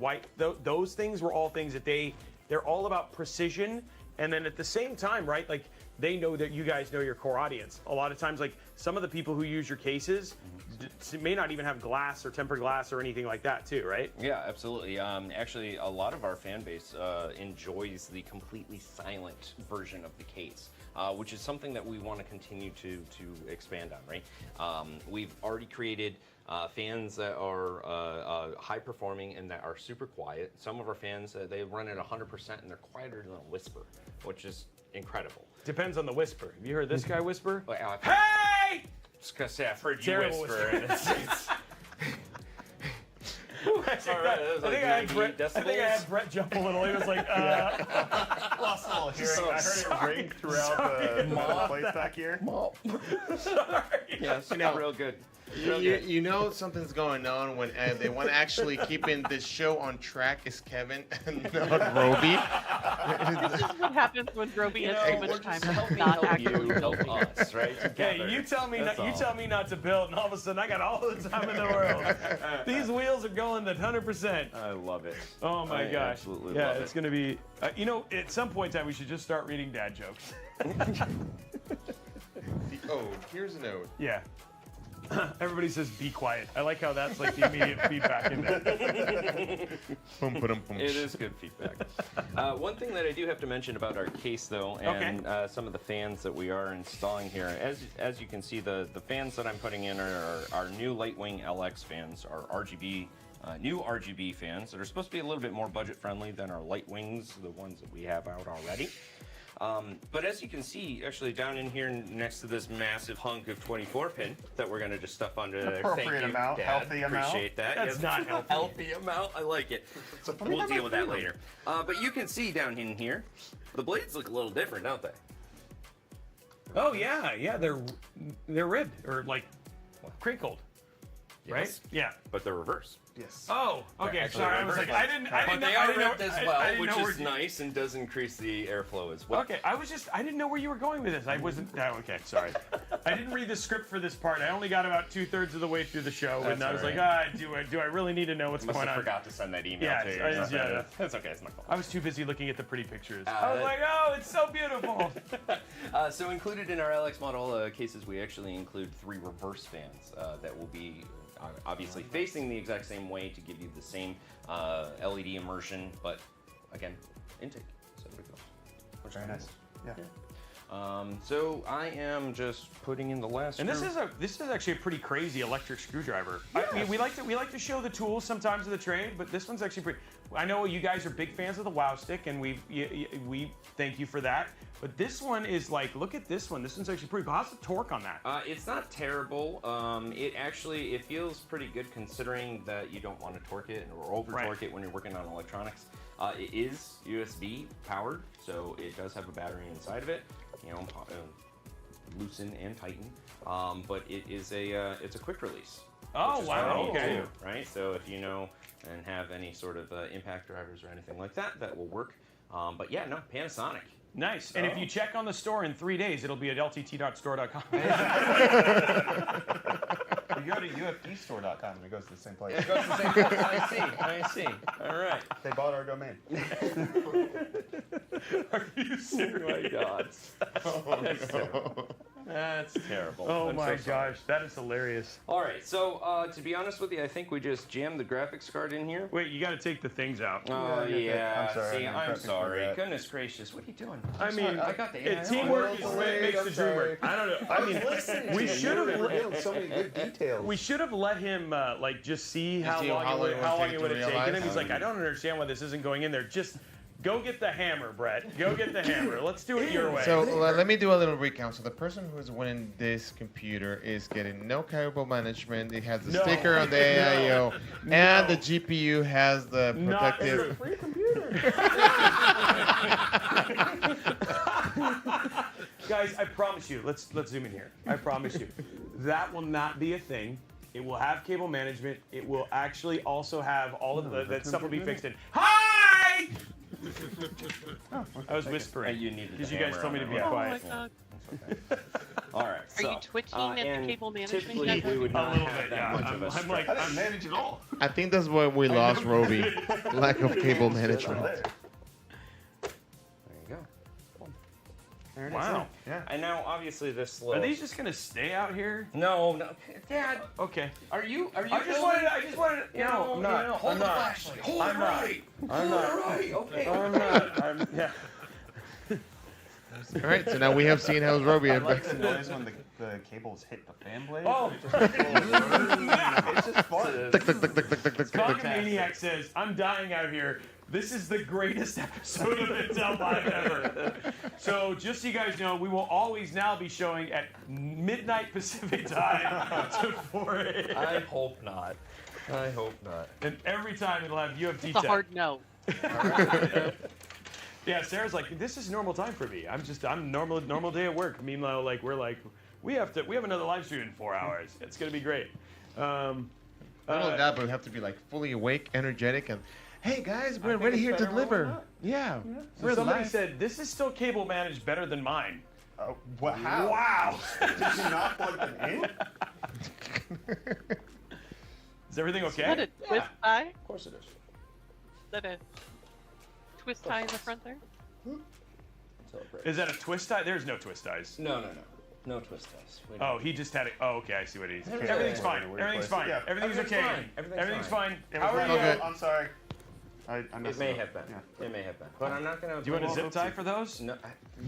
those things were all things that they're all about precision, and then at the same time, right, like. They know that you guys know your core audience. A lot of times, like some of the people who use your cases it may not even have glass or tempered glass or anything like that too, right? Yeah, absolutely. Actually, a lot of our fan base enjoys the completely silent version of the case, which is something that we want to continue to expand on, right? We've already created fans that are high performing and that are super quiet. Some of our fans, they run at 100% and they're quieter than a whisper, which is incredible. Depends on the whisper. Have you heard this guy whisper? Hey! Just gonna say I've heard you Terrible whisper. And it's, I think I had Brett jump a little. He was like, Lost a little hearing. I heard it ring throughout the plates back here. sorry. Yeah, it's real good. You know something's going on when they want to actually keeping this show on track is Kevin and not Roby. This is what happens when Roby has too much time to help not you, actually help us, right? Hey, Together. you tell me That's not, you all. tell me not to build, and all of a sudden I got all the time in the world. These wheels are going at 100%. I love it. Oh my I gosh. absolutely Yeah, love it's it. gonna be. You know, at some point in time, we should just start reading dad jokes. Here's a note. Yeah. Everybody says be quiet. I like how that's like the immediate feedback in there. It is good feedback. One thing that I do have to mention about our case, though, and some of the fans that we are installing here, as you can see, the fans that I'm putting in are our new Lightwing LX fans, our RGB, new RGB fans that are supposed to be a little bit more budget friendly than our Lightwings, the ones that we have out already. But as you can see, actually down in here next to this massive hunk of 24 pin that we're going to just stuff under there. Appropriate Thank you, amount, Dad. healthy amount. Appreciate that. That's Yes, not healthy. Healthy amount. I like it. We'll deal with that later. But you can see down in here, the blades look a little different, don't they? Oh yeah, they're ribbed or like crinkled, right? Yes. Yeah. But they're reversed. Yes. Oh, okay. Actually, Sorry, I was like, I didn't But they know, I are didn't know, ribbed as I well, didn't which know is nice and does increase the airflow as well. Okay, I didn't know where you were going with this. I wasn't. Okay, sorry. I didn't read the script for this part. I only got about 2/3 of the way through the show, and I was That's like, do I really need to know what's Must going have on? forgot to send that email Yeah, to you. yeah. That's okay. It's my fault. I was too busy looking at the pretty pictures. I Uh, was like, oh, it's so beautiful. So included in our LX model cases, we actually include 3 reverse fans that will be obviously facing the exact same way to give you the same LED immersion, but again, intake. So there we go. Very nice. Yeah. So I am just putting in the last. And this screw. is actually a pretty crazy electric screwdriver. I mean, we like to show the tools sometimes of the trade, but this one's actually pretty. I know you guys are big fans of the Wow Stick, and we thank you for that. But this one is like, look at this one. This one's actually pretty. How's the torque on that? It's not terrible. It feels pretty good considering that you don't want to torque it or over torque it when you're working on electronics. It is USB powered, so it does have a battery inside of it. You know, loosen and tighten. But it is it's a quick release. Oh, which is wow, what I need okay. to do, right? So if you know and have any sort of impact drivers or anything like that, that will work. But yeah, no, Panasonic. Nice. And if you check on the store in 3 days, it'll be at ltt.store.com. You go to ufdstore.com and it goes to the same place. It goes to the same place. I see. All right. They bought our domain. Are you serious? Oh my God. That's terrible. That's terrible. Oh I'm my so sorry. gosh, that is hilarious. All right, so to be honest with you, I think we just jammed the graphics card in here. Wait, you got to take the things out. Oh Yeah, I'm sorry, See, I'm I'm prepping for sorry. that. Goodness gracious, what are you doing? I mean, I got the teamwork is I'm what makes the dream work. I don't know. I mean, we should have. so many good details. We should have let him like just see how see long how it long would have taken him. realize. He's like, I don't understand why this isn't going in there. Just go get the hammer, Brett. Go get the hammer. Let's do it your way. So let me do a little recount. So the person who's winning this computer is getting no cable management. It has the No. sticker on the AIO, and the GPU has the Not protective. true. Free computer. Guys, I promise you. Let's zoom in here. I promise you, that will not be a thing. It will have cable management. It will actually also have all of that stuff will be fixed in. Hi! I was whispering You needed because the you guys hammer told me on to that be one. quiet. Oh my God. All right. Are you twitching at the and cable management Typically, yet? we would A not little have bit, that yeah. much of a I'm stretch. like, I didn't manage it all. I think that's why we lost Roby. Lack of cable management. There you go. There it is. Wow. Yeah. And now, obviously, this little... Are these just gonna stay out here? No, Dad. Okay. Are you? I just wanted. No, I'm not. hold I'm the not. flashlight. Hold I'm it not. right. I'm Hold not. it right. Okay. I'm not. Yeah. All right, so now we have seen how Roby I had like the noise when the cables hit the fan blade. Oh. It's just fun. tick, tick, tick, tick, tick, tick, tick, tick. Comic Maniac says, "I'm dying out here. This is the greatest episode of Intel Live ever." So just so you guys know, we will always now be showing at midnight Pacific time to 4 a.m. I hope not. I hope not. And every time it'll have UFD It's a tech. hard no. Yeah, Sarah's like, this is normal time for me. I'm normal day at work. Meanwhile, like we have another live stream in 4 hours. It's gonna be great. Not only that, but we have to be like fully awake, energetic, and hey guys, we're ready it's here to better when we're deliver. not. Yeah. So We're somebody live. said this is still cable managed better than mine. Wow. Wow. Did you not plug them in? Is everything Is that okay? a twist tie? Of course it is. Is that a twist tie in the front there? Celebrate. Is that a twist tie? There's no twist ties. No twist ties. We Oh, he just had it. Oh, okay, I see what he's. Yeah. Everything's Yeah. fine. Weird Everything's place. fine. Yeah. Everything's Everything's okay. fine. Everything's Everything's fine. fine. How are you? Okay. I'm sorry. I It messed may up. have been. Yeah. It may have been. But I'm not gonna. Do you want a zip tie for those? No,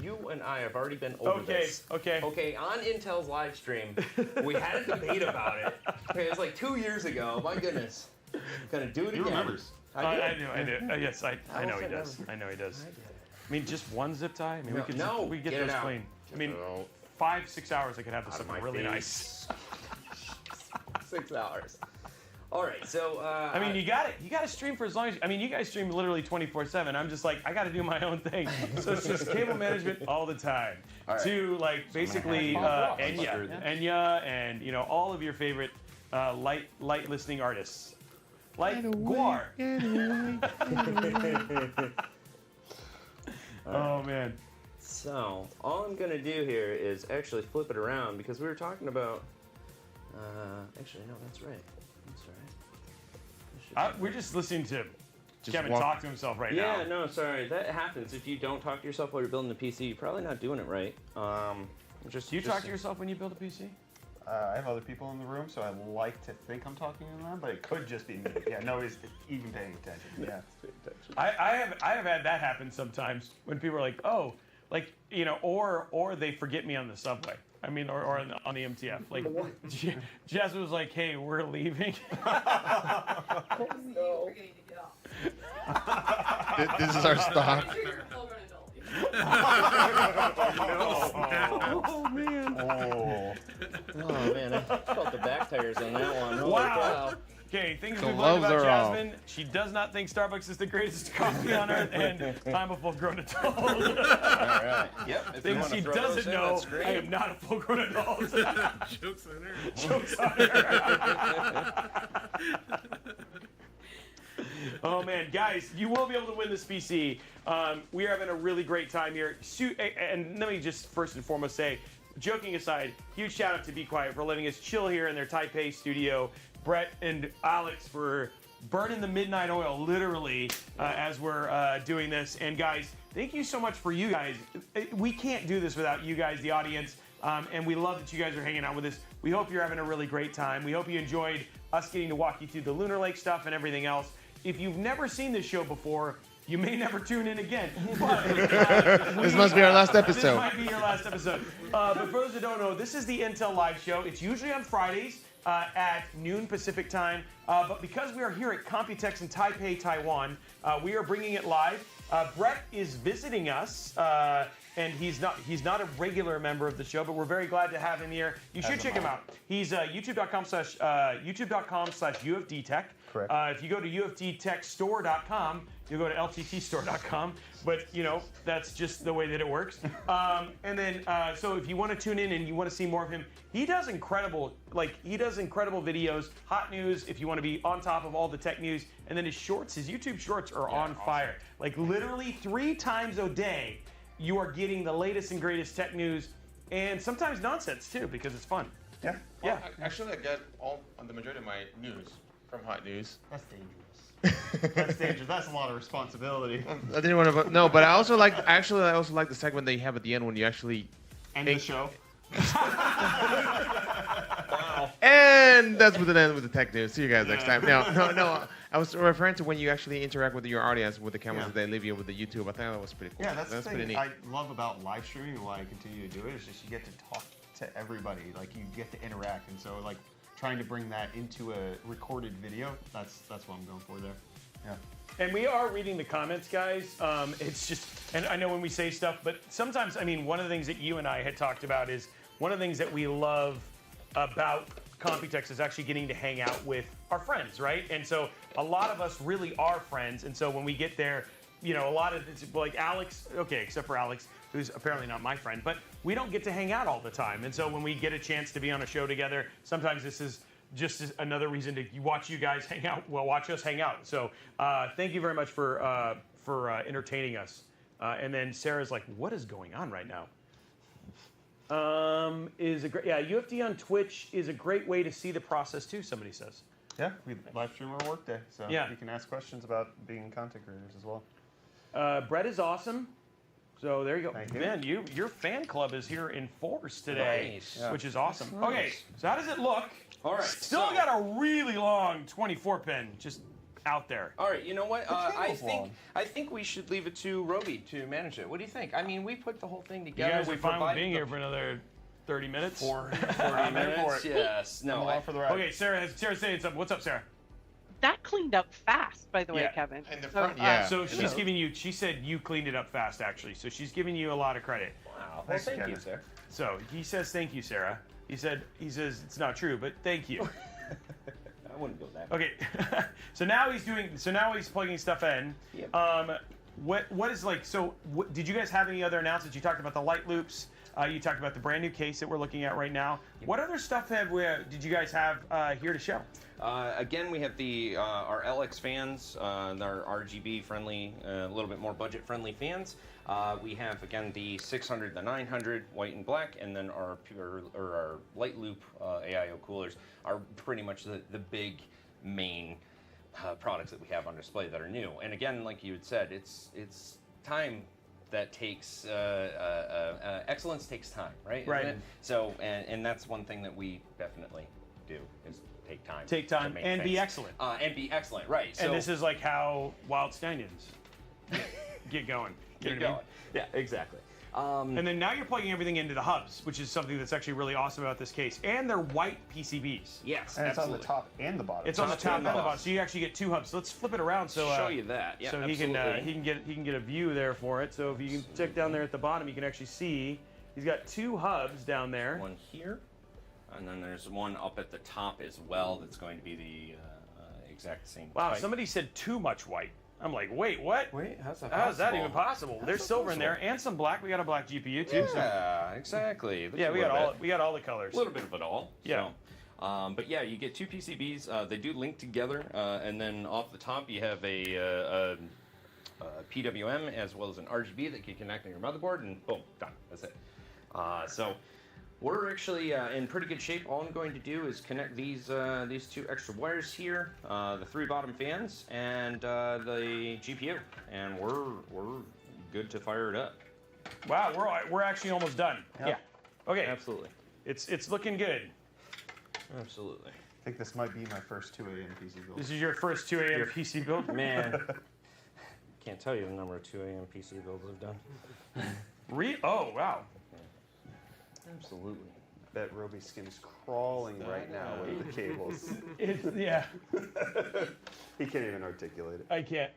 you and I have already been over Okay. this. Okay. Okay, on Intel's live stream, we had a debate about it. Okay, it was like 2 years ago. My goodness. Gonna do it He again. remembers. I do. Yes, I know he said does. never. I know he does. I get it. I mean, just one zip tie. I mean, No, no, we get get it those out. clean. I mean, No. 5-6 hours I could have this Out of something my really face. nice. 6 hours. All right, so I mean, you got it. You got to stream for as long as. I mean, you guys stream literally 24/7. I'm just like, I got to do my own thing. So it's just cable management all the time. All right. To like basically Enya, and all of your favorite light listening artists, like Guar. Oh man. So all I'm gonna do here is actually flip it around because we were talking about. Actually, no, that's right. That's right. We're just listening to Just Kevin walk- talk to himself right now. Yeah, no, sorry. That happens if you don't talk to yourself while you're building a PC. You're probably not doing it right. Do you talk to yourself when you build a PC? I have other people in the room, so I like to think I'm talking to them, but it could just be me. Yeah, nobody's even paying attention. Yeah. I have had that happen sometimes when people are like, oh, like or they forget me on the subway. I mean, or on the MTF. Like, Jasmine was like, "Hey, we're leaving." No. This is our stop. Oh man. Oh. Oh man, I felt the back tires on that one. Holy Wow. cow. Okay, things The we've learned loves about are off. Jasmine. She does not think Starbucks is the greatest coffee on earth, and I'm a full-grown adult. All right. Yep. If you Things wanna she throw those doesn't in, know, that's great. I am not a full-grown adult. Jokes on her. Jokes on her. Oh man, guys, you will be able to win this PC. We are having a really great time here. And let me just first and foremost say, joking aside, huge shout out to Be Quiet for letting us chill here in their Taipei studio. Brett and Alex for burning the midnight oil, literally, as we're doing this. And guys, thank you so much for you guys. We can't do this without you guys, the audience. And we love that you guys are hanging out with us. We hope you're having a really great time. We hope you enjoyed us getting to walk you through the Lunar Lake stuff and everything else. If you've never seen this show before, you may never tune in again. But, This must be our last This episode. might be your last episode. But for those that don't know, this is the Intel Live show. It's usually on Fridays at noon Pacific time. But because we are here at Computex in Taipei, Taiwan, we are bringing it live. Brett is visiting us, and he's not a regular member of the show, but we're very glad to have him here. You should check him out. He's youtube.com/UFDtech. Correct. If you go to UFDtechstore.com, you'll go to LTTstore.com. But that's just the way that it works. And then, so if you want to tune in and you want to see more of him, he does incredible videos, hot news. If you want to be on top of all the tech news, and then his YouTube shorts are on fire. Like literally 3 times a day, you are getting the latest and greatest tech news, and sometimes nonsense too, because it's fun. Yeah. Yeah. Actually, I get the majority of my news From Hot News. That's dangerous. That's dangerous. That's a lot of responsibility. I didn't want to. No, but I also like. Actually, I also like the segment that you have at the end when you actually End the show. And that's with the end with the tech news. See you guys next time. No. I was referring to when you actually interact with your audience with the cameras that they leave you with the YouTube. I think that was pretty cool. Yeah, that's the pretty thing neat. I love about live streaming and why I continue to do it is just you get to talk to everybody. Like you get to interact, and so like trying to bring that into a recorded video. That's what I'm going for there. Yeah. And we are reading the comments, guys. It's just, and I know when we say stuff, but sometimes, I mean, one of the things that you and I had talked about is one of the things that we love about Computex is actually getting to hang out with our friends, right? And so a lot of us really are friends. And so when we get there, you know, a lot of it's like Alex, okay, except for Alex, who's apparently not my friend, but we don't get to hang out all the time. And so when we get a chance to be on a show together, sometimes this is just another reason to watch you guys hang out. Well, watch us hang out. So thank you very much for entertaining us. And then Sarah's like, what is going on right now? UFD on Twitch is a great way to see the process too, somebody says. Yeah, we live stream our workday, so Yeah. you can ask questions about being content creators as well. Brett is awesome. So there you go. Thank you. Man, your fan club is here in force today, Nice. which is awesome. That's nice. Okay, so how does it look? All right. Still so- got a really long 24 pin just out there. All right, you know what? cable's long. I think we should leave it to Roby to manage it. What do you think? I mean, we put the whole thing You together. guys are we fine with provided being the here for another 30 minutes? 40 I'm here for minutes. it. Yes. No. I'm I, along for the ride. Okay, Sarah's saying something. What's up, Sarah? That cleaned up fast, by the way, Yeah. Kevin. In the So, front, yeah. So she's giving you, she said you cleaned it up fast, actually. So she's giving you a lot of credit. wow. Well, Thanks, thank you, Kevin. sir. So he says, thank you, Sarah. He says it's not true, but thank you. I wouldn't go that. Okay, so now he's plugging stuff in. Yep. What is like? So did you guys have any other announcements? You talked about the light loops. You talked about the brand new case that we're looking at right now. What other stuff did you guys have here to show? Again, we have our LX fans, our RGB friendly, a little bit more budget friendly fans. We have again the 600, the 900, white and black, and then our light loop AIO coolers are pretty much the big main products that we have on display that are new. And again, like you had said, it's time that takes excellence takes time, right? Right. Isn't it? So and that's one thing that we definitely do is take time. Take to time make and be things. excellent. And be excellent, right? And this is like how Wild Stallions get going. You Get know what I mean? going. Yeah, exactly. And then now you're plugging everything into the hubs, which is something that's actually really awesome about this case. And they're white PCBs. Yes, And it's on absolutely. the top and the bottom. It's on the top and the bottom. bottom, so you actually get two hubs. So let's flip it around. So Show you that. Yeah, so absolutely. he can get a view there for it. So if you can check down there at the bottom, you can actually see he's got two hubs down there. One here, and then there's one up at the top as well. That's going to be the exact same. Wow, type. somebody said too much white. I'm like, wait, what? Wait, how's that? How is that possible? even possible? There's that silver in there possible? and some black. We got a black GPU too. So Yeah, exactly. There's yeah, a we little got all the colors. a little bit of it all. Yeah. So, but yeah, you get two PCBs. They do link together, and then off the top you have a PWM as well as an RGB that you connect on your motherboard, and boom, done. That's it. So we're actually in pretty good shape. All I'm going to do is connect these two extra wires here, the three bottom fans, and the GPU, and we're good to fire it up. Wow, we're actually almost done. Yeah, Okay. absolutely, It's looking good. absolutely. I think this might be my first 2 a.m. PC build. This is your first 2 a.m. PC build? Man, can't tell you the number of 2 a.m. PC builds I've done. Oh, wow. Absolutely. Bet Roby's skin is crawling right now with the cables. Yeah, He can't even articulate it. I can't.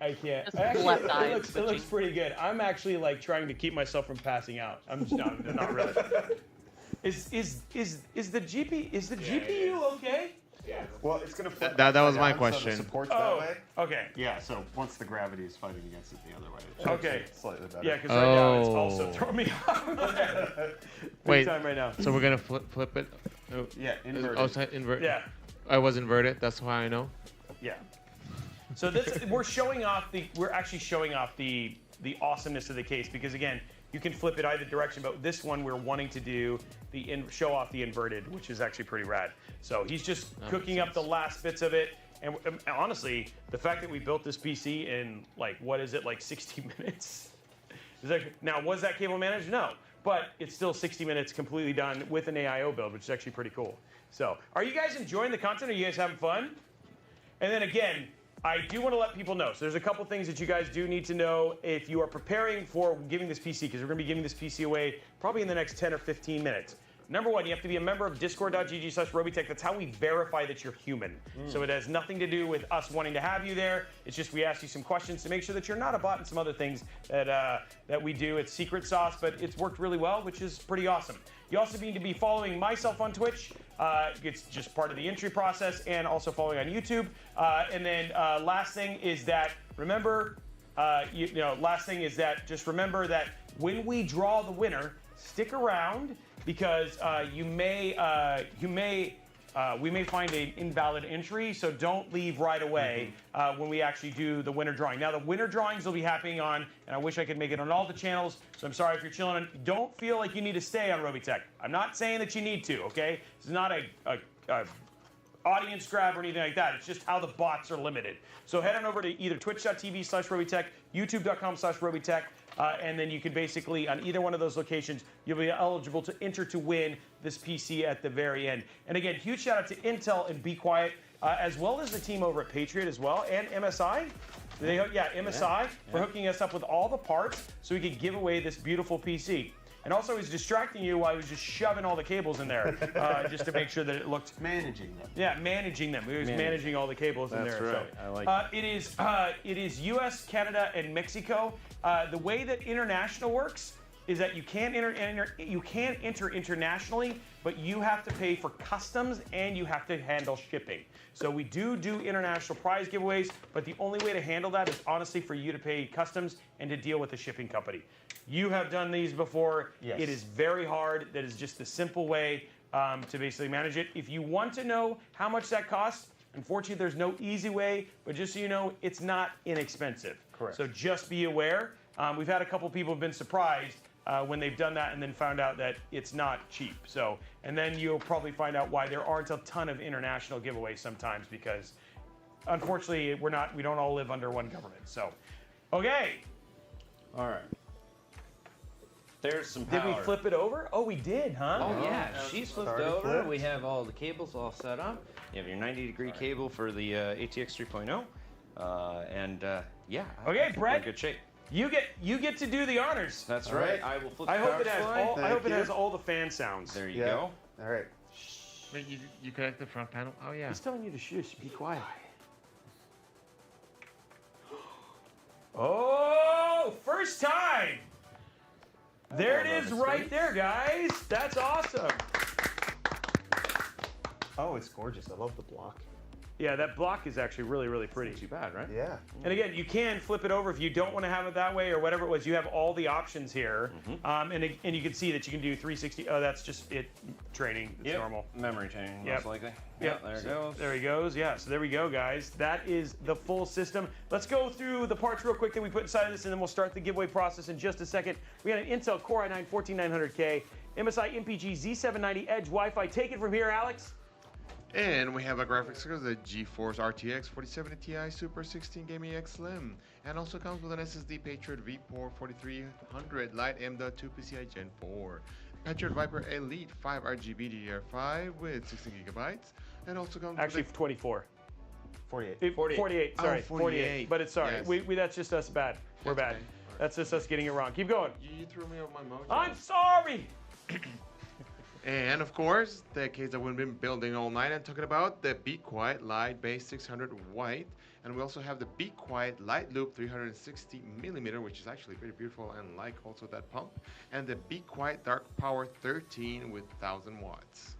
Just Actually, left eye it looks twitching. pretty good. I'm actually like trying to keep myself from passing out. I'm just not really. Is the GPU okay? Well, it's going to flip That was upside my down, question. So the support's Oh, that way. okay. Yeah, so once the gravity is fighting against it the other way, it should Okay. be slightly better. Yeah, because right now it's Oh. also throwing me off. Big Wait. time right now. So we're gonna flip it. Oh, Yeah, inverted. oh, so invert. Yeah. I was inverted. That's why I know. Yeah. So we're actually showing off the awesomeness of the case because again, you can flip it either direction, but this one we're wanting to do show off the inverted, which is actually pretty rad. So he's just That cooking makes up the sense. last bits of it, And honestly, the fact that we built this PC in like, what is it, like 60 minutes? Now, was that cable managed? No. But it's still 60 minutes completely done with an AIO build, which is actually pretty cool. So, are you guys enjoying the content? Are you guys having fun? And then again, I do want to let people know. So there's a couple things that you guys do need to know if you are preparing for giving this PC, because we're going to be giving this PC away probably in the next 10 or 15 minutes. Number one, you have to be a member of discord.gg/Robeytech. That's how we verify that you're human. So it has nothing to do with us wanting to have you there. It's just we ask you some questions to make sure that you're not a bot and some other things that we do. It's secret sauce, but it's worked really well, which is pretty awesome. You also need to be following myself on Twitch. It's just part of the entry process, and also following on YouTube. And then last thing is that remember, last thing is that just remember that when we draw the winner, stick around, because we may find an invalid entry, so don't leave right away when we actually do the winner drawing. Now, the winner drawings will be happening on, and I wish I could make it on all the channels, so I'm sorry if you're chilling on. Don't feel like you need to stay on Robeytech. I'm not saying that you need to, okay? This is not a audience grab or anything like that. It's just how the bots are limited. So head on over to either twitch.tv/Robeytech, youtube.com/Robeytech, and then you can basically, on either one of those locations, you'll be eligible to enter to win this PC at the very end. And again, huge shout out to Intel and Be Quiet, as well as the team over at Patriot as well, and MSI. MSI for hooking us up with all the parts so we could give away this beautiful PC. And also, he's distracting you while he was just shoving all the cables in there, just to make sure that it looked... Managing them. Yeah, managing them. He was managing all the cables in there. That's right. So, I like it is U.S., Canada, and Mexico. The way that international works is that you can enter internationally, but you have to pay for customs and you have to handle shipping. So we do international prize giveaways, but the only way to handle that is honestly for you to pay customs and to deal with the shipping company. You have done these before. Yes. It is very hard. That is just the simple way to basically manage it. If you want to know how much that costs, unfortunately, there's no easy way, but just so you know, it's not inexpensive. Correct. So just be aware. We've had a couple people have been surprised when they've done that and then found out that it's not cheap. So, and then you'll probably find out why there aren't a ton of international giveaways sometimes, because unfortunately we don't all live under one government. So, okay. All right. There's some power. Did we flip it over? Oh, we did, huh? Oh, yeah. She's flipped over. flipped. We have all the cables all set up. You have your 90-degree cable for the ATX 3.0. Yeah. Okay, I think we're Brett. in good shape. You get to do the honors. That's All right. right. I will flip I the hope power it has supply. all. I hope it Thank has you. all the fan sounds. There you go. All right. Wait, you connect the front panel? Oh, yeah. He's telling you to shush. Be quiet. Oh, first time. There it is, right there, guys. That's awesome. Oh, it's gorgeous. I love the block. Yeah, that block is actually really, really pretty. Not too bad, right? Yeah. And again, you can flip it over if you don't want to have it that way or whatever it was. You have all the options here, and you can see that you can do 360. Oh, that's just it training. It's normal. Memory chain, Yep. most likely. Yep. There it goes. There he goes. Yeah. So there we go, guys. That is the full system. Let's go through the parts real quick that we put inside of this, and then we'll start the giveaway process in just a second. We got an Intel Core i9 14900K, MSI MPG Z790 Edge Wi-Fi. Take it from here, Alex. And we have a graphics card, the GeForce RTX 4070 Ti Super 16 Gaming X Slim, and also comes with an SSD Patriot V4 4300 Lite M.2 PCI Gen 4, Patriot Viper Elite 5 RGB DDR5 with 16 gigabytes, and also comes Actually, with 24. 48. 48. Sorry, 48. But it's sorry. Yes. We that's just us bad. We're That's bad. okay. That's just us getting it wrong. Keep going. You threw me off my mojo. I'm sorry. And of course, the case that we've been building all night and talking about, the Be Quiet Light Base 600 White. And we also have the Be Quiet Light Loop 360mm, which is actually very beautiful and like also that pump. And the Be Quiet Dark Power 13 with 1000 watts.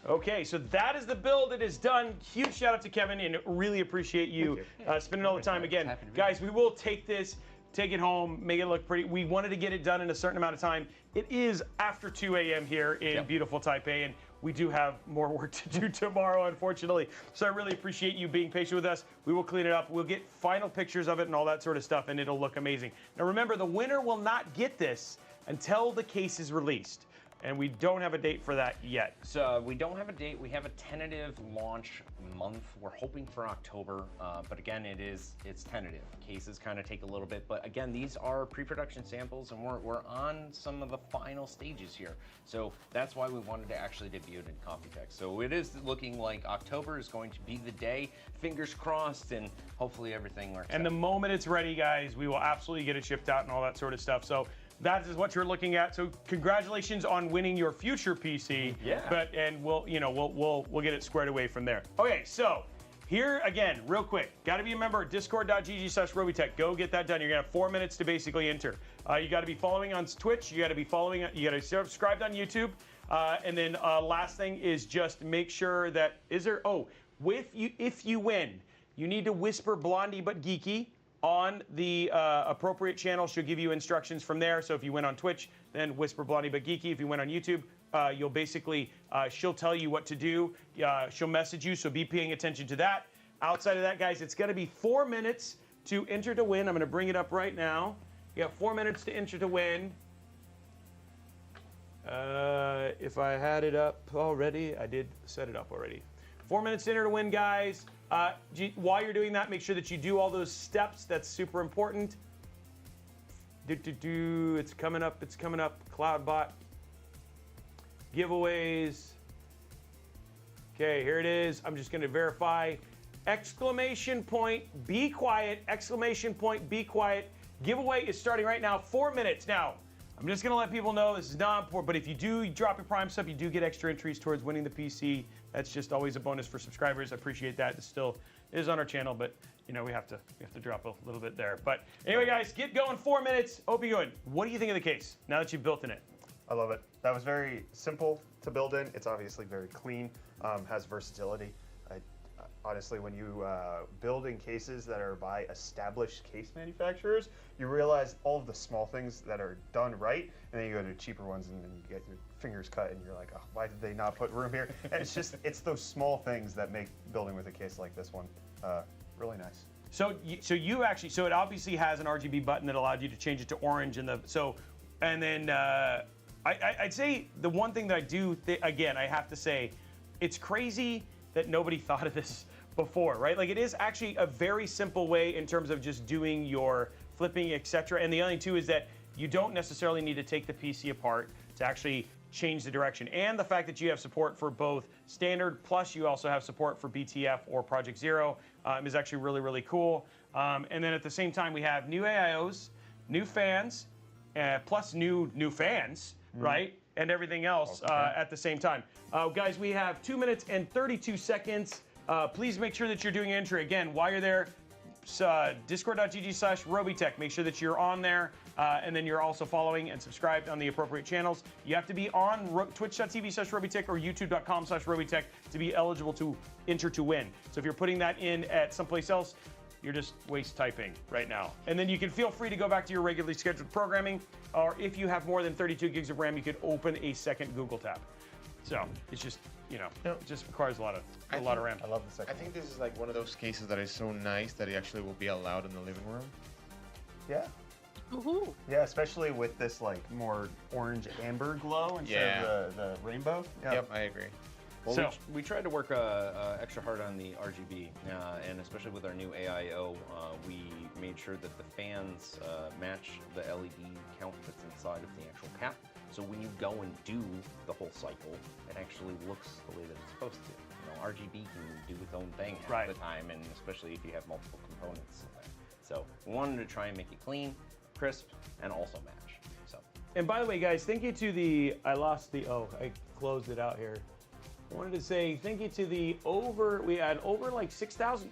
Okay, so that is the build. It is done. Huge shout out to Kevin, and really appreciate you spending all the time. Again, guys, we will take this, take it home, make it look pretty. We wanted to get it done in a certain amount of time. It is after 2 a.m. here in beautiful Taipei, and we do have more work to do tomorrow, unfortunately. So I really appreciate you being patient with us. We will clean it up. We'll get final pictures of it and all that sort of stuff, and it'll look amazing. Now remember, the winner will not get this until the case is released. and we don't have a date for that yet. So we don't have a date. We have a tentative launch month. We're hoping for October, but again, it's tentative. Cases kind of take a little bit, but again, these are pre-production samples, and we're on some of the final stages here. So that's why we wanted to actually debut it in Computex. So it is looking like October is going to be the day. Fingers crossed, and hopefully everything works And out. the moment it's ready, guys, we will absolutely get it shipped out and all that sort of stuff. So that is what you're looking at. So congratulations on winning your future PC. Yeah. And we'll get it squared away from there. Okay, so here again, real quick, got to be a member at discord.gg/Robeytech. Go get that done. You're gonna have 4 minutes to basically enter. You got to be following on Twitch. You got to be following. You got to subscribe on YouTube. And then last thing is just make sure that if you win, you need to whisper Blondie but Geeky on the appropriate channel. She'll give you instructions from there. So if you went on Twitch, then whisper Blondie but Geeky. If you went on YouTube, you'll basically, she'll tell you what to do. She'll message you, so be paying attention to that. Outside of that, guys, it's going to be 4 minutes to enter to win. I'm going to bring it up right now. You have 4 minutes to enter to win. If I had it up already, I did set it up already. 4 minutes to enter to win, guys. While you're doing that, make sure that you do all those steps. That's super important. It's coming up. It's coming up. CloudBot. Giveaways. Okay, here it is. I'm just going to verify. Exclamation point, be quiet. Exclamation point, be quiet. Giveaway is starting right now. 4 minutes. Now, I'm just going to let people know this is not important, but if you do drop your Prime sub, you do get extra entries towards winning the PC. That's just always a bonus for subscribers. I appreciate that. It still is on our channel, but you know we have to drop a little bit there. But anyway, guys, get going. 4 minutes. Hope you're good. What do you think of the case now that you've built in it? I love it. That was very simple to build in. It's obviously very clean, has versatility. Honestly, when you build in cases that are by established case manufacturers, you realize all of the small things that are done right, and then you go to cheaper ones and then you get your fingers cut and you're like, oh, why did they not put room here? And it's those small things that make building with a case like this one really nice. So it obviously has an RGB button that allowed you to change it to orange, and then I'd say the one thing that I do, again, I have to say, it's crazy that nobody thought of this before, right? Like it is actually a very simple way in terms of just doing your flipping, etc. And the only two is that you don't necessarily need to take the PC apart to actually change the direction. And the fact that you have support for both standard, plus you also have support for BTF or Project Zero is actually really, really cool. And then at the same time, we have new AIOs, new fans, plus new fans, right? And everything else at the same time. Guys, we have 2 minutes and 32 seconds. Please make sure that you're doing entry. Again, while you're there, discord.gg/Robeytech. Make sure that you're on there, and then you're also following and subscribed on the appropriate channels. You have to be on twitch.tv/Robeytech or youtube.com/Robeytech to be eligible to enter to win. So if you're putting that in at someplace else, you're just waste typing right now. And then you can feel free to go back to your regularly scheduled programming, or if you have more than 32 gigs of RAM, you could open a second Google tab. So it's just, it just requires a lot of RAM. I love the second I think this is like one of those cases that is so nice that it actually will be allowed in the living room. Yeah. Ooh. Yeah, especially with this like more orange amber glow instead of the rainbow. Yeah. Yep, I agree. Well, So- we tried to work extra hard on the RGB, and especially with our new AIO, we made sure that the fans match the LED count that's inside of the actual cap. So when you go and do the whole cycle, it actually looks the way that it's supposed to. RGB can do its own thing half the time, and especially if you have multiple components. So we wanted to try and make it clean, crisp, and also match. So. And by the way, guys, thank you to I closed it out here. I wanted to say thank you to we had over like 6,000.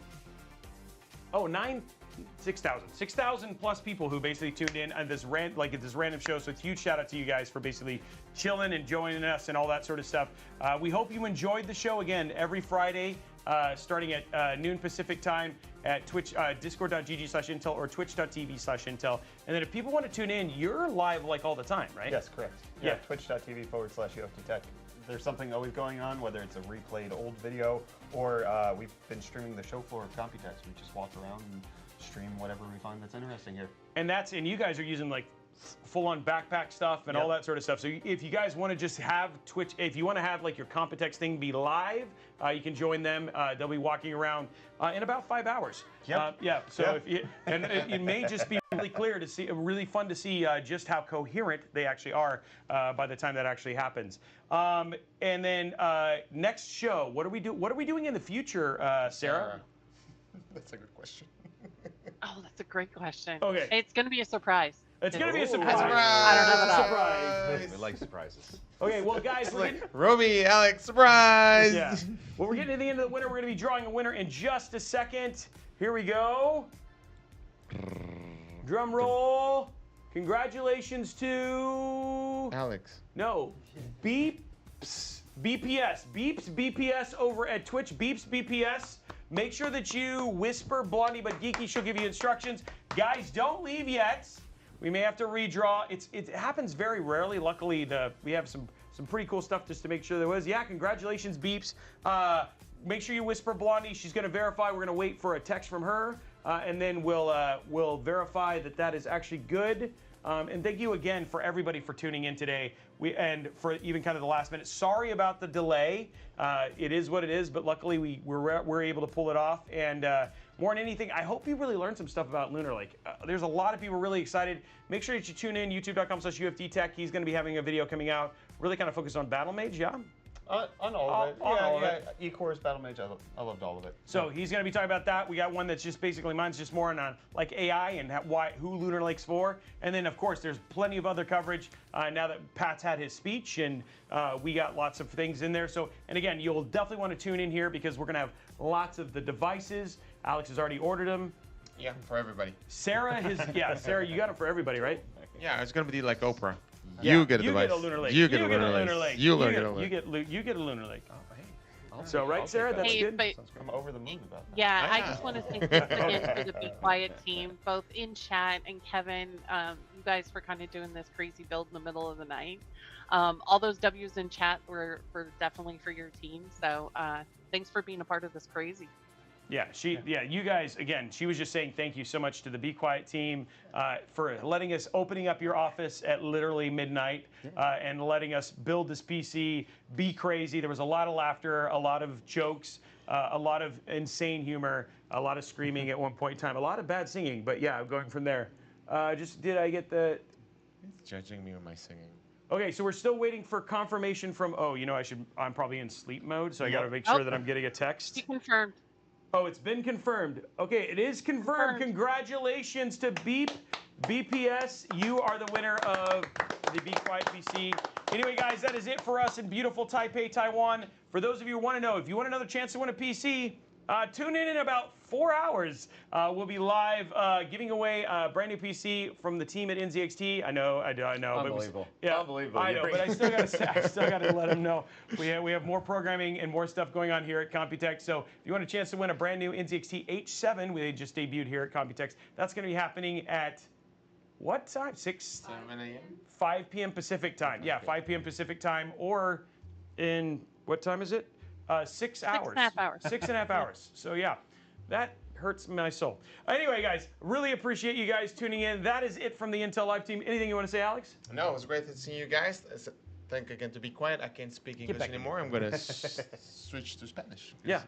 6,000 plus people who basically tuned in on this random show. So it's a huge shout out to you guys for basically chilling and joining us and all that sort of stuff. We hope you enjoyed the show. Again, every Friday, starting at noon Pacific time at Twitch, discord.gg/Intel or twitch.tv/Intel. And then if people want to tune in, you're live like all the time, right? Yes, correct. Yeah, twitch.tv/UFTech. There's something always going on, whether it's a replayed old video or we've been streaming the show floor of Computex. We just walk around and stream whatever we find that's interesting here. And you guys are using like full-on backpack stuff and all that sort of stuff. So if you guys want to just have Twitch, if you want to have like your Computex thing be live, you can join them. They'll be walking around in about 5 hours. Yeah. So if you, and it may just be really clear to see, really fun to see just how coherent they actually are by the time that actually happens. And then next show, what are we doing in the future, Sarah? That's a good question. Oh, that's a great question. Okay. It's going to be a surprise. It's going to be a surprise. I don't know It's a about surprise. We like surprises. Okay, well, guys, we're getting, Roby, Alex, surprise! yeah. Well, we're getting to the end of the winter. We're going to be drawing a winner in just a second. Here we go. Drum roll. Congratulations to Alex. no, Beeps BPS. Beeps BPS over at Twitch. Beeps BPS. Make sure that you whisper Blondie but Geeky. She'll give you instructions. Guys, don't leave yet. We may have to redraw. It happens very rarely. Luckily, we have some pretty cool stuff just to make sure there was. Yeah, congratulations, Beeps. Make sure you whisper Blondie. She's going to verify. We're going to wait for a text from her, and then we'll verify that is actually good. And thank you again for everybody for tuning in today. And for even kind of the last minute. Sorry about the delay. It is what it is, but luckily we're able to pull it off. And more than anything, I hope you really learned some stuff about Lunar Lake. There's a lot of people really excited. Make sure that you tune in, youtube.com/UFDtech. He's going to be having a video coming out, really kind of focused on Battle Mage, yeah? On all of it. On all of it. E-Core's Battle Mage, I loved all of it. So he's going to be talking about that. We got one that's just basically, mine's just more on like AI and who Lunar Lake's for. And then, of course, there's plenty of other coverage now that Pat's had his speech, and we got lots of things in there. So, and again, you'll definitely want to tune in here because we're going to have lots of the devices. Alex has already ordered them. Yeah, for everybody. Sarah, Sarah, you got them for everybody, right? Yeah, it's gonna be like Oprah. Yeah, You get a device. You get a Lunar Lake. You get a Lunar Lake. You get a Lunar Lake. You get a Lunar Lake. Oh, hey. So, right, Sarah? That's Hey, good? but I'm over the moon about that. yeah, I just want to thank you again for the Be Quiet team, both in chat and Kevin. You guys for kind of doing this crazy build in the middle of the night. All those W's in chat were definitely for your team. So thanks for being a part of this crazy. Yeah, you guys, again, she was just saying thank you so much to the Be Quiet team for letting us, opening up your office at literally midnight and letting us build this PC, be crazy. There was a lot of laughter, a lot of jokes, a lot of insane humor, a lot of screaming at one point in time, a lot of bad singing, but yeah, going from there. Did I get the... He's judging me with my singing. Okay, so we're still waiting for confirmation from, I'm probably in sleep mode, so I gotta make sure that I'm getting a text. Be confirmed. Oh, it's been confirmed. Okay, it is confirmed. Congratulations to BPS. You are the winner of the Be Quiet PC. Anyway, guys, that is it for us in beautiful Taipei, Taiwan. For those of you who want to know, if you want another chance to win a PC, tune in about 4 hours. We'll be live giving away a brand new PC from the team at NZXT. I know. Unbelievable. Unbelievable. I know, but I still got to let them know. We have more programming and more stuff going on here at Computex. So if you want a chance to win a brand new NZXT H7, we just debuted here at Computex. That's going to be happening at what time? 7 a.m. 5 p.m. Pacific time. Yeah, 5 p.m. Pacific time, or in what time is it? 6 hours. 6.5 hours. 6.5 hours. So yeah, that hurts my soul. Anyway, guys, really appreciate you guys tuning in. That is it from the Intel Live team. Anything you want to say, Alex? No, it was great to see you guys. Thank again to Be Quiet. I can't speak English anymore. I'm gonna switch to Spanish. Yeah.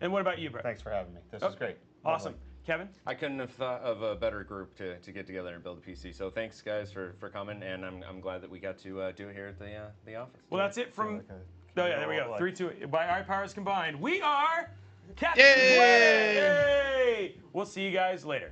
And what about you, Brett? Thanks for having me. This was great. Awesome. Kevin? I couldn't have thought of a better group to get together and build a PC. So thanks, guys, for coming, and I'm glad that we got to do it here at the office. Well, that's it from... Oh, yeah, there we go. 3, 2, by our powers combined, we are Captain Yay! Planet! Yay! We'll see you guys later.